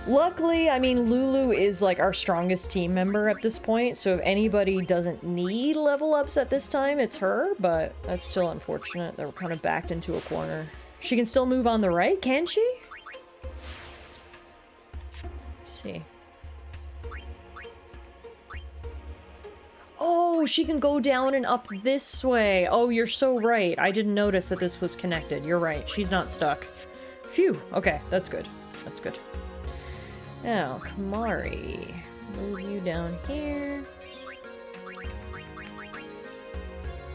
Luckily, I mean, Lulu is like our strongest team member at this point, so if anybody doesn't need level ups at this time, it's her, but that's still unfortunate that we're kind of backed into a corner. She can still move on the right, can she? Let's see. Oh, she can go down and up this way. Oh, you're so right. I didn't notice that this was connected. You're right. She's not stuck. Phew. Okay, that's good. That's good. Now, Kamari. Move you down here.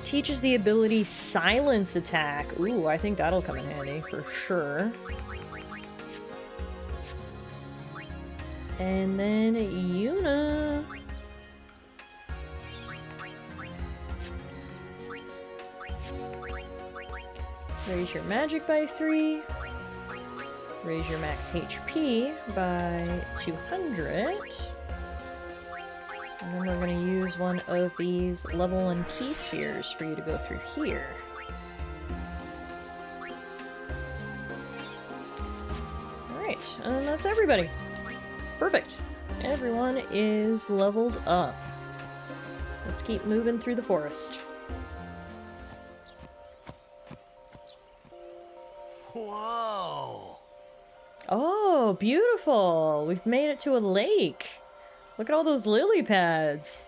Teaches the ability Silence Attack. Ooh, I think that'll come in handy for sure. And then Yuna. Raise your magic by 3. Raise your max HP by 200. And then we're going to use one of these level 1 key spheres for you to go through here. Alright, and that's everybody. Perfect. Everyone is leveled up. Let's keep moving through the forest. Whoa! Oh, beautiful! We've made it to a lake. Look at all those lily pads.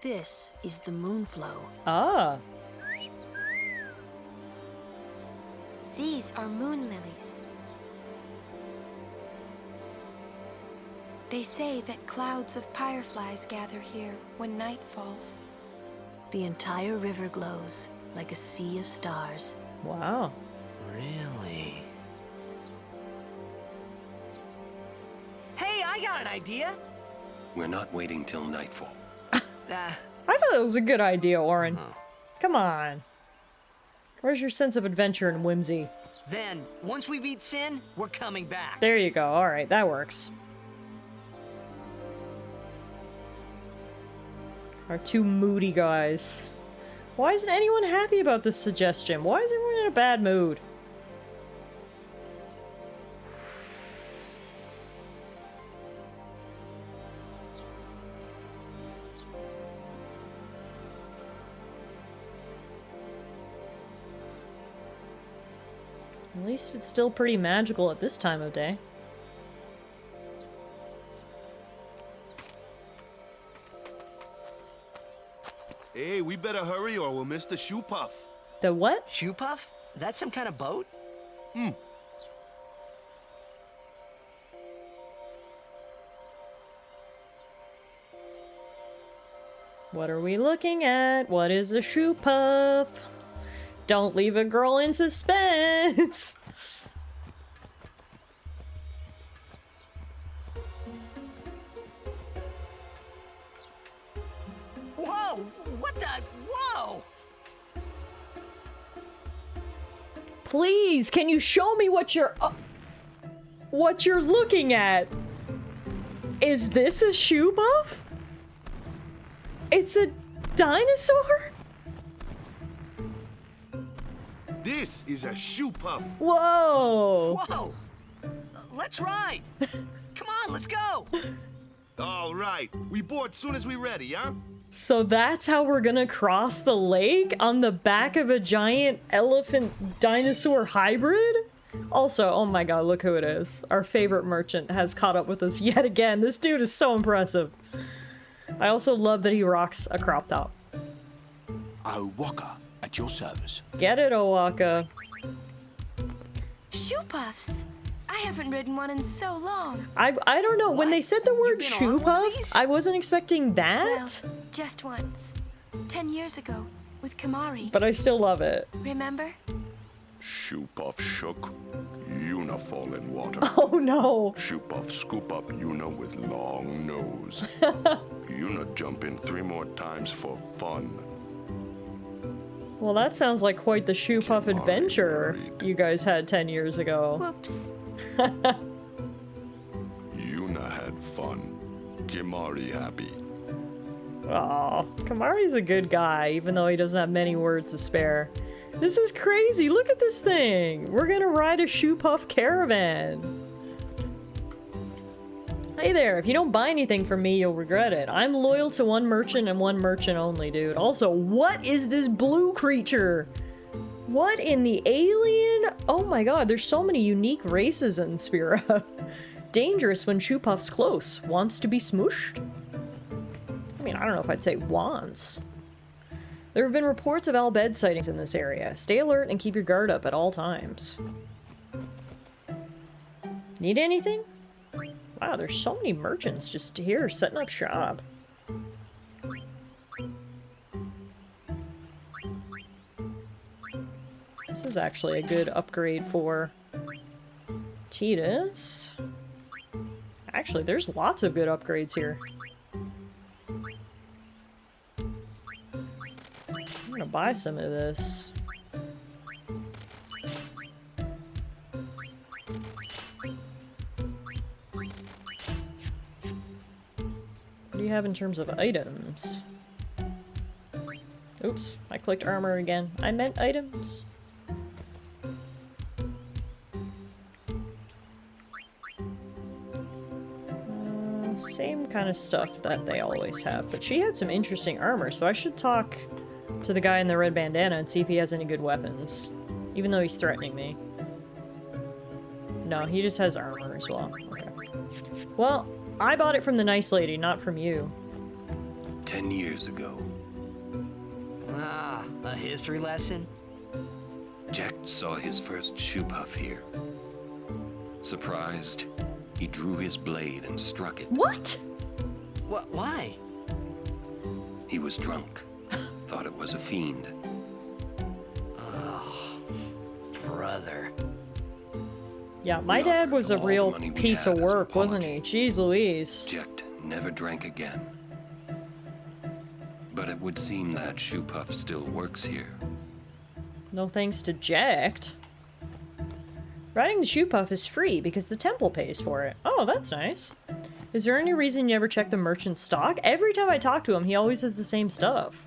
This is the Moonflow. Ah. These are moon lilies. They say that clouds of fireflies gather here when night falls. The entire river glows like a sea of stars. Wow. Really? Hey, I got an idea! We're not waiting till nightfall. I thought that was a good idea, Oren. Come on. Where's your sense of adventure and whimsy? Then, once we beat Sin, we're coming back. There you go. Alright, that works. Our two moody guys. Why isn't anyone happy about this suggestion? Why is everyone in a bad mood? At least it's still pretty magical at this time of day. Hey, we better hurry or we'll miss the shoe puff. The what? Shoe puff? That's some kind of boat? Hmm. What are we looking at? What is a shoe puff? Don't leave a girl in suspense. Whoa! What the? Whoa! Please, can you show me what you're looking at? Is this a shoe buff? It's a dinosaur? This is a shoe puff. Whoa! Whoa! Let's ride! Come on, let's go! All right, we board soon as we ready, huh? So that's how we're gonna cross the lake? On the back of a giant elephant dinosaur hybrid? Also, oh my god, look who it is. Our favorite merchant has caught up with us yet again. This dude is so impressive. I also love that he rocks a crop top. Owaka, at your service. Get it, Owaka. Shoe puffs. I haven't ridden one in so long. I don't know. When they said the word shoe puff, I wasn't expecting that. Well, just once. 10 years ago, with Kamari. But I still love it. Remember? Shoe puff shook. Yuna fall in water. Oh no. Shoe puff scoop up Yuna with long nose. Yuna jump in 3 more times for fun. Well, that sounds like quite the shoe puff adventure you guys had 10 years ago. Whoops. Yuna had fun. Kimari happy. Aw, Kamari's a good guy, even though he doesn't have many words to spare. This is crazy. Look at this thing. We're gonna ride a shoe puff caravan. Hey there, if you don't buy anything from me, you'll regret it. I'm loyal to one merchant and one merchant only, dude. Also, what is this blue creature? What in the alien? Oh my god, there's so many unique races in Spira. Dangerous when shoe puff's close. Wants to be smooshed? I mean, I don't know if I'd say wants. There have been reports of Al Bhed sightings in this area. Stay alert and keep your guard up at all times. Need anything? Wow, there's so many merchants just here setting up shop. This is actually a good upgrade for Titus. Actually, there's lots of good upgrades here. I'm gonna buy some of this. What do you have in terms of items? Oops, I clicked armor again. I meant items. Same kind of stuff that they always have, but she had some interesting armor, so I should talk to the guy in the red bandana and see if he has any good weapons. Even though he's threatening me. No, he just has armor as well. Okay. Well, I bought it from the nice lady, not from you. 10 years ago. Ah, a history lesson? Jack saw his first shoe puff here. Surprised, he drew his blade and struck it. What? Why? He was drunk. Thought it was a fiend. Oh, brother. Yeah, my dad was a real piece of work, wasn't he? Jeez Louise. Jack never drank again. But it would seem that shoe puff still works here. No thanks to Jacked. Riding the shoe puff is free because the temple pays for it. Oh, that's nice. Is there any reason you ever check the merchant's stock? Every time I talk to him, he always has the same stuff.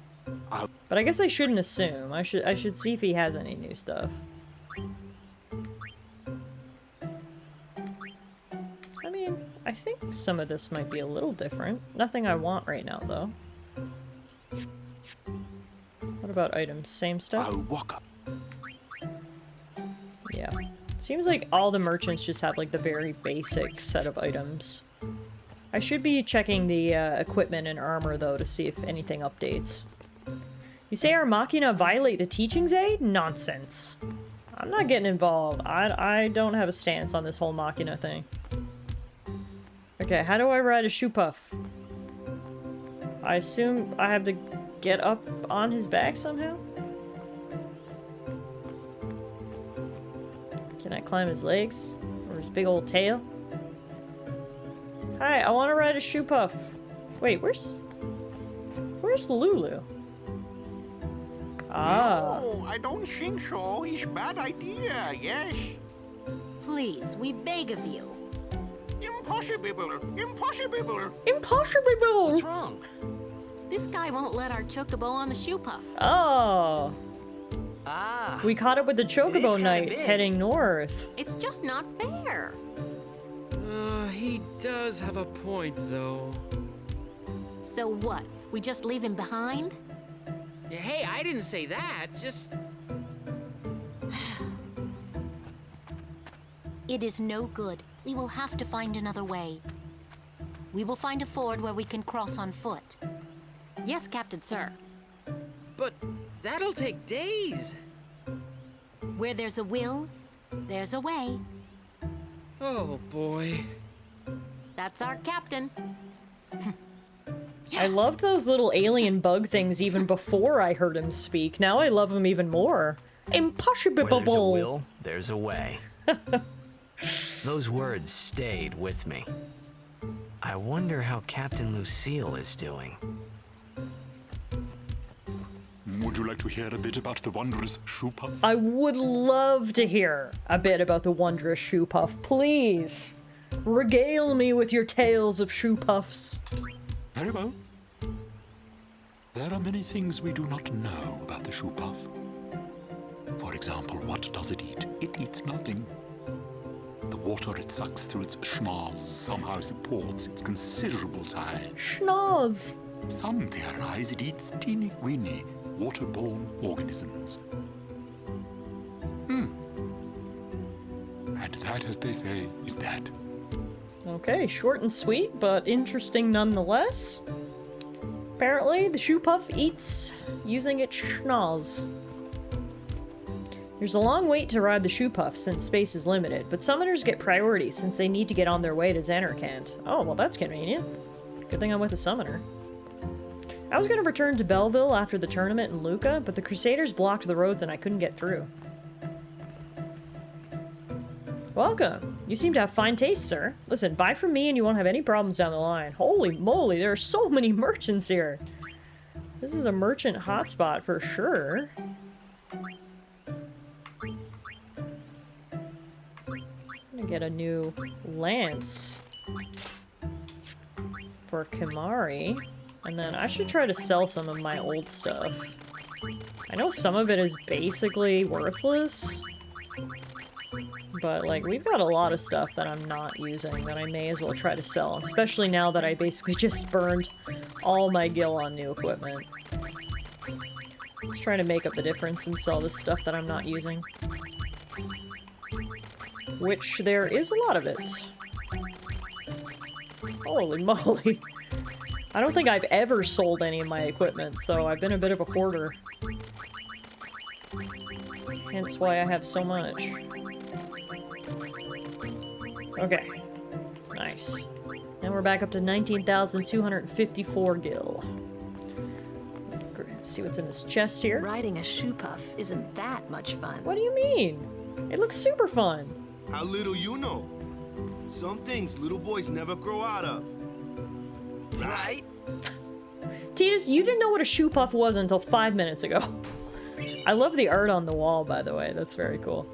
But I guess I shouldn't assume. I should see if he has any new stuff. I mean, I think some of this might be a little different. Nothing I want right now, though. What about items? Same stuff? Yeah. Seems like all the merchants just have like the very basic set of items. I should be checking the equipment and armor though to see if anything updates. You say our Machina violate the teachings aid? Nonsense. I'm not getting involved. I don't have a stance on this whole Machina thing. Okay, how do I ride a shoe puff? I assume I have to get up on his back somehow? Can I climb his legs? Or his big old tail? Hi, I want to ride a shoe puff. Wait, where's Lulu? Ah. No, I don't think so. It's a bad idea, yes. Please, we beg of you. Impossible! Impossible! Impossible! What's wrong? This guy won't let our chocobo on the shoe puff. Oh. Ah. We caught up with the Chocobo Knights heading north. It's just not fair. He does have a point, though. So what? We just leave him behind? Hey, I didn't say that. Just... It is no good. We will have to find another way. We will find a ford where we can cross on foot. Yes, Captain Sir. But that'll take days. Where there's a will, there's a way. Oh, boy. That's our captain. I loved those little alien bug things even before I heard him speak. Now I love him even more. Impossible. Where there's a will, there's a way. Those words stayed with me. I wonder how Captain Lucille is doing. Would you like to hear a bit about the wondrous shoe puff? I would love to hear a bit about the wondrous shoe puff, please. Regale me with your tales of shoe puffs. Very well. There are many things we do not know about the shoe puff. For example, what does it eat? It eats nothing. The water it sucks through its schnoz somehow supports its considerable size. Schnoz! Some theorize it eats teeny-weeny waterborne organisms. And that, as they say, is that. Okay, short and sweet, but interesting nonetheless. Apparently, the shoe puff eats using its schnoz. There's a long wait to ride the shoe puff since space is limited, but summoners get priority since they need to get on their way to Xanarkand. Oh, well that's convenient. Good thing I'm with a summoner. I was gonna return to Belleville after the tournament in Luca, but the Crusaders blocked the roads and I couldn't get through. Welcome. You seem to have fine taste, sir. Listen, buy from me and you won't have any problems down the line. Holy moly, there are so many merchants here. This is a merchant hotspot for sure. I'm gonna get a new lance for Kimari. And then I should try to sell some of my old stuff. I know some of it is basically worthless. But, like, we've got a lot of stuff that I'm not using that I may as well try to sell. Especially now that I basically just burned all my gil on new equipment. Let's try to make up the difference and sell this stuff that I'm not using. Which, there is a lot of it. Holy moly. I don't think I've ever sold any of my equipment, so I've been a bit of a hoarder. Hence why I have so much. Okay. Nice. Now we're back up to 19,254 gil. Let's see what's in this chest here. Riding a shoe puff isn't that much fun. What do you mean? It looks super fun. How little you know. Some things little boys never grow out of. Right? Titus, you didn't know what a shoe puff was until 5 minutes ago. I love the art on the wall, by the way. That's very cool.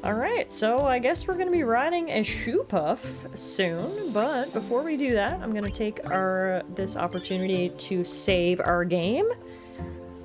Alright, so I guess we're going to be riding a shoe puff soon, but before we do that, I'm going to take this opportunity to save our game.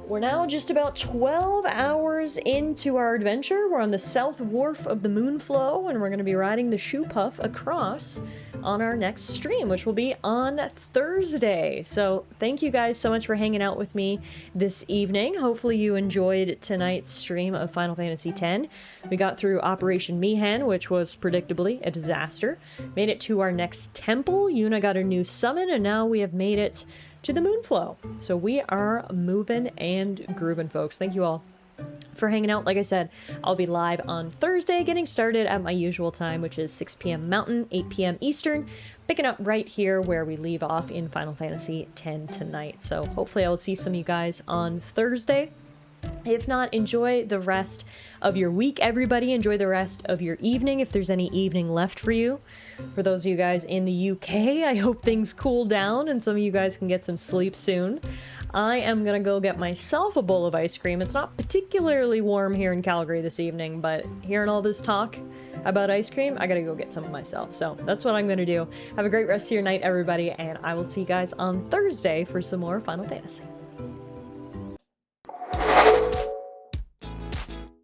We're now just about 12 hours into our adventure. We're on the south wharf of the Moonflow, and we're going to be riding the shoe puff across on our next stream, which will be on Thursday. So thank you guys so much for hanging out with me this evening. Hopefully you enjoyed tonight's stream of Final Fantasy X. We got through Operation Mihan, which was predictably a disaster. Made it to our next temple. Yuna got a new summon, and now we have made it to the Moonflow. So we are moving and grooving, folks. Thank you all for hanging out. Like I said, I'll be live on Thursday, getting started at my usual time, which is 6 p.m. Mountain, 8 p.m. Eastern, picking up right here where we leave off in Final Fantasy X tonight. So hopefully I'll see some of you guys on Thursday. If not, enjoy the rest of your week, everybody. Enjoy the rest of your evening, if there's any evening left for you. For those of you guys in the UK, I hope things cool down and some of you guys can get some sleep soon. I am gonna go get myself a bowl of ice cream. It's not particularly warm here in Calgary this evening, but hearing all this talk about ice cream, I gotta go get some myself. So that's what I'm gonna do. Have a great rest of your night, everybody, and I will see you guys on Thursday for some more Final Fantasy.